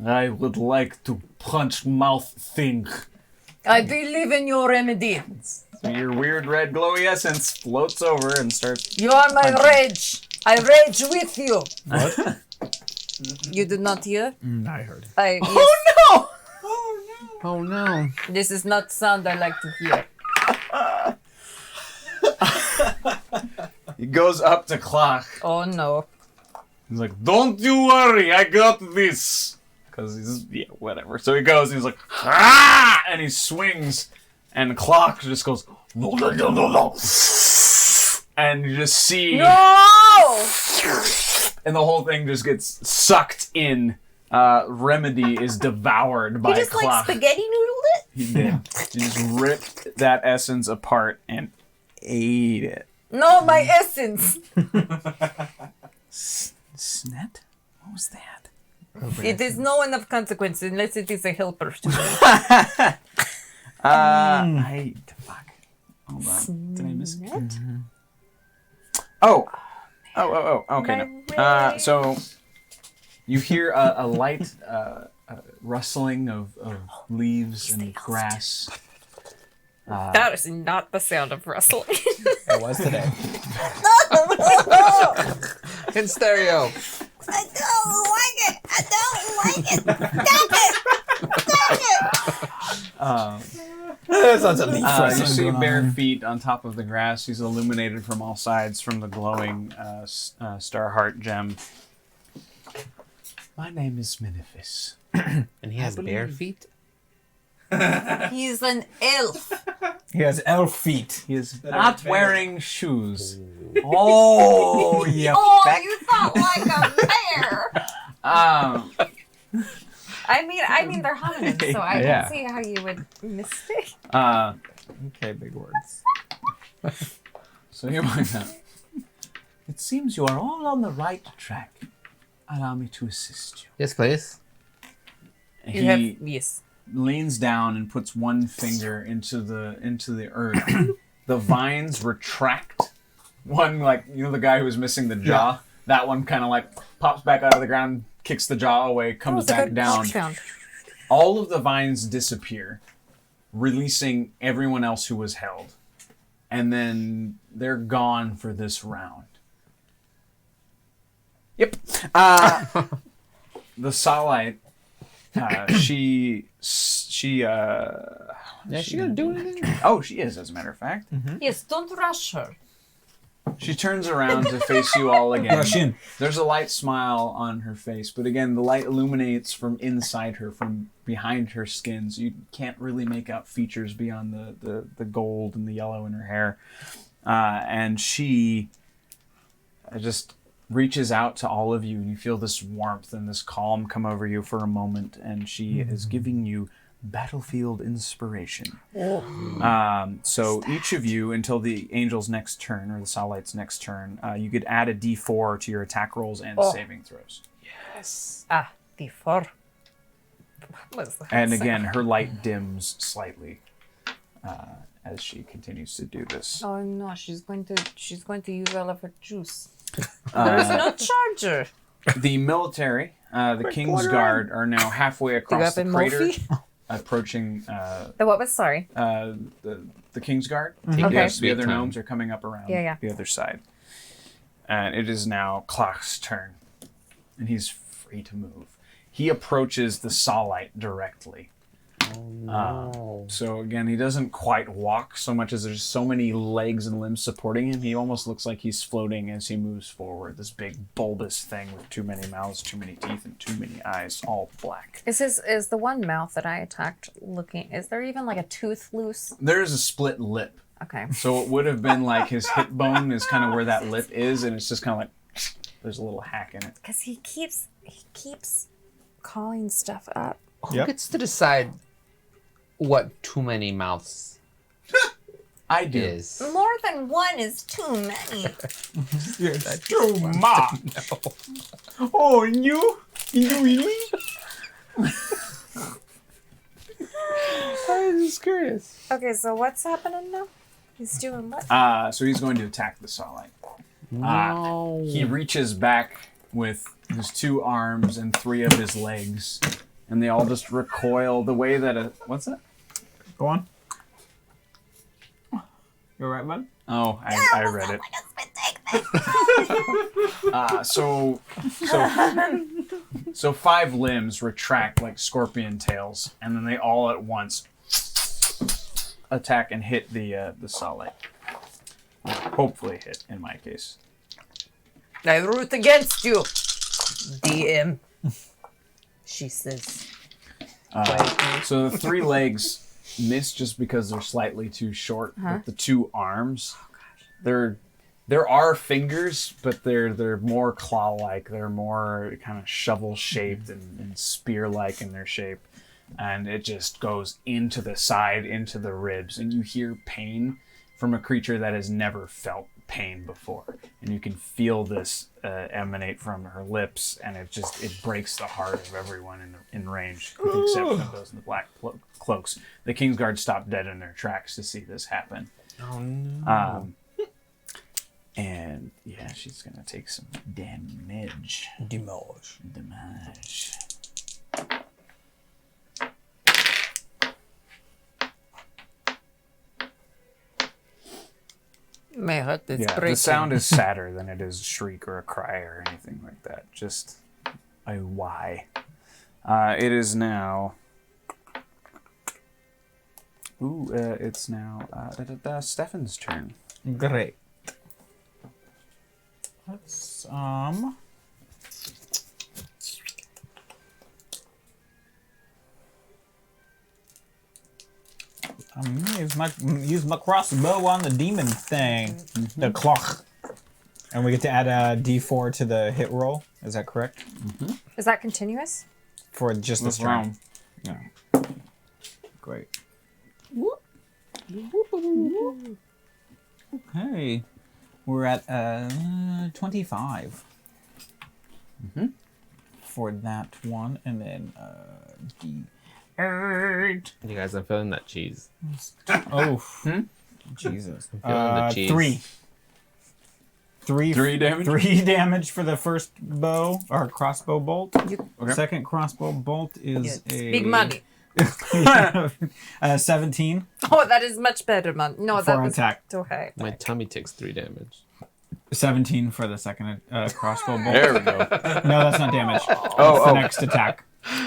I would like to punch mouth thing. I believe in your remedy. So your weird red glowy essence floats over and starts. You are my rage. I rage with you. What? You did not hear? I heard. Oh Oh no. This is not sound I like to hear. He goes up to Clock. Oh no. He's like, "Don't you worry, I got this." Because whatever. So he goes and he's like, "Ah!" And he swings, and Clock just goes, "No, no, no, no, no." And you just see, No! and the whole thing just gets sucked in. Remedy is devoured by He just like Clock. spaghetti noodled it. He did. He just ripped that essence apart and ate it. No, my essence. Snet? What was that? It is no one of consequence unless it is a helper to me. Fuck. Hold on. Did I miss it? Oh. Okay, no. So you hear a light rustling of leaves and grass. That is not the sound of rustling. It was today. In stereo. I don't like it. I don't like it. Stop it. Stop it. There's lots of leaf You rustling see going bare on. feet on top of the grass. He's illuminated from all sides from the glowing Starheart gem. My name is Minifis. And he has bare feet? He's an elf. He has elf feet. He is not wearing shoes. Oh, yeah. Oh, you thought like a bear. I mean, they're hominids, so I Yeah. can see how you would mistake. Okay, big words. So here we go. It seems you are all on the right track. Allow me to assist you. Yes, please. You have He yes. leans down and puts one finger into the earth. The vines retract. One, like, you know, the guy who was missing the jaw. Yeah. That one kind of like pops back out of the ground, kicks the jaw away, comes back down. All of the vines disappear, releasing everyone else who was held. And then they're gone for this round. Yep. The Sahlen, she gonna do anything? Oh, she is, as a matter of fact. Yes, don't rush her. She turns around to face you all again. Rush in. There's a light smile on her face, but again, the light illuminates from inside her, from behind her skin, so you can't really make out features beyond the gold and the yellow in her hair. And she just reaches out to all of you, and you feel this warmth and this calm come over you for a moment, and she is giving you battlefield inspiration. So each of you, until the angel's next turn, or the Sahlen's next turn, you could add a d4 to your attack rolls and saving throws. Ah, D4. And again, her light dims slightly as she continues to do this. Oh no, she's going to use all of her juice. There's no charger. The military, the King's Guard, are now halfway across the crater, approaching The what was? Sorry. the King's Guard. Okay. The other gnomes are coming up around Yeah. the other side. And it is now Clock's turn. And he's free to move. He approaches the Sahlen directly. So again, he doesn't quite walk so much as there's so many legs and limbs supporting him. He almost looks like he's floating as he moves forward. This big bulbous thing with too many mouths, too many teeth, and too many eyes, all black. Is the one mouth that I attacked looking? Is there even like a tooth loose? There is a split lip Okay. So it would have been like his hip bone is kind of where that lip is, and it's just kind of like there's a little hack in it. Because he keeps calling stuff up. Who gets to decide what too many mouths I do. is? More than one is too many. Too much. Oh, and you? You really? I was just curious. Okay, so what's happening now? He's doing what? So he's going to attack the Sahlen. No. He reaches back with his 2 arms and 3 of his legs, and they all just recoil the way that a... What's that? Go on. You all right, bud? Oh, I read it. So 5 limbs retract like scorpion tails, and then they all at once attack and hit the Sahlen. Hopefully hit, in my case. I root against you, DM. She says. So the 3 legs miss just because they're slightly too short. But the 2 arms, there are fingers, but they're more claw-like. They're more kind of shovel-shaped and spear-like in their shape. And it just goes into the side, into the ribs, and you hear pain from a creature that has never felt pain before. And you can feel this emanate from her lips, and it breaks the heart of everyone in range, with the exception of those in the black cloaks. The Kingsguard stopped dead in their tracks to see this happen. Oh no. And yeah, she's gonna take some damage. Damage. My heart is Yeah, breaking. the sound is sadder than it is a shriek or a cry or anything like that. Just a why. It is now. It's now Stefan's turn. Great. Let's use my crossbow on the demon thing, the clock, and we get to add a D4 to the hit roll. Is that correct? Is that continuous? For just this round. Yeah. Great. Okay, we're at 25 for that one, and then D8. You guys, I'm feeling that cheese. Oh, Jesus! I'm feeling the cheese. 3 damage. 3 damage for the first bow or crossbow bolt. Okay. Second crossbow bolt is Big money. 17 Oh, that is much better, man. No, for that was attack. okay. My tummy takes 3 damage. 17 for the second crossbow bolt. There we go. No, that's not damage. That's the next attack.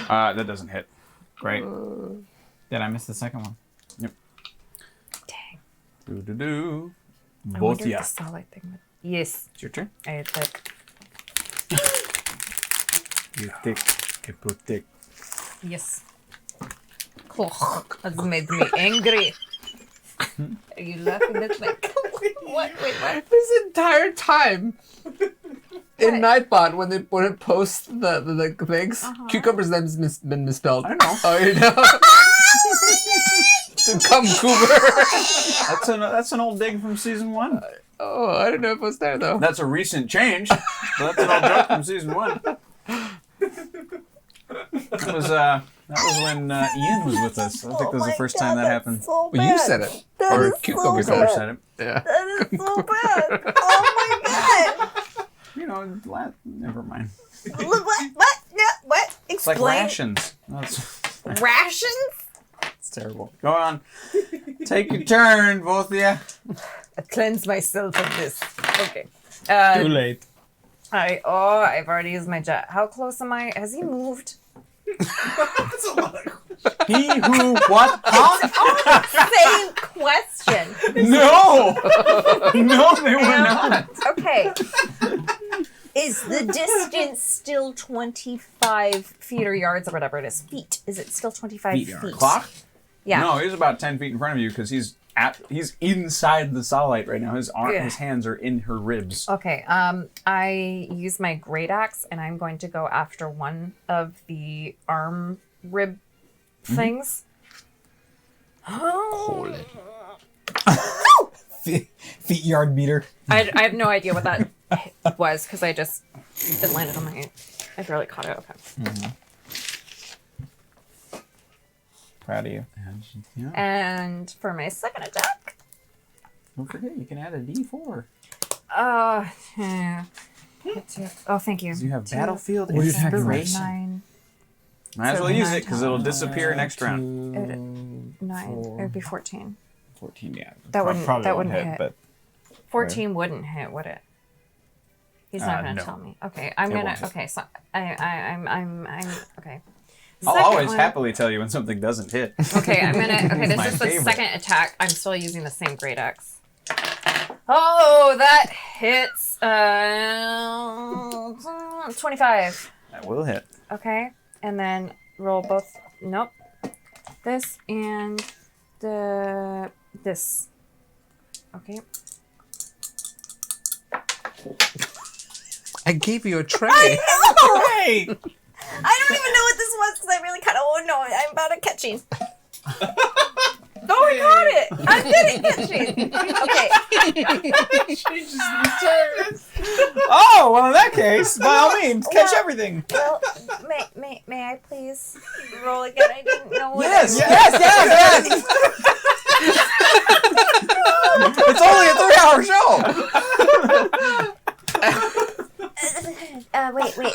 That doesn't hit. Great. Did I miss the second one? Yep. Dang. Do. I Both wonder if ya. the solid thing would... Yes. It's your turn. I like... You take. Take. Yes. Oh, has made me angry. Are you laughing at me? What? Wait, what? This entire time in Nightbot, when it posts the things, Cucumber's name's been misspelled. I know. Oh, you know. To come, Cooper. That's an old dig from season 1. Oh, I don't know if it was there though. That's a recent change. But that's an old joke from season 1. That was when Ian was with us. I think that was the first time that happened. So Well, you said it, or Cucumber Cucumber said it. said it. Yeah. That is so bad. Oh my god. You know, never mind. What? Yeah, what? It's like Explain. rations. That's Rations? it's terrible. Go on. Take your turn, both of you. I cleanse myself of this. Okay. Too late. I've already used my jet. How close am I? Has he moved? He who what? Huh? Same question. No! No, they were not. Okay. Is the distance still 25 feet or yards or whatever it is? Feet. Is it still 25 feet? Clock? Yeah. No, he's about 10 feet in front of you because he's he's inside the Sahlite right now. His Yeah. his hands are in her ribs. Okay. I use my great axe, and I'm going to go after one of the arm rib things. Hold it. Feet yard beater. I have no idea what that was because it landed on my. I barely caught it. Okay. Proud of you. Yeah. And for my second attack, Don't forget, you can add a D4. yeah. Oh, thank you. You have Battlefield What are you attacking with? Inspiration. 9, Might as well 7, use 9, it because it'll disappear next round. 9. It would be 14. 14, yeah. That wouldn't- Probably that won't wouldn't hit. But 14 wouldn't hit, would it? He's not going to no. tell me. Okay, I'm It gonna. won't hit. Okay, so I'm. Okay. I'll Second always one- happily tell you when something doesn't hit. Okay, I'm gonna. Okay, this my is the favorite. second attack. I'm still using the same great axe. Oh, that hits. 25. That will hit. Okay, and then roll both. Nope. This and this. Okay. I gave you a tray. Hey! hey! I don't even know what this was because I really kind of oh no, I'm bad at catching. Oh, I got it. I'm good at catching. Okay. Oh, well, in that case, by all means, catch everything. Well, may I please roll again? I didn't know what. Yes, I Yes. It's only a 3-hour show. Wait.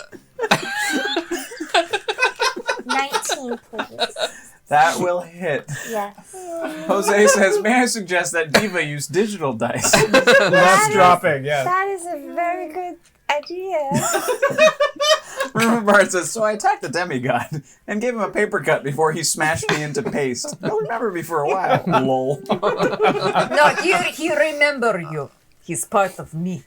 19, please. That will hit. Yes. Jose says, may I suggest that Diva use digital dice? Less dropping, yeah. That is a very good idea. Rumor says, so I attacked the demigod and gave him a paper cut before he smashed me into paste. He'll remember me for a while. Lol. No, he remember you. He's part of me.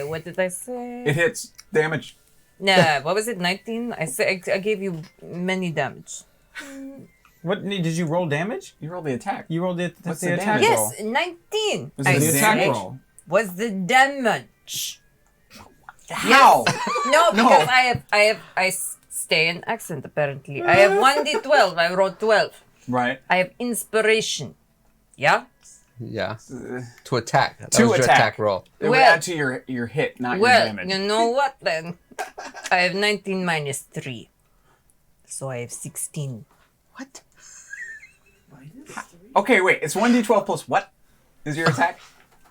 What did I say? It hits. Damage. No, what was it? 19? I gave you many damage. What did you roll damage? You rolled the attack. You rolled it. What's the the attack damage? roll. Yes, 19. Was I it The attack say. roll. Was the damage. How? No, No. because I stay in accent apparently. I have 1d12. I rolled 12. Right. I have inspiration. Yeah? Yeah. To attack. That To was your attack. attack roll. It would Well- add to your hit, not your Well, damage. you know what then? I have 19 minus 3. So I have 16. What? Okay, wait. It's 1d12 plus what is your attack?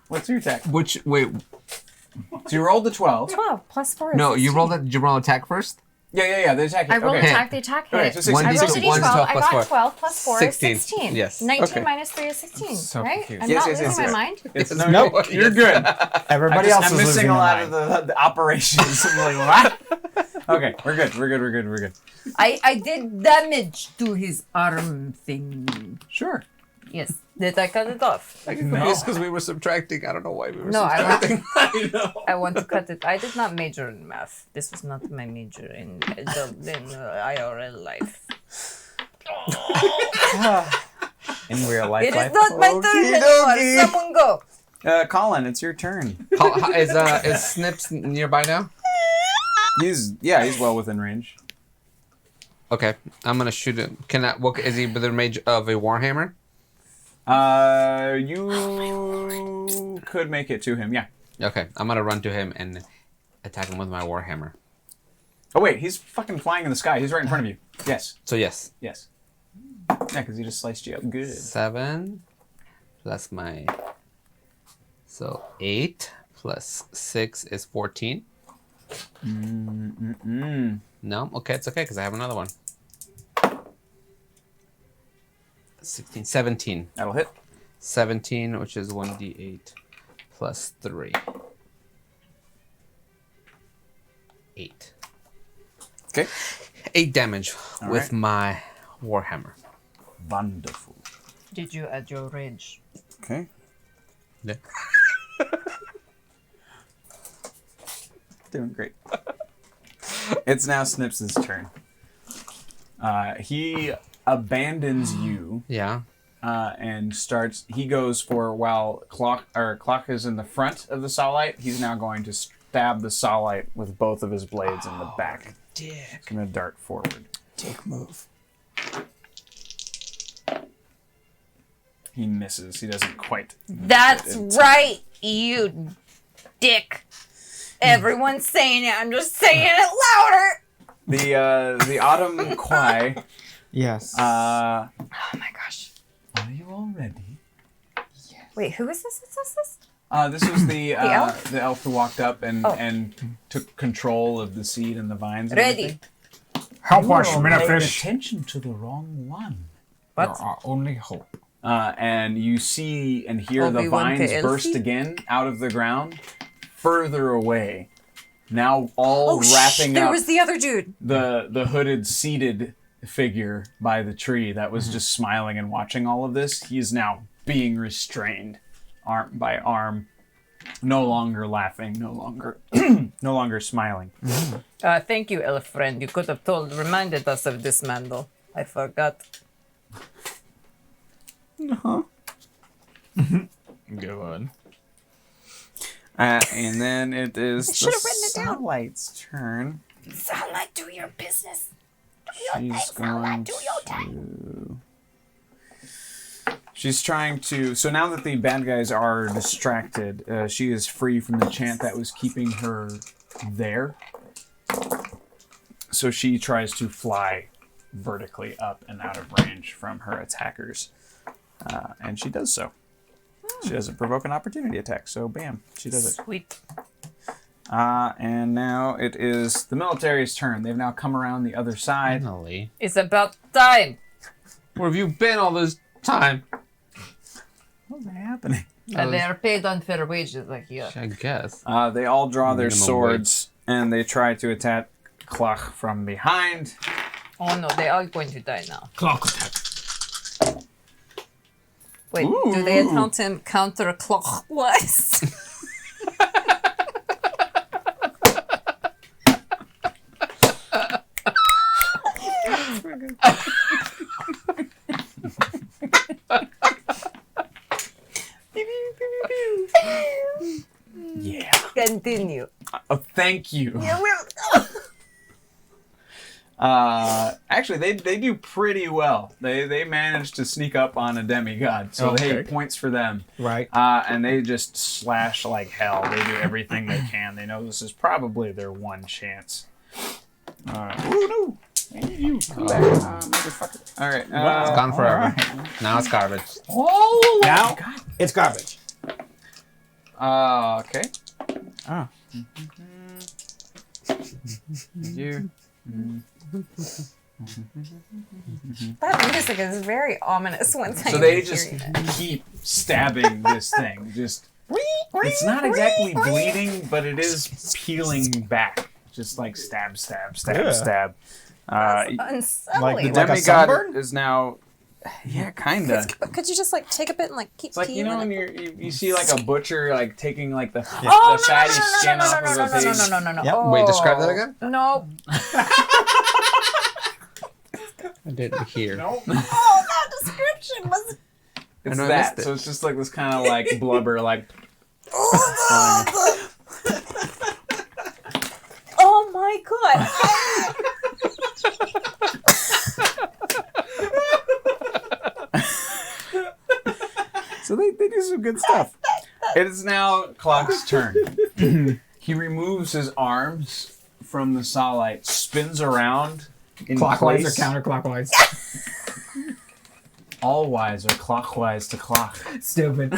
What's your attack? Which, wait. So you rolled the 12. 12 plus 4 is No, you 16. rolled it. Did you roll attack first? Yeah. The attack. I rolled okay. attack, the attack hit. Okay, so 16. I rolled a 1d12 d12, I plus got 4. 12 plus 4 16. is 16. Yes. 19 Okay. minus 3 is 16, So right? confused. I'm Yes, not yes, losing yes. my mind? It's, Yes. no, No, you're yes. good. Everybody else I'm is missing losing a their lot mind. of the operations. I'm like, what? Okay, we're good. I did damage to his arm thing. Sure. Yes. Did I cut it off? I get confused because we were subtracting. I don't know why we were No, subtracting. I want to cut it. I did not major in math. This was not my major in IRL life. In real life. It is not my turn anymore. Someone go. Colin, it's your turn. Is Snips nearby now? He's well within range. Okay, I'm gonna shoot him. Is he within range of a warhammer? You could make it to him, yeah. Okay, I'm gonna run to him and attack him with my warhammer. Oh wait, he's fucking flying in the sky. He's right in front of you. Yes. So yes, Yeah, because he just sliced you up. Good. 7 plus my. So 8 plus 6 is 14. No, okay, it's okay because I have another one. 17. That'll hit. 17, which is 1d8 plus 3. 8. Okay. 8 damage All with right. my warhammer. Wonderful. Did you add your rage? Okay. Yeah. Doing great. It's now Snips' turn. He abandons you Yeah. and starts. He goes for while Clock is in the front of the Sawlight. He's now going to stab the Sawlight with both of his blades in the back. He's going to dart forward. Dick move. He misses. He doesn't quite. That's right, you dick. Everyone's saying it. I'm just saying it louder. The Autumn Quai. Yes. Oh my gosh. Are you all ready? Wait, who is this? This? This was the elf? the elf who walked up and took control of the seed and the vines. And Ready. Help everything. us, You are paying Minnefish. attention to the wrong one. You're our only hope. And you see and hear the Obi-Wan vines Kenobi? burst again out of the ground, further away. Now all wrapping There up was the other dude. the hooded, seated figure by the tree that was just smiling and watching all of this. He is now being restrained, arm by arm, no longer laughing, no longer smiling. Thank you, elf friend. You could have reminded us of this man, though. I forgot. Good. And then it is the should have written it down. Sunlight's turn. Sunlight, do your business. She's going to... She's trying to... So now that the bad guys are distracted, she is free from the chant that was keeping her there. So she tries to fly vertically up and out of range from her attackers. And she does so. She doesn't provoke an opportunity attack, so bam, she does it. Sweet. And now it is the military's turn. They've now come around the other side. Finally. It's about time. Where have you been all this time? What's happening? And they are paid unfair wages, like here. I guess. They all draw their Minimum swords and they try to attack Klach from behind. Oh no, they are going to die now. Clock attack. Wait, do they attempt him counterclockwise? Yeah. Continue. Oh, thank you. Actually, they do pretty well. They manage to sneak up on a demigod, so hey, points for them. Right. And they just slash like hell. They do everything they can. They know this is probably their one chance. Oh no! You come back, motherfucker! All right, It's gone forever. Now it's garbage. Oh, Now it's garbage. okay. Oh. You. That music is very ominous once I So they hear just it. keep stabbing this thing. Just it's not exactly bleeding, but it is peeling back. Just like stab, stab, stab, Yeah. stab. Unsettling. Like the Demigod sunburn? is now, yeah, kinda. Could you just like take a bit and like keep It's like peeing you know in when it? you see like a butcher like taking like the Oh, fatty skin off of a pig. no. Yep. Oh. Wait, describe that again? No. I didn't hear. No, Oh, that description was. it's know I that. missed it. So it's just like this kind of like blubber, like. Oh my god. So they do some good stuff. It is now Clock's turn. He removes his arms from the Sawlight, spins around in Clockwise place. or counterclockwise? All wise or clockwise to clock. Stupid.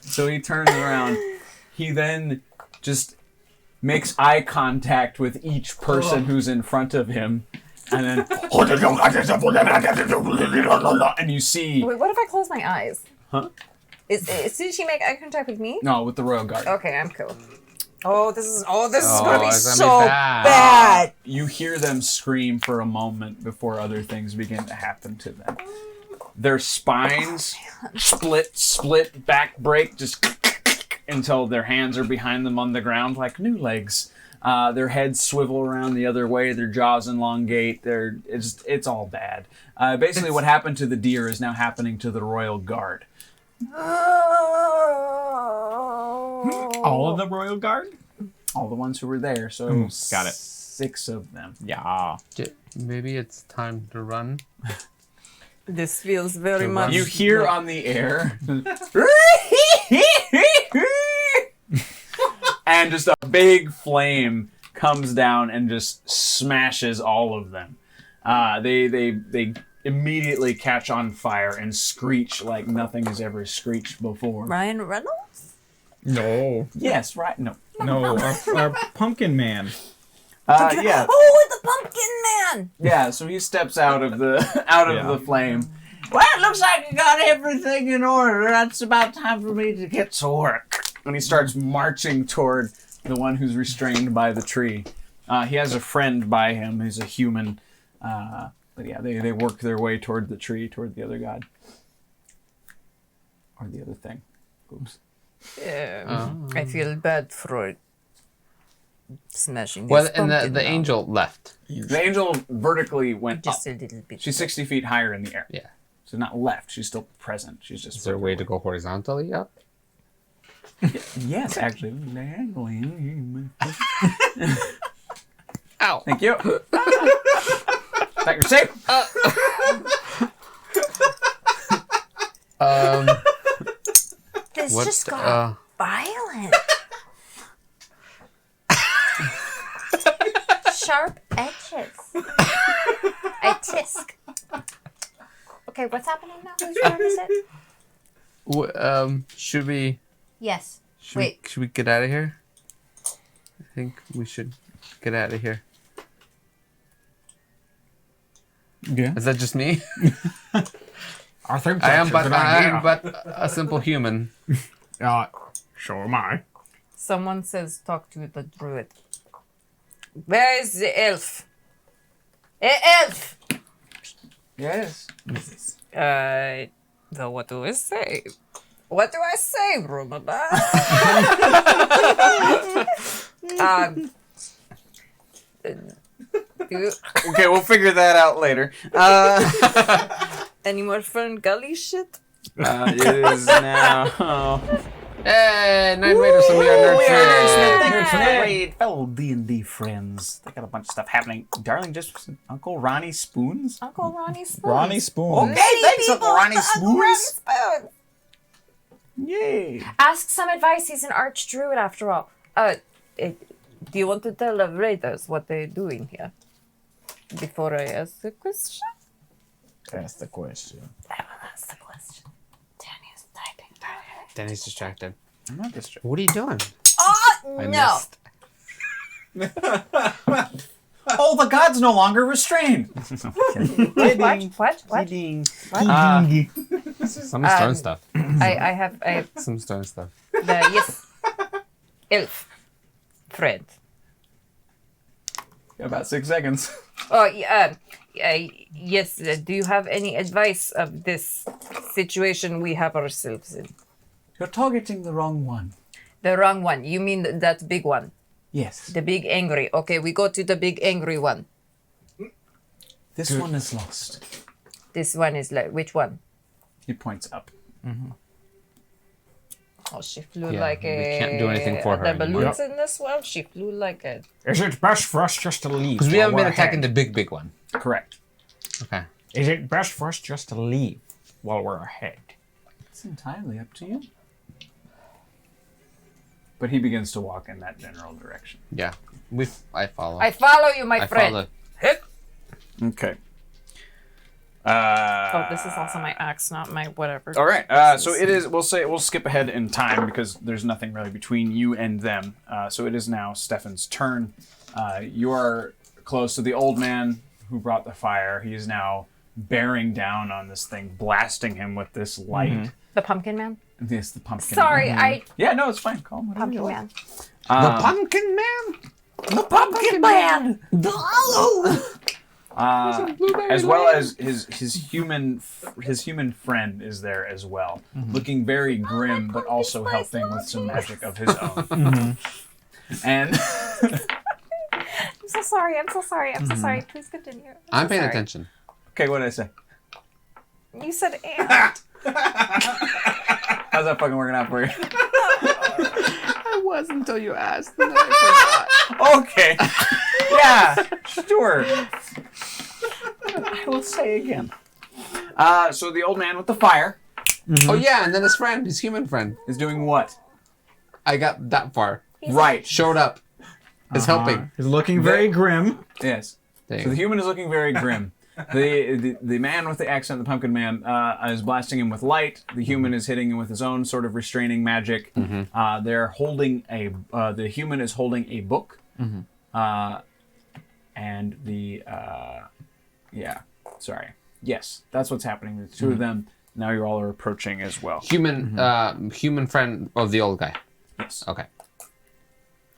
So he turns around. He then just makes eye contact with each person who's in front of him. And then, and you see, Wait, what if I close my eyes? huh? Did she make eye contact with me? No, with the Royal Guard. Okay, I'm cool. Oh, this is gonna be it's gonna be so bad. bad. You hear them scream for a moment before other things begin to happen to them. Their spines split, back break, just until their hands are behind them on the ground like new legs. Their heads swivel around the other way. Their jaws elongate. It's all bad. Basically, what happened to the deer is now happening to the royal guard. All of the royal guard? All the ones who were there. So got it. 6 of them. Yeah. Maybe it's time to run. This feels very much. You hear on the air, and just a big flame comes down and just smashes all of them. They immediately catch on fire and screech like nothing has ever screeched before. Ryan Reynolds? No. Yes, right. No. No, our pumpkin man. Yeah. Oh, the pumpkin man! Yeah. So he steps out of the flame. Well, it looks like you got everything in order. That's about time for me to get to work. And he starts marching toward the one who's restrained by the tree. He has a friend by him. He's a human. But yeah, they work their way toward the tree, toward the other god. Or the other thing. Oops. I feel bad for smashing Well, this and pumpkin the now. angel left. The angel vertically went Just up. a little bit. She's 60 feet higher in the air. Yeah. So not left. She's still present. She's just. Is there a way to go horizontally up? Yes, actually. Diagonally. Ow. Thank you. That you're safe. This What? just got violent. Sharp edges. I tisk. Okay, what's happening now? Who's turn is it? Should we? Yes. Should we get out of here? I think we should get out of here. Yeah. Is that just me? I think I am that's a good idea. but a simple human. So am I. Someone says talk to the druid. Where is the elf? Elf! Yes. So what do I say? What do I say, Rumaba? Okay, we'll figure that out later. Any more fun gully shit? It is now. Hey, 9 Raiders from your Thanks for the raid, fellow D&D friends. They got a bunch of stuff happening. Darling, just Uncle Ronnie Spoons. Uncle Ronnie Spoons. Ronnie Spoon. Okay, thanks, Uncle Ronnie Spoons. Spoons. Yay. Ask some advice. He's an arch druid after all. Do you want to tell the raiders what they're doing here? Before I ask the question? That's the question. I will ask the question. Danny's typing. Danny's distracted. I'm not distracted. What are you doing? Oh, I no. missed. Oh, the god's no longer restrained. What? Kidding. Some stone stuff. I have Some stone stuff. the elf friend. About 6 seconds. Oh, yes. Do you have any advice of this situation we have ourselves in? You're targeting the wrong one. The wrong one. You mean that big one? Yes. The big angry. Okay, we go to the big angry one. This one is lost. This one is like, which one? He points up. Oh, she flew Yeah, like we a... can't do anything for her The anymore. balloons in this world, she flew like a... Is it best for us just to leave? Because we while haven't been we're attacking the ahead? big one. Correct. Okay. Is it best for us just to leave while we're ahead? It's entirely up to you. But he begins to walk in that general direction. Yeah. I follow. I follow you, my I friend. follow. Okay. Oh, this is also my axe, not my whatever. All right. So it is. We'll skip ahead in time because there's nothing really between you and them. So it is now Stefan's turn. You are close to the old man who brought the fire. He is now bearing down on this thing, blasting him with this light. The pumpkin man. This the pumpkin. Sorry, Yeah, no, it's fine. Call him whatever you pumpkin like. man. The pumpkin man? The pumpkin man. As well as his human friend is there as well, looking very grim, but also helping with some magic of his own. And so sorry. I'm so sorry. I'm so sorry. Please continue. I'm so paying sorry. attention. Okay, what did I say? You said and. How's that fucking working out for you? I was until you asked. And then I Okay. Yeah, sure. I will say again. So the old man with the fire forgot. Oh yeah, and then his friend, his human friend. is doing what? I got that far. Right. Showed up. Is helping. He's looking very grim. Yes. There you So the go. human is looking very grim. The man with the accent, the pumpkin man, is blasting him with light. The human is hitting him with his own sort of restraining magic. They're holding the human is holding a book. And the yes, that's what's happening. The two of them now. You all are approaching as well. Human, human friend of the old guy. Yes. Okay.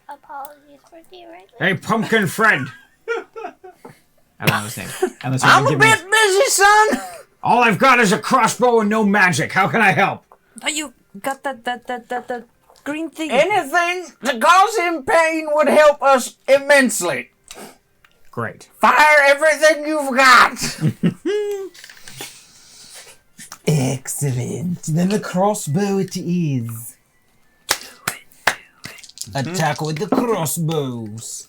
Apologies for derailment. Hey, pumpkin friend. I don't know his name. Unless you I'm wanna a give me- bit busy, son. All I've got is a crossbow and no magic. How can I help? Oh, you got the green thing. Anything to cause him pain would help us immensely. Great. Fire everything you've got. Excellent. Then the crossbow it is. Attack with the crossbows.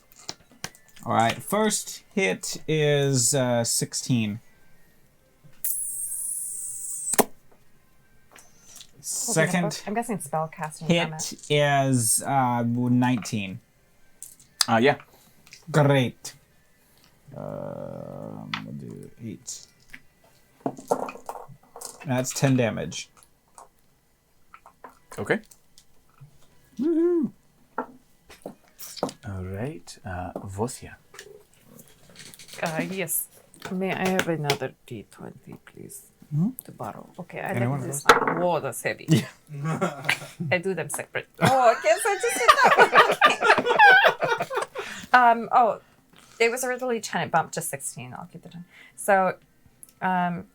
All right. First hit is 16. Second I'm guessing spell casting. hit is 19. Yeah. Great. We'll do 8. That's 10 damage. Okay. Woohoo! All right, Vosia. Yes. May I have another D20, please? To borrow. Okay, I Anyone like this one. Whoa, that's heavy. Yeah. I do them separate. Oh, I guess I just did that. Oh, it was originally 10. It bumped to 16. I'll keep the 10. So, let's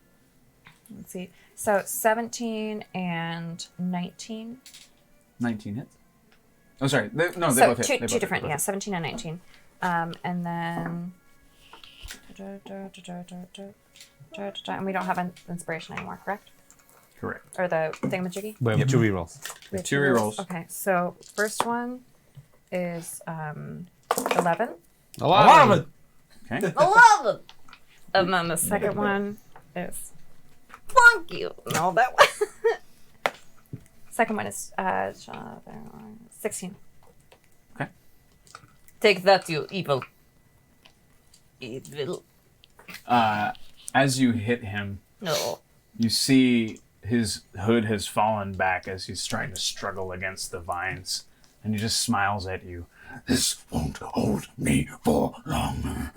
see. So 17 and 19. 19 hits. Oh, sorry. They both So hit. They two both hit. different, Both yeah, hit. 17 and 19. And then... And we don't have an inspiration anymore, correct? Correct. Or the thingamajiggy? We have 2 rerolls. We have Two two rerolls. Okay, so first one is 11. A lot of it. Okay. 11! And then the second one is... Thank you! No, that one. Second one is 16. Okay. Take that, you evil. Evil. As you hit him, No. you see his hood has fallen back as he's trying to struggle against the vines, and he just smiles at you. This won't hold me for long.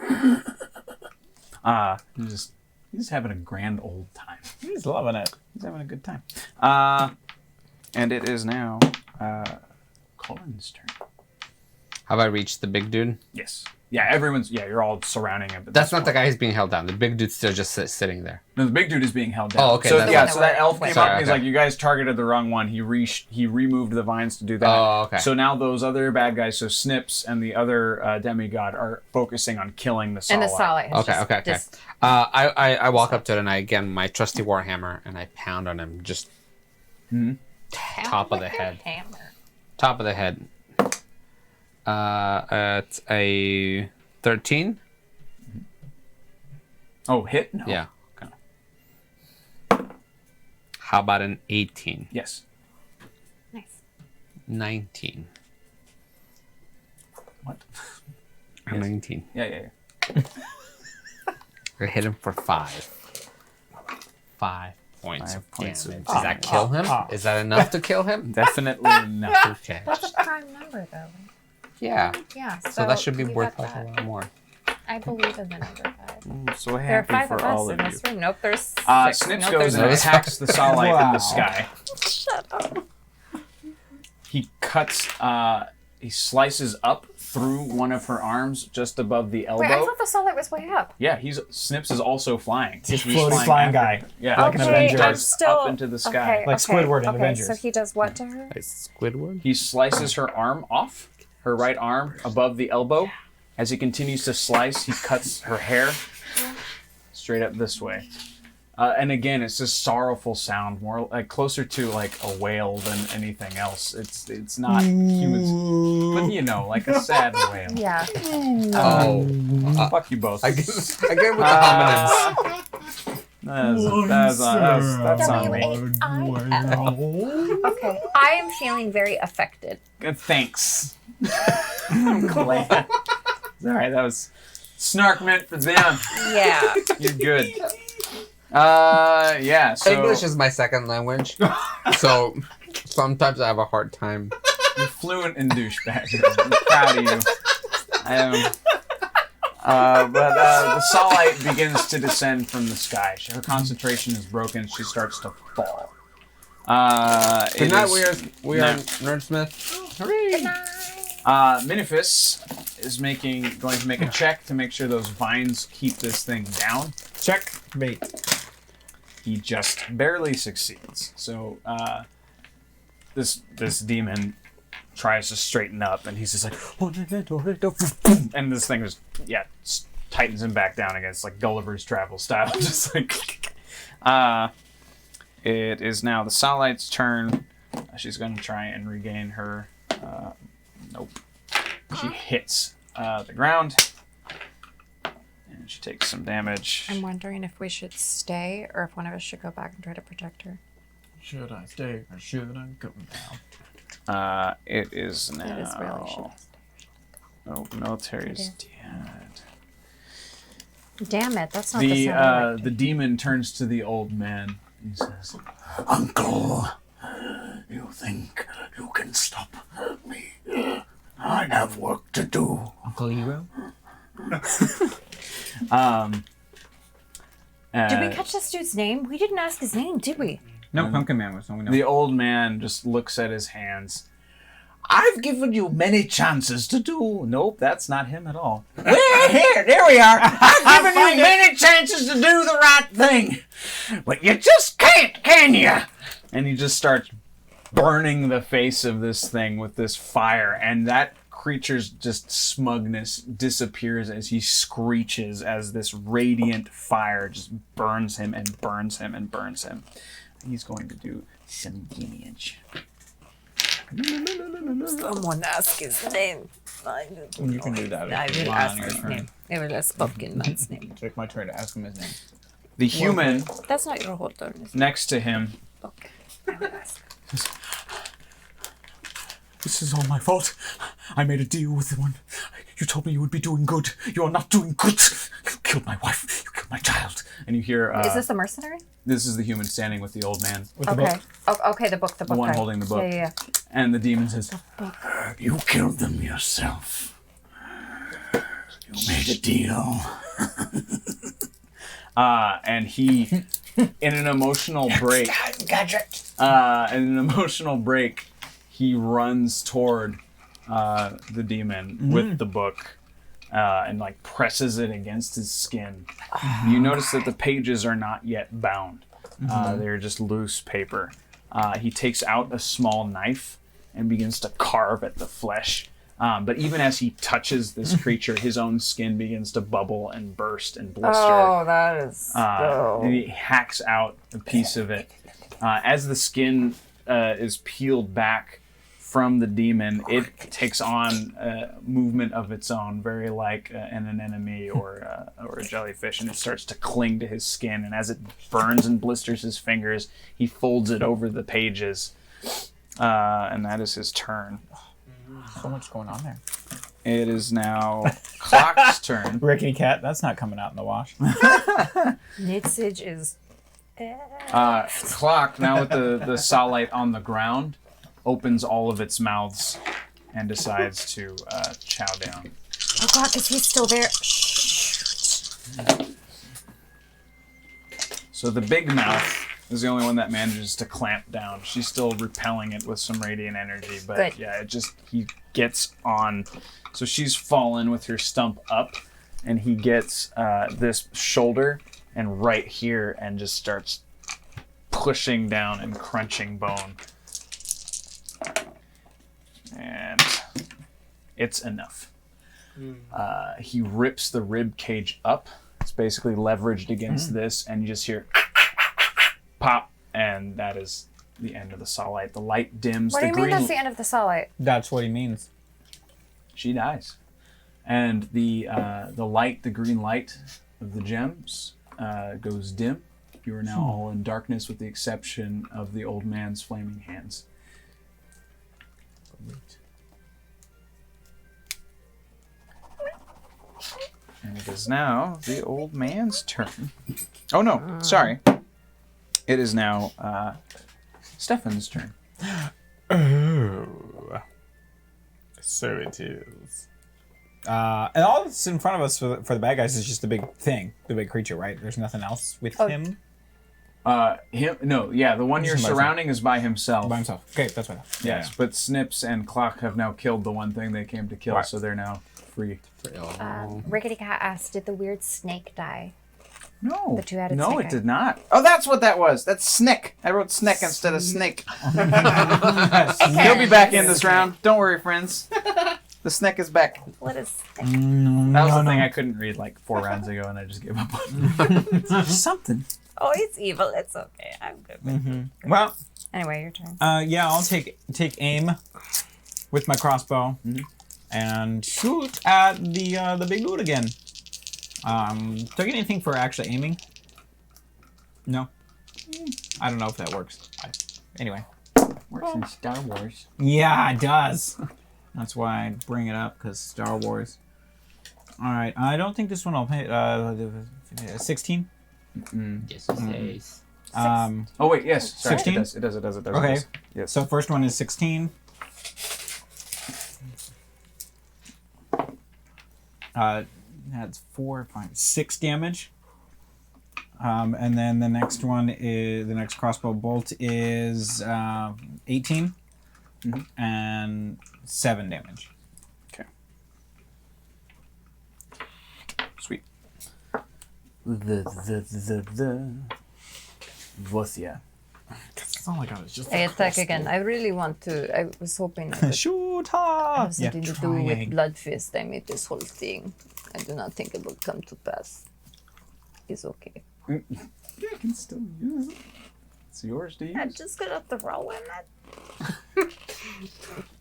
He's having a grand old time. He's loving it. He's having a good time. And it is now Colin's turn. Have I reached the big dude? Yes. Yeah, you're all surrounding him. That's not the guy who's being held down. The big dude's still just sitting there. No, the big dude is being held down. Oh, okay, So that's yeah, fine. so that elf came Sorry, up and he's okay. like, you guys targeted the wrong one. He removed the vines to do that. Oh, okay. So now those other bad guys, so Snips and the other demigod, are focusing on killing the Sala. And the Sala has Okay. just I walk up to it and I, again, my trusty warhammer, and I pound on him just top of the head. Hammer. Top of the head. It's a 13. Oh, hit? No. Yeah. Okay. How about an 18? Yes. Nice. 19. What? A 19. Yeah. I hit him for 5. 5 points 5 of points of damage. Does that kill him? Is that enough to kill him? Definitely no. Okay. That's a prime number, though. Yeah. Yeah. So that should be you worth got like a that. lot more. I believe in the number 5. I'm so There are happy 5 for of all us of in you. this room. Nope, there's 6. Snips Nope, goes there's and no. attacks the Salite in Wow. the sky. Shut up. He cuts, he slices up through one of her arms just above the elbow. Wait, I thought the Starlight was way up. Yeah, Snips is also flying. He's He's floating flying after- guy. Yeah, Like an Okay, Avenger. I'm Goes still up into the sky. Okay, Like Squidward in okay, Avengers. So he does what to her? Squidward? He slices her arm off, her right arm above the elbow, As he continues to slice, he cuts her hair straight up this way. And again, it's this sorrowful sound, more like closer to like a wail than anything else. It's not humans, but you know, like a sad wail. Yeah. Fuck you both. I get with the homonyms. That's on me. W-A-I-L. Okay. I am feeling very affected. Good, thanks. I'm glad. All right, that was snark meant for them. Yeah. You're good. Yeah. So English is my second language, so sometimes I have a hard time. you're fluent in douchebag. I'm proud of you. I am. But the Sahlen begins to descend from the sky. Her concentration is broken. She starts to fall. Tonight we are no. Nerdsmith. Good night. Minifus is going to make a check to make sure those vines keep this thing down. Checkmate. He just barely succeeds. So this demon tries to straighten up, and he's just like, and this thing just tightens him back down again. It's like Gulliver's Travel style, just like. It is now the Sahlen's turn. She's going to try and regain her. Nope. She hits the ground, and she takes some damage. I'm wondering if we should stay or if one of us should go back and try to protect her. Should I stay or should I go now? It is now. It is really should I stay. Oh, military is dead. Damn it, that's not the sound. The demon turns to the old man. He says, Uncle, you think you can stop me? I have work to do. Uncle Hero? Did we catch this dude's name? We didn't ask his name, did we? No, Pumpkin Man was someone. The old man just looks at his hands. I've given you many chances to do. Nope, that's not him at all. We're here. There we are. I've given you many chances to do the right thing, but you just can't, can you? And he just starts burning the face of this thing with this fire, and that creature's just smugness disappears as he screeches as this radiant fire just burns him and burns him and burns him. He's going to do some damage. Someone ask his name. You can do that. I will Line ask on your his turn. name. I will ask Pumpkin Man's name. Take my turn to ask him his name. The human That's not your whole turn, is it? next to him. Okay. I will ask. This is all my fault. I made a deal with the one. You told me you would be doing good. You are not doing good. You killed my wife. You killed my child. And you hear. Is this a mercenary? This is the human standing with the old man. With the Okay. book. Okay, the book. The one right. holding the book. Yeah. And the demon says, You killed them yourself. You made a deal. and he, in an emotional break, he runs toward the demon with the book and like presses it against his skin. You notice that the pages are not yet bound. They're just loose paper. He takes out a small knife and begins to carve at the flesh. But even as he touches this creature, his own skin begins to bubble and burst and blister. Oh, that is. And he hacks out a piece of it. As the skin is peeled back from the demon, it takes on movement of its own, very like an anemone or a jellyfish, and it starts to cling to his skin. And as it burns and blisters his fingers, he folds it over the pages, and that is his turn. So much going on there. It is now Clock's turn. Rickety Cat, that's not coming out in the wash. Nitsage is. Clock, now with the Sahlen on the ground, opens all of its mouths and decides to chow down. Oh God, is he still there? So the big mouth is the only one that manages to clamp down. She's still repelling it with some radiant energy, but Good. yeah, he gets on. So she's fallen with her stump up, and he gets this shoulder and right here and just starts pushing down and crunching bone. And it's enough. He rips the rib cage up. It's basically leveraged against this, and you just hear pop, and that is the end of the saw light. The light dims. What do you mean that's the end of the saw light? That's what he means. She dies, and the light, the green light of the gems, goes dim. You are now all in darkness, with the exception of the old man's flaming hands. And it is now the old man's turn. Oh no, sorry. It is now Stefan's turn. Oh. So it is. And all that's in front of us for the bad guys is just the big thing, the big creature, right? There's nothing else with him. Him? No, yeah. The one you're Just by surrounding is by himself. By himself. Okay, that's fine. Yes, but Snips and Clock have now killed the one thing they came to kill, Right. so they're now free. Rickety Cat asked, did the weird snake die? No, The two-headed no, snake it did not. Oh, that's what that was. That's Snick. I wrote Snick instead of Snake. He'll be back in this round. Don't worry, friends. The Snick is back. What is That was the thing I couldn't read like 4 rounds ago, and I just gave up on. Something. Oh, it's evil. It's okay. I'm good with it. Well, Anyway, your turn. yeah, I'll take aim with my crossbow and shoot at the big dude again. Do I get anything for actually aiming? No. I don't know if that works. Anyway. Works in Star Wars. Yeah, it does. That's why I bring it up, because Star Wars. All right, I don't think this one will pay. 16. Yes, it is. Oh wait, yes. Sorry, 16? It does. Okay. Yes. So first one is 16. That's 4, 5, 6 damage. And then the next one is the next crossbow bolt is 18 and 7 damage. Okay. Sweet. Vothia. That's all I got. Is just I attack again. I really want to. I was hoping I would Shoot have her! something to do with Bloodfist. I made this whole thing. I do not think it will come to pass. It's okay. Yeah, I can still use it. It's yours to use. I'm just gonna throw in it.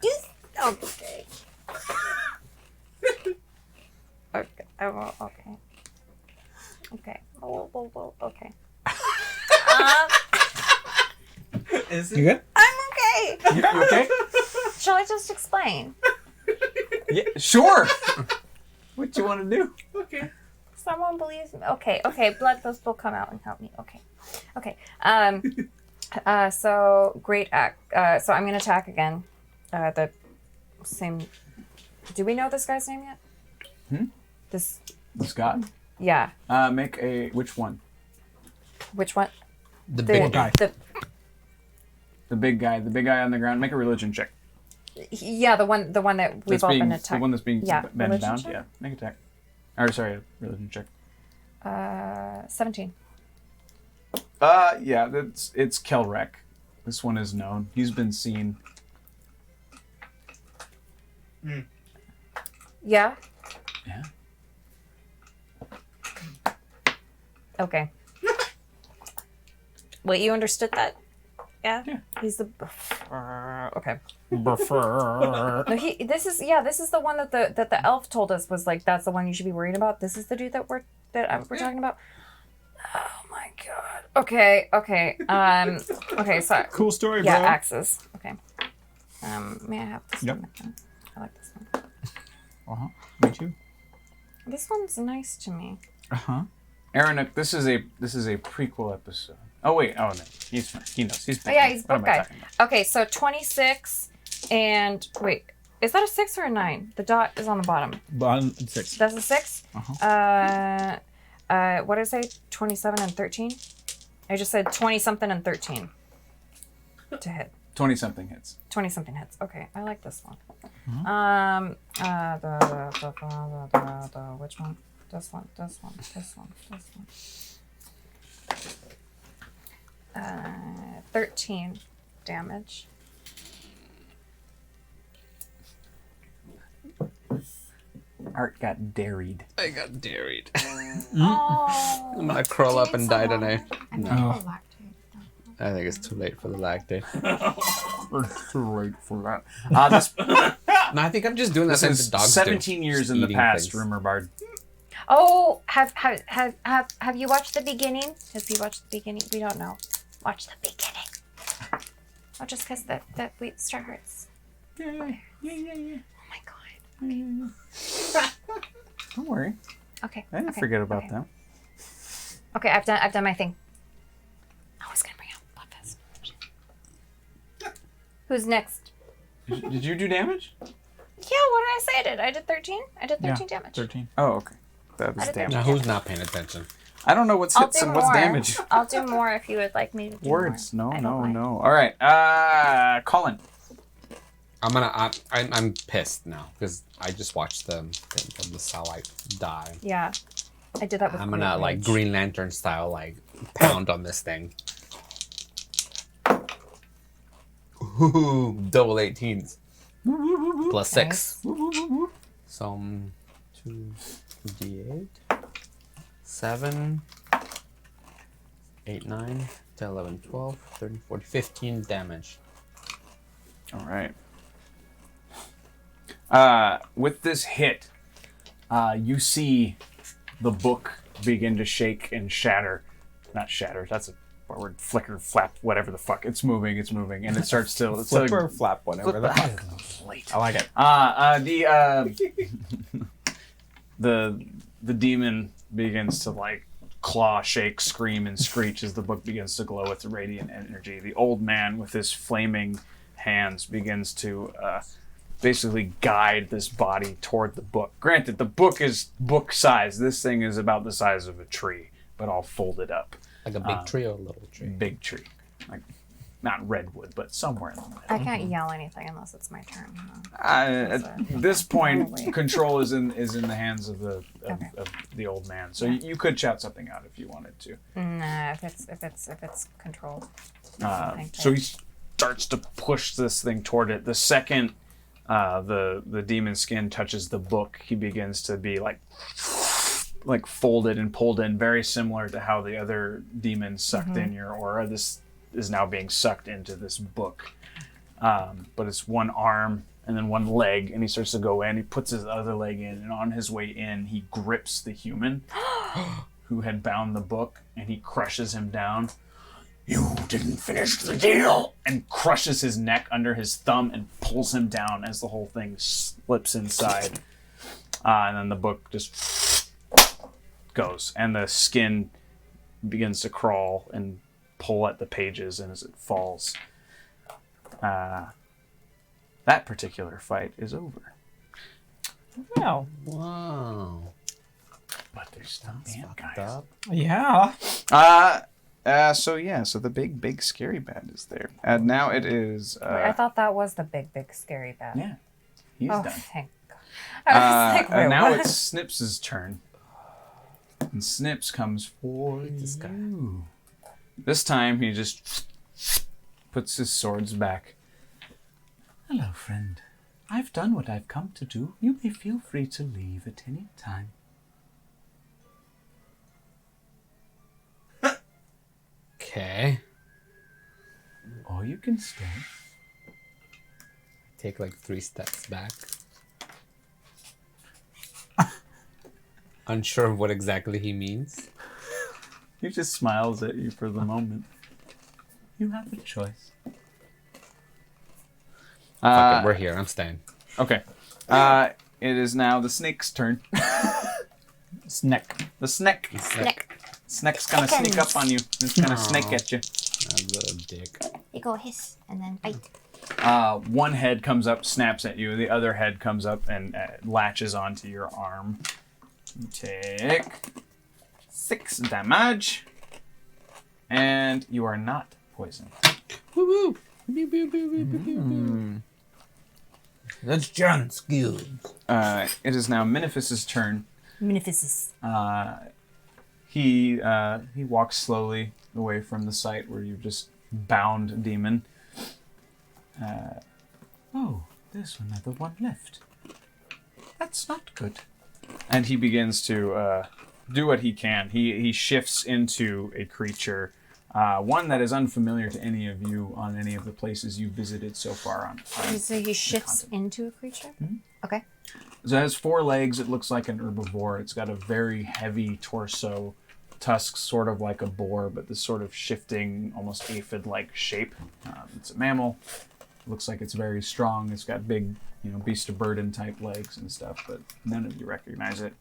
Just okay. Okay. I will, okay. Okay. Oh, okay. Is You good? I'm okay. You okay? Shall I just explain? Yeah, sure. What you want to do? Okay. Someone believes me. Okay, Bloodfist will come out and help me. Okay. So great act. So I'm gonna attack again. The same. Do we know this guy's name yet? This. Scott. Yeah. Make a which one? Which one? The big guy. The big guy on the ground. Make a religion check. Yeah, the one that we've That's all being been the attacked. one that's being Yeah, bent religion down. check? Yeah, make attack. Or sorry, religion check. 17. Yeah, it's Kelrek. This one is known. He's been seen. Yeah. Yeah. Okay. Wait, you understood that? Yeah. Yeah. He's the. Okay. Prefer. No, this is the one that the elf told us was like that's the one you should be worried about. This is the dude that we're talking about. Oh my god. Okay. Okay. So Cool story, yeah, bro. axes. Okay. May I have this Yep. one? I like this one. Me too. This one's nice to me. Aaron, this is a prequel episode. Oh wait, oh no, he's fine. He knows. He's. Oh yeah, he's what both am I guy. talking about? Okay, so 26 and wait, is that a 6 or a 9? The dot is on the bottom. Bottom 6. That's a 6. What did I say? 27 and 13. I just said 20 something and 13 to hit. 20 something hits. 20 something hits. Okay, I like this one. Which one? This one. 13 damage. Art got dairied. I got dairied. Oh. I'm gonna curl up and die tonight. I need Oh. lactate. I think it's too late for the lactate. It's too late for that. This, No, I think I'm just doing that this since is dogs 17 do. years Just in the eating past, things. Rumor Bard. Oh, have you watched the beginning? Have you watched the beginning? We don't know. Watch the beginning. Oh, just because that wheat starts. Yeah. Oh my god. Don't worry. Okay. I didn't okay, forget about okay. them. Okay, I've done my thing. I was gonna bring out Buffett. Who's next? Did you do damage? Yeah, what did I say I did? I did 13? I did 13 damage. 13. Oh, okay. That was I did damage. Now, who's not paying attention? I don't know what's I'll hits do and more. what's damage. I'll do more if you would like me to do Words. more. No, I no, don't mind. no. All right. Colin. I'm pissed now because I just watched the thing of the satellite die. Yeah. I did that with I'm Great gonna like Rage. Green Lantern style like pound on this thing. Ooh, double 18s. Plus 6. So 2d8. 7. 8, 9, 10, 11, 12, 13, 14, 15 damage. All right. With this hit, you see the book begin to shake and shatter. Not shatter. That's a word. Flicker, flap, whatever the fuck. It's moving, and it starts to Flipper, flap, whatever. I like it. The demon begins to like claw, shake, scream, and screech as the book begins to glow with radiant energy. The old man with his flaming hands begins to basically guide this body toward the book. Granted, the book is book size. This thing is about the size of a tree, but all folded up. Like a big tree or a little tree? Big tree. Like, not redwood, but somewhere in the middle. I can't yell anything unless it's my turn. At this point, Holy. control is in the hands of the Okay. of the old man. So you could shout something out if you wanted to. Nah, if it's controlled. So he starts to push this thing toward it. The second the demon skin touches the book, he begins to be like folded and pulled in, very similar to how the other demons sucked in your aura. This is now being sucked into this book. But it's one arm and then one leg, and he starts to go in. He puts his other leg in, and on his way in, he grips the human who had bound the book, and he crushes him down. You didn't finish the deal! And crushes his neck under his thumb and pulls him down as the whole thing slips inside. And then the book just goes, and the skin begins to crawl and pull at the pages, and as it falls, that particular fight is over. Well, Wow. But there's still bad Fucked guys. up. yeah. So the big scary bad is there. And now it is. I thought that was the big scary bad. Yeah, he's Oh, done. thank God. I was like, wait, Now what? it's Snips's turn. And Snips comes for this guy. you. This time he just puts his swords back. Hello, friend. I've done what I've come to do. You may feel free to leave at any time. Okay. Or you can stay. Take like 3 steps back. Unsure of what exactly he means. He just smiles at you for the moment. You have a choice. Fuck it, we're here. I'm staying. Okay. It is now the snake's turn. Snack. The snake. Snake's gonna sneak up on you. It's gonna snake at you. That's a dick. You go hiss and then bite. One head comes up, snaps at you. The other head comes up and latches onto your arm. You take 6 damage. And you are not poisoned. Woo woo. That's John's skill. It is now Minifis's turn. Munificus. He walks slowly away from the site where you've just bound a demon. Oh, there's another one left. That's not good. And he begins to do what he can. He shifts into a creature, one that is unfamiliar to any of you on any of the places you've visited so far on. So he shifts into a creature? Mm-hmm. Okay. So it has 4 legs. It looks like an herbivore. It's got a very heavy torso, tusks sort of like a boar, but this sort of shifting, almost aphid-like shape. It's a mammal. It looks like it's very strong. It's got big, beast of burden type legs and stuff, but none of you recognize it.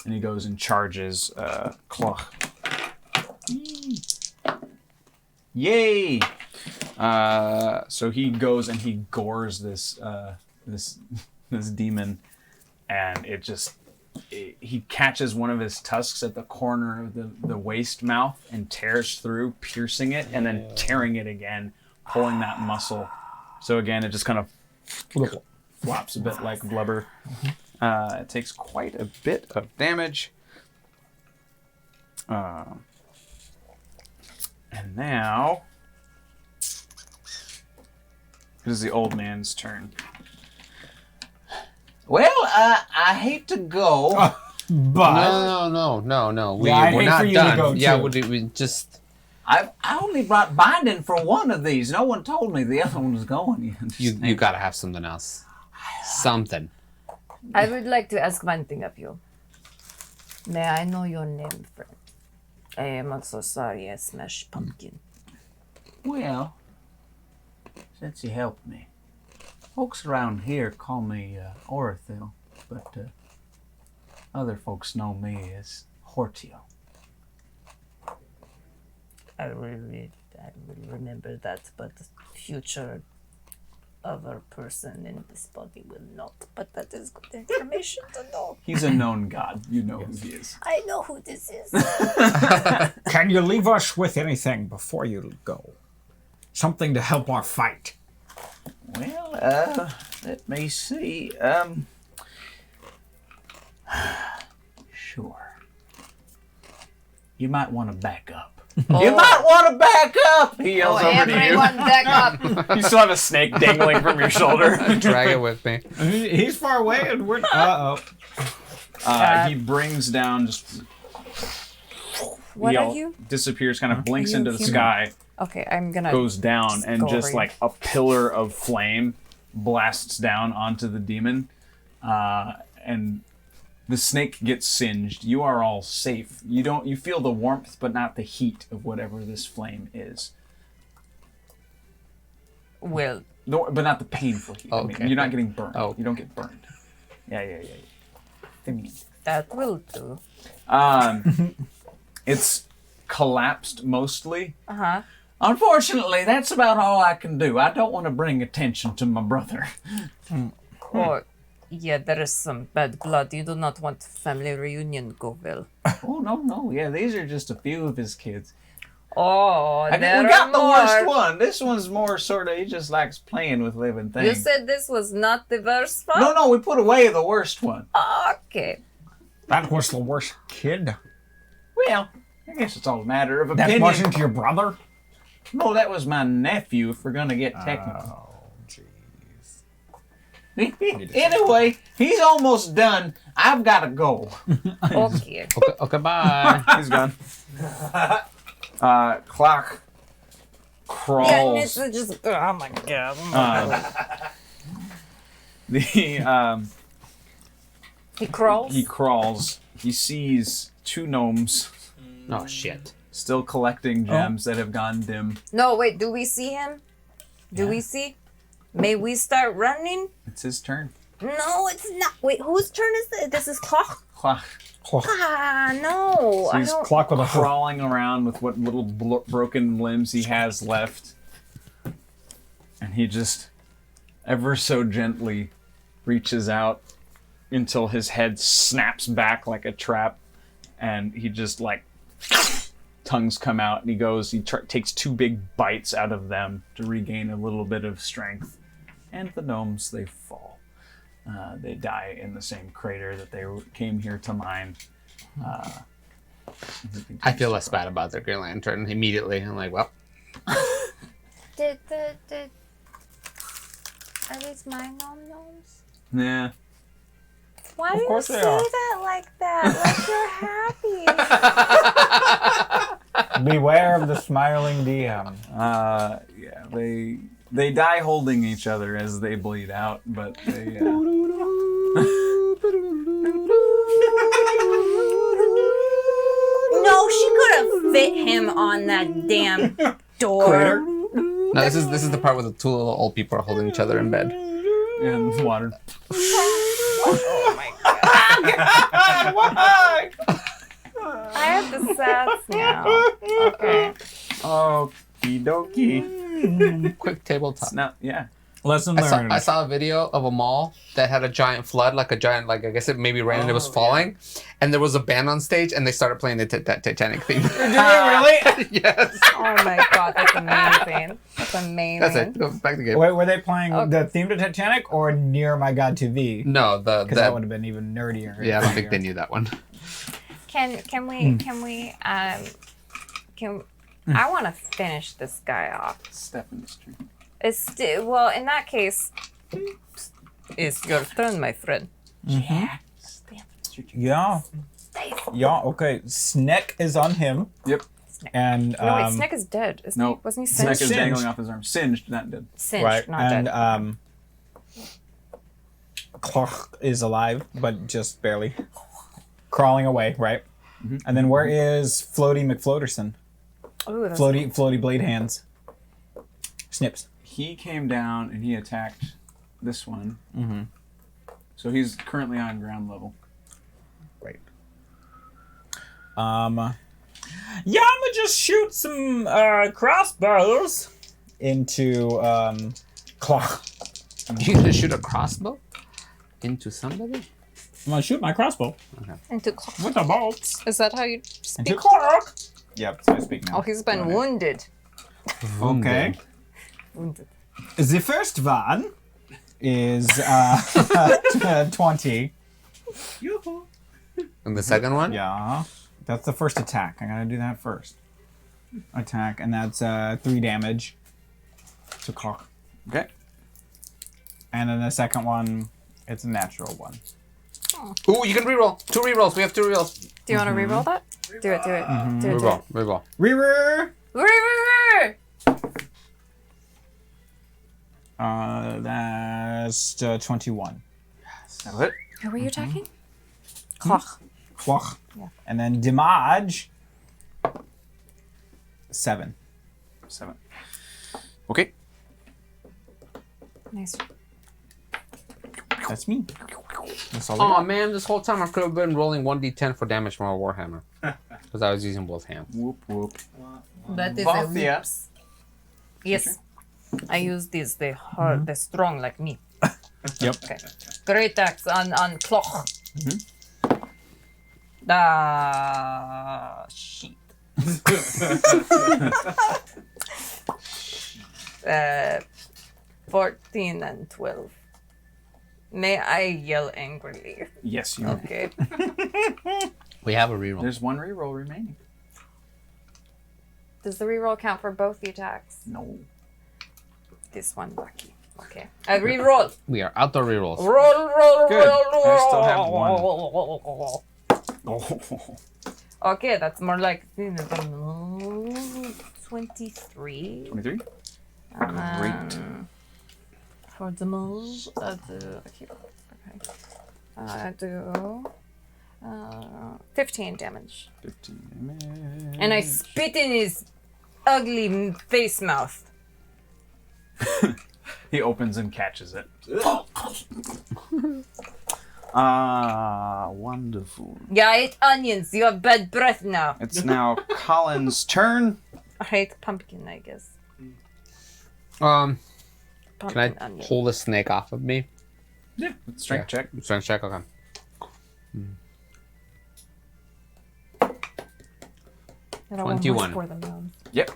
And he goes and charges Kloch. Yay! So he goes and he gores this demon, and he catches one of his tusks at the corner of the waist mouth and tears through, piercing it, and then tearing it again, pulling that muscle. So again, it just kind of flops a bit like blubber. It takes quite a bit of damage. And now it is the old man's turn. Well, I hate to go, But No. Yeah, I We're hate not for you to done. go, Yeah, too. we just. I only brought binding for one of these. No one told me the other one was going. You gotta have something else. Something. I would like to ask one thing of you. May I know your name, friend? I am also sorry I smashed pumpkin. Well, since you helped me, folks around here call me Orithil, but other folks know me as Hortio. I will remember that, but future other person in this body will not. But that is good information to know. He's a known god. You know who he is. I know who this is. can you leave us with anything before you go? Something to help our fight. Well, let me see. Sure. You might want to back up. You might want to back up! He yells over to you. Everyone back up. You still have a snake dangling from your shoulder. Drag it with me. He's far away and we're... He brings down just... What he are you? disappears, kind of blinks you into the human? sky, Okay, I'm gonna. goes down, and go just over like a pillar of flame blasts down onto the demon. And the snake gets singed. You are all safe. You feel the warmth, but not the heat of whatever this flame is. Well, No, but not the painful heat. I mean, Okay. you're not getting burned. Oh. You don't get burned. Yeah. that will do. It's collapsed mostly. Uh-huh. Unfortunately, that's about all I can do. I don't want to bring attention to my brother. Or, yeah, there is some bad blood. You do not want family reunion go well. Oh, no. Yeah, these are just a few of his kids. Oh, We there got are the worst more. one. This one's more sort of, he just likes playing with living things. You said this was not the worst one? No, we put away the worst one. Okay. That was the worst kid. Well, I guess it's all a matter of That opinion. wasn't your brother? No, that was my nephew, if we're going to get technical. Oh, jeez. Anyway, he's almost done. I've got to go. Okay. Okay, bye. He's gone. Clock crawls. Yeah, this is just, oh my god. He crawls? He crawls. He sees 2 gnomes Oh shit. still collecting gems that have gone dim. No, wait, do we see him? Do we see? May we start running? It's his turn. No, it's not. Wait, whose turn is this? This is Clock? Clock. Ah, no. I He's don't. clock with a hook. Crawling around with what little broken limbs he has left. And he just ever so gently reaches out until his head snaps back like a trap. And he just like tongues come out and he goes, takes 2 big bites out of them to regain a little bit of strength. And the gnomes, they fall. They die in the same crater that they came here to mine. I feel less bad about their Green Lantern immediately. I'm like, well, Are these my gnomes? Yeah. Why Of do you course say they are. that like that? Like you're happy. Beware of the smiling DM. Yeah, they die holding each other as they bleed out, but they. No, she could have fit him on that damn door. No, this is the part where the two little old people are holding each other in bed. And water. Oh my god. I have the sads now. Okay. Okie dokie. Quick tabletop. Now, yeah. Lesson I learned. saw a video of a mall that had a giant flood, like I guess it maybe rained and it was falling, and there was a band on stage and they started playing the Titanic theme. Did they really? Yes. Oh my god, that's amazing. That's amazing. That's it. Go back to the game. Wait, were they playing the theme to Titanic or Near My God to Thee? No, Because that would have been even nerdier. Yeah, I don't think they knew that one. Can we I want to finish this guy off. Step in the street. Well, in that case, it's your turn, my friend. Yeah. Yeah, okay. Sneck is on him. Yep. And No, wait, Snick is dead, isn't No. he? Wasn't he Snack singed? is Singed. dangling off his arm. Singed, not dead. Singed, right. not And dead. Kloch is alive, but just barely. Crawling away, right? And then where is Floaty McFloaterson? Ooh, that's Floaty blade hands. Snips. He came down and he attacked this one. Mm-hmm. So he's currently on ground level. Right. Yeah, I'ma just shoot some crossbows into Kloch. You gonna shoot a crossbow into somebody? I'm gonna shoot my crossbow into with a bolt Is that how you speak? into Kloch. Yep, that's how I speak now. Oh, he's been wounded. Okay. Wounded. The first one is 20. And the second one? Yeah. That's the first attack. I gotta do that first. Attack, and that's 3 damage to Kloch. Okay. And then the second one, it's a natural one. Ooh, you can reroll. 2 rerolls. We have 2 rerolls. Do you want to reroll that? Do it. Do it. Reroll. Reroll. Rearer! Reroll. That's 21. That hit. Who were you attacking? Kloch. Kloch. Yeah. And then damage 7. 7. Okay. Nice. That's me. That's all I Oh got. man, this whole time I could have been rolling 1d10 for damage from a warhammer. Because I was using both hands. Whoop whoop. That is Bothia. a whoops. Yes. I use these. They hard. They're strong like me. Yep. Okay. Great axe on Kloch. Shit. 14 and 12. May I yell angrily? Yes, you. Okay. We have a reroll. There's 1 reroll remaining. Does the reroll count for both the attacks? No. This one lucky. Okay. I reroll. We are outdoor rerolls. Roll. Good. Roll. I still have 1. Oh. Okay, that's more like 23. 23. Great. For the move, I do 15 damage. 15 damage. And I spit in his ugly face mouth. He opens and catches it. Wonderful. Yeah, I ate onions. You have bad breath now. It's now Colin's turn. I hate pumpkin, I guess. Can Pumpkin I onion. pull the snake off of me? Yeah. Strength check. Strength check, okay. I don't want 21. more for them now. Yep.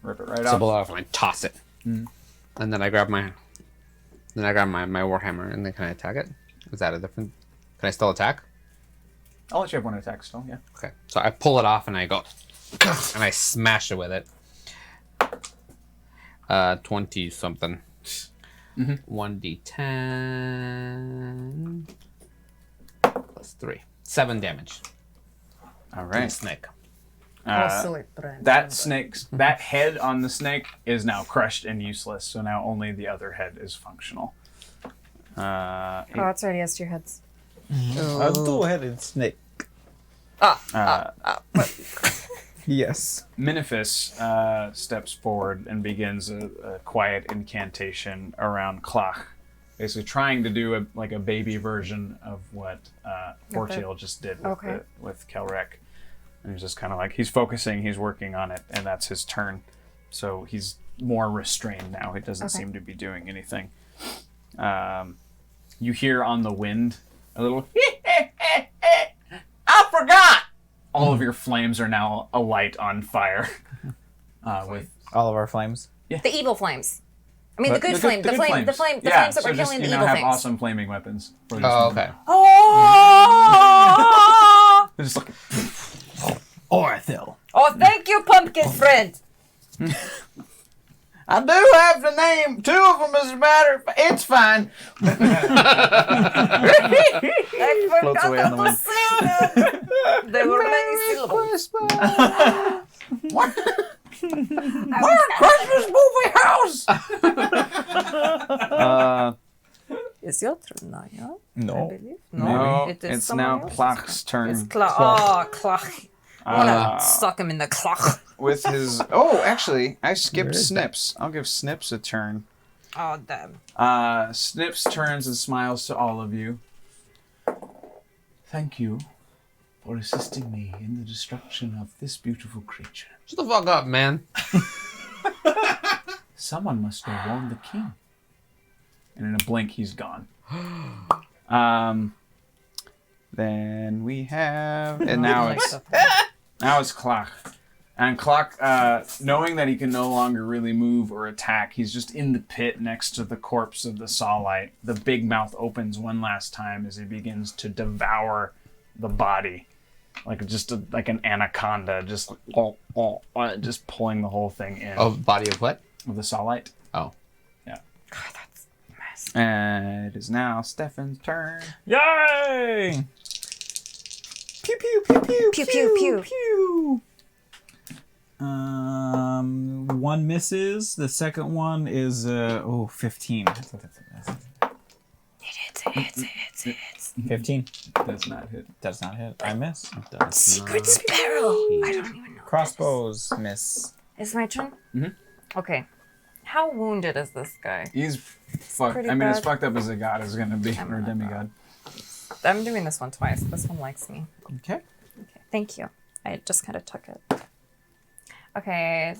Rip it right So off. pull it off and I toss it. And then I grab my warhammer and then can I attack it? Is that a different? Can I still attack? I'll let you have 1 attack still, yeah. Okay. So I pull it off and I go and I smash it with it. 20 something. 1d10. It's 3. 7 damage. All To the right. snake. That head on the snake is now crushed and useless. So now only the other head is functional. Oh, that's right. He has 2 heads. A dual-headed snake. Yes. Miniphis steps forward and begins a quiet incantation around Klach, basically trying to do a baby version of what Fortiel just did with Kelrek. And he's just kind of like, he's focusing, he's working on it, and that's his turn. So he's more restrained now. He doesn't seem to be doing anything. You hear on the wind a little, I forgot! All of your flames are now alight on fire. With All of our flames. The evil flames. I mean, the good flame. The flames that were killing the evil have things. awesome flaming weapons. For this Oh, moment. okay. They're just like, Orthil. Oh, thank you, pumpkin friend. I do have to name 2 of them as a matter. It's fine. I floats away on the wind. There were many syllables. What? We're a Christmas movie house. It's your turn now, yeah? I No. believe. No, it is it's someone now else's Klach's turn. It's Klach. I wanna suck him in the Klach. With his... Oh, actually, I skipped Snips. I'll give Snips a turn. Oh, damn. Snips turns and smiles to all of you. Thank you for assisting me in the destruction of this beautiful creature. Shut the fuck up, man. Someone must have warned the king. And in a blink, he's gone. Then we have... And now it's Klach. And Klach, knowing that he can no longer really move or attack, he's just in the pit next to the corpse of the Sawlight. The big mouth opens one last time as he begins to devour the body. Like like an anaconda, just pulling the whole thing in. Oh, body of what? With the Sawlight. Oh. Yeah. God, that's messy. And it is now Stefan's turn. Yay! Pew pew pew pew Pew, pew, pew. pew. 1 misses. The second one is 15. Hits. 15 Does not hit. does not hit. I miss. Secret sparrow. I don't even know. Crossbows miss. It's my turn? Mhm. Okay. How wounded is this guy? He's fucked. pretty I mean, as bad. fucked up as a god is gonna be, I'm or a not demigod. I'm doing this one twice. This one likes me. Okay. Okay, thank you. I just kind of took it. Okay,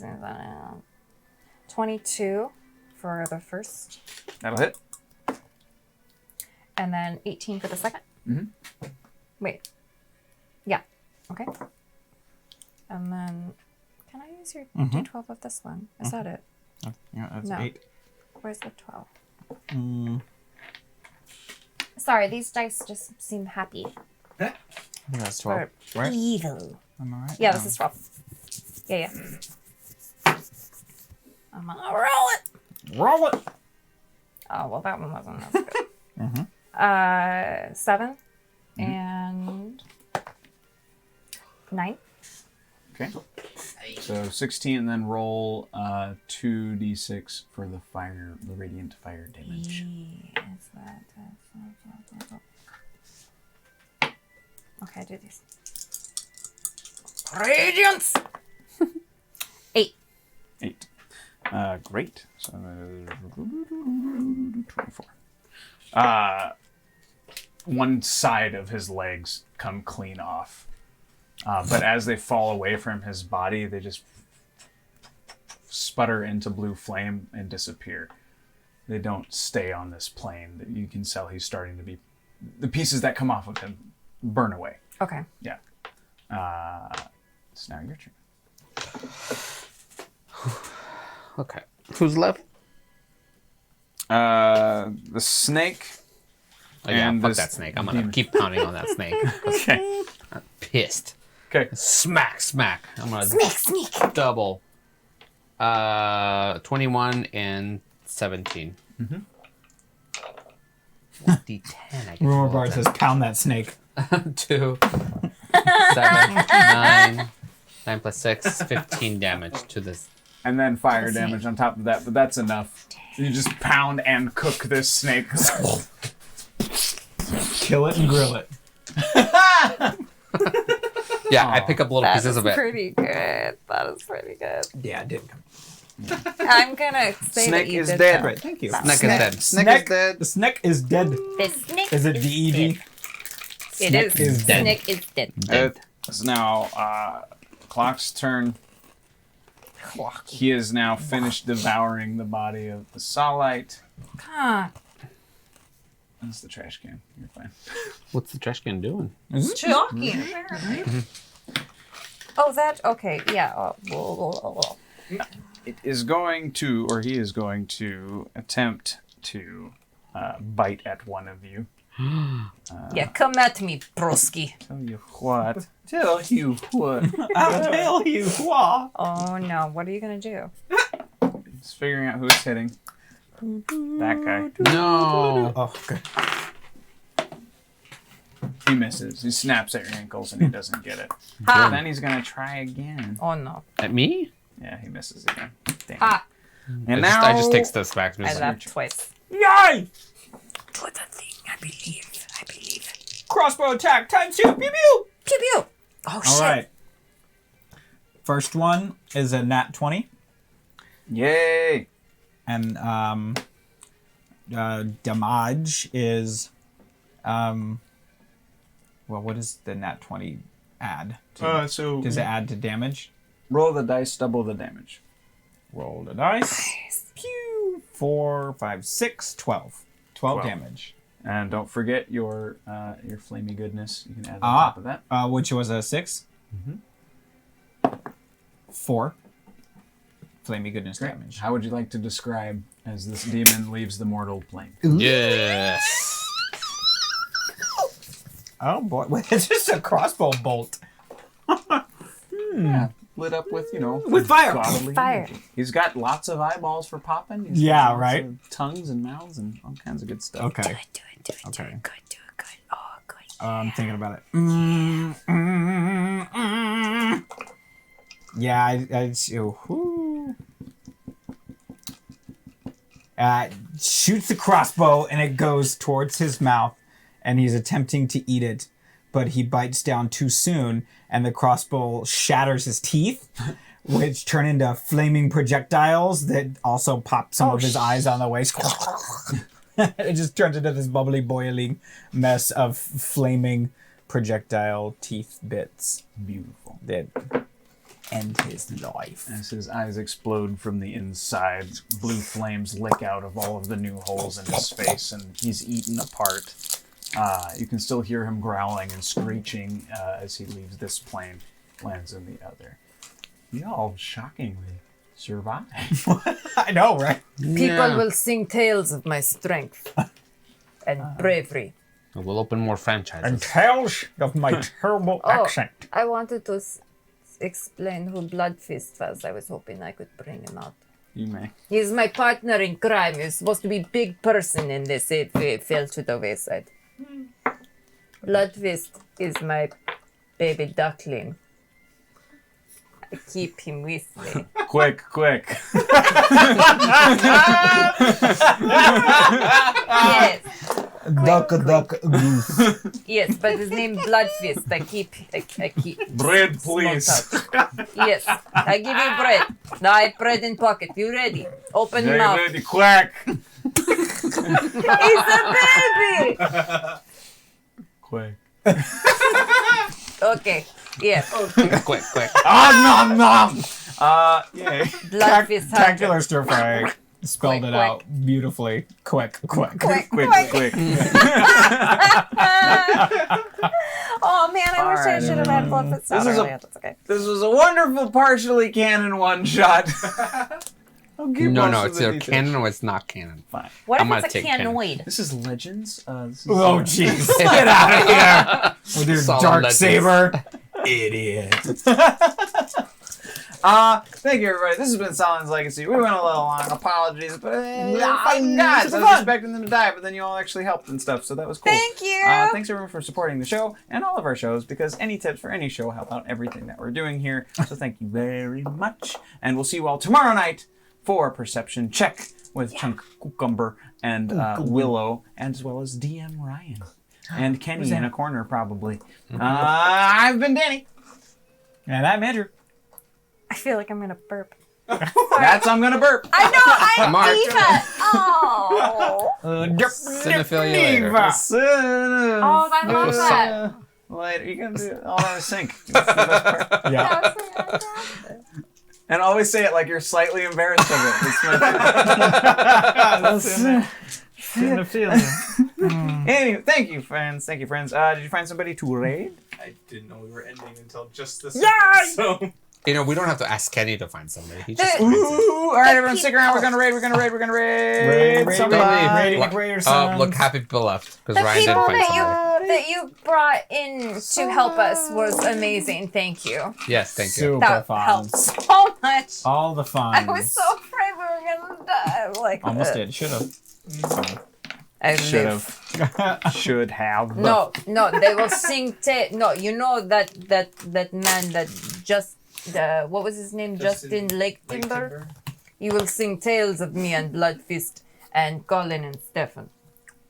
22 for the first, That'll hit. and then 18 for the second. Mhm. Wait. Yeah. Okay. And then, can I use your D12 of this one? Is that it? Yeah, that's No. 8. Where's the 12? Mm, Sorry, these dice just seem happy. I think that's 12. Or Right? evil. Am I right? Yeah, this is 12. Yeah. I'm gonna roll it. Roll it. Oh, well, that one wasn't as good. Mhm. 7 and 9. Okay. So 16, and then roll 2d6 for the radiant fire damage. Yes, okay, I do these. Radiance! 8. 8. Great. So 24. One side of his legs come clean off. But as they fall away from his body, they just sputter into blue flame and disappear. They don't stay on this plane. You can tell he's starting to be... The pieces that come off of him burn away. Okay. Yeah. It's now your turn. Okay. Who's left? The snake. Oh, yeah, And fuck this that snake. I'm gonna demon. keep pounding on that snake. Okay. I'm pissed. Okay. Smack, smack. I'm gonna Sneak. double. 21 and 17. Mm-hmm. D10. I can Rumor roll Bard that. says, pound that snake. 2, 7, 9. 9 plus 6, 15 damage to this. And then fire damage on top of that, but that's enough. You just pound and cook this snake. Kill it and grill it. Yeah, I pick up little That pieces is of it. pretty good. That is pretty good. Yeah, it didn't come. I'm gonna say Snake that you is did dead. that. Great, thank you. Snake is dead. Snake is dead. The snake is dead. The snake Is it D-E-D? dead. It Snake is. is dead. Snake is dead. It's now Clock's turn. He has now finished devouring the body of the Sahlite. Huh. That's the trash can. You're fine. What's the trash can doing? Shocking, apparently. Oh, that, okay, yeah. It is going to, or he is going to attempt to bite at one of you. Yeah, come at me, broski. Tell you what. Tell you what. I'll tell you what. Oh no, what are you gonna do? Just figuring out who it's hitting. That guy. No. Oh, good. He misses. He snaps at your ankles and he doesn't get it. Ha! Then he's gonna try again. Oh no. At me? Yeah, he misses again. Damn. Ha! And I now just take steps back. I laughed twice. Yay! Do the thing. I believe. Crossbow attack times 2. Pew pew. Pew pew. Oh shit. All right. First one is a nat 20, Yay! and damage is well, what does the nat 20 add? So Does it add to damage? roll the dice, double the damage. Roll the dice. Pew. 4, 5, 6, 12. 12 damage. And don't forget your flamey goodness. You can add on Ah. top of that. Which was a 6. 4. Flamey goodness Great. damage. How would you like to describe as this demon leaves the mortal plane? Yes. Oh boy, it's just a crossbow bolt. Yeah, lit up with, With fire. bodily Fire. energy. He's got lots of eyeballs for popping. He's Yeah, got lots right. of tongues and mouths and all kinds of good stuff. Okay. Do it. Okay. Good. Oh, good. I'm thinking about it. Yeah, I shoots the crossbow and it goes towards his mouth, and he's attempting to eat it, but he bites down too soon, and the crossbow shatters his teeth, which turn into flaming projectiles that also pop some of his eyes on the way. It just turns into this bubbly, boiling mess of flaming projectile teeth bits Beautiful. that end his life. As his eyes explode from the inside, blue flames lick out of all of the new holes in his face, and he's eaten apart. You can still hear him growling and screeching as he leaves this plane, lands in the other. Y'all shockingly survive. I know, right? People will sing tales of my strength and bravery. We'll open more franchises. And tales of my terrible accent. I wanted to explain who Bloodfist was. I was hoping I could bring him out. You may. He's my partner in crime. He's supposed to be big person in this. It fell to the wayside. Bloodfist is my baby duckling. I keep him with me. Quick. Yes, Duck, goose. yes, but his name Bloodfist. I keep. Bread, please. smoked out. Yes, I give you bread. Now I have bread in pocket. You ready? Open Get mouth. ready, quack. He's a baby. Quick. Okay. Yes. Quick. Ah, nom. Yay. Bloodfist hunter. Spectacular stir fry. Spelled Quick, it out beautifully. Quick. Quick. Oh man, I wish I should have had Bloodfist out This is a- earlier. That's okay. This was a wonderful partially canon one shot. No, it's either canon or it's not canon. Fine. What I'm if gonna it's a take canon. canoid? This is Legends. This is, Oh, jeez. Get out of here with your Solid dark legends. saber. Idiot. Thank you, everybody. This has been Sahlen's Legacy. We went a little long. Apologies, but fighting it's gods. I was fun. expecting them to die, but then you all actually helped and stuff, so that was cool. Thank you. Thanks everyone for supporting the show and all of our shows, because any tips for any show help out everything that we're doing here. So thank you very much, and we'll see you all tomorrow night for Perception Check with Chunk Cucumber and Willow, as well as DM Ryan and Kenny in a corner probably. I've been Danny. And I'm Andrew. I feel like I'm gonna burp. That's I'm gonna burp. I know. I'm Mark. Eva. Oh. Cinephilia later. Oh, I love that. Later, you can do it all out of sync. That's the best part. Yeah. And always say it like you're slightly embarrassed of it. It's my... Anyway, thank you, friends. Thank you, friends. Did you find somebody to raid? I didn't know we were ending until just this. Yes! So You know, we don't have to ask Kenny to find somebody. He just Ooh! finds it. All right, everyone, stick around. We're gonna raid. We're gonna raid. We're gonna raid. Raid, somebody. raid, Rating Raider Oh, Sons. look, happy people left because The Ryan people didn't find somebody. that you brought in to help us was amazing. Thank you. Yes, thank you. Super That fun. helped so much. All the fun. I was so afraid we were gonna die. Like Almost did. Should have. I Should live. have. Should have. No, they will sing. No, you know that man that just what was his name? Justin Lake Timber. You will sing tales of me and Bloodfist and Colin and Stefan.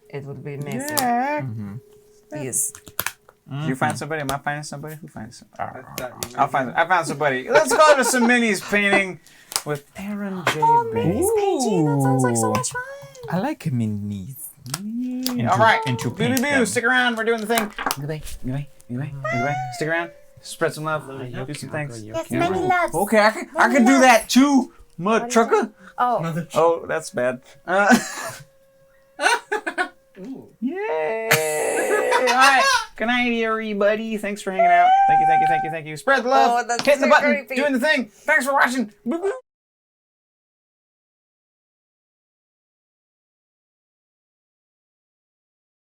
It will be amazing. Yeah. Yes. Did you find somebody? Am I finding somebody? Who finds? I I'll find. I found somebody. Let's go to some minis painting with Aaron J. Bates. Painting. That sounds like so much fun. I like minis. All right, Into boo, paint them. stick around. We're doing the thing. Goodbye. Stick around. Spread some love. Do some things. Yes, many loves. Okay, I can do that too, mud trucker. Oh. Oh, that's bad. Yay! All right. Good night, everybody. Thanks for hanging out. Thank you. Spread the love. Oh, that's Hitting the so button. creepy. Doing the thing. Thanks for watching. Boo boo.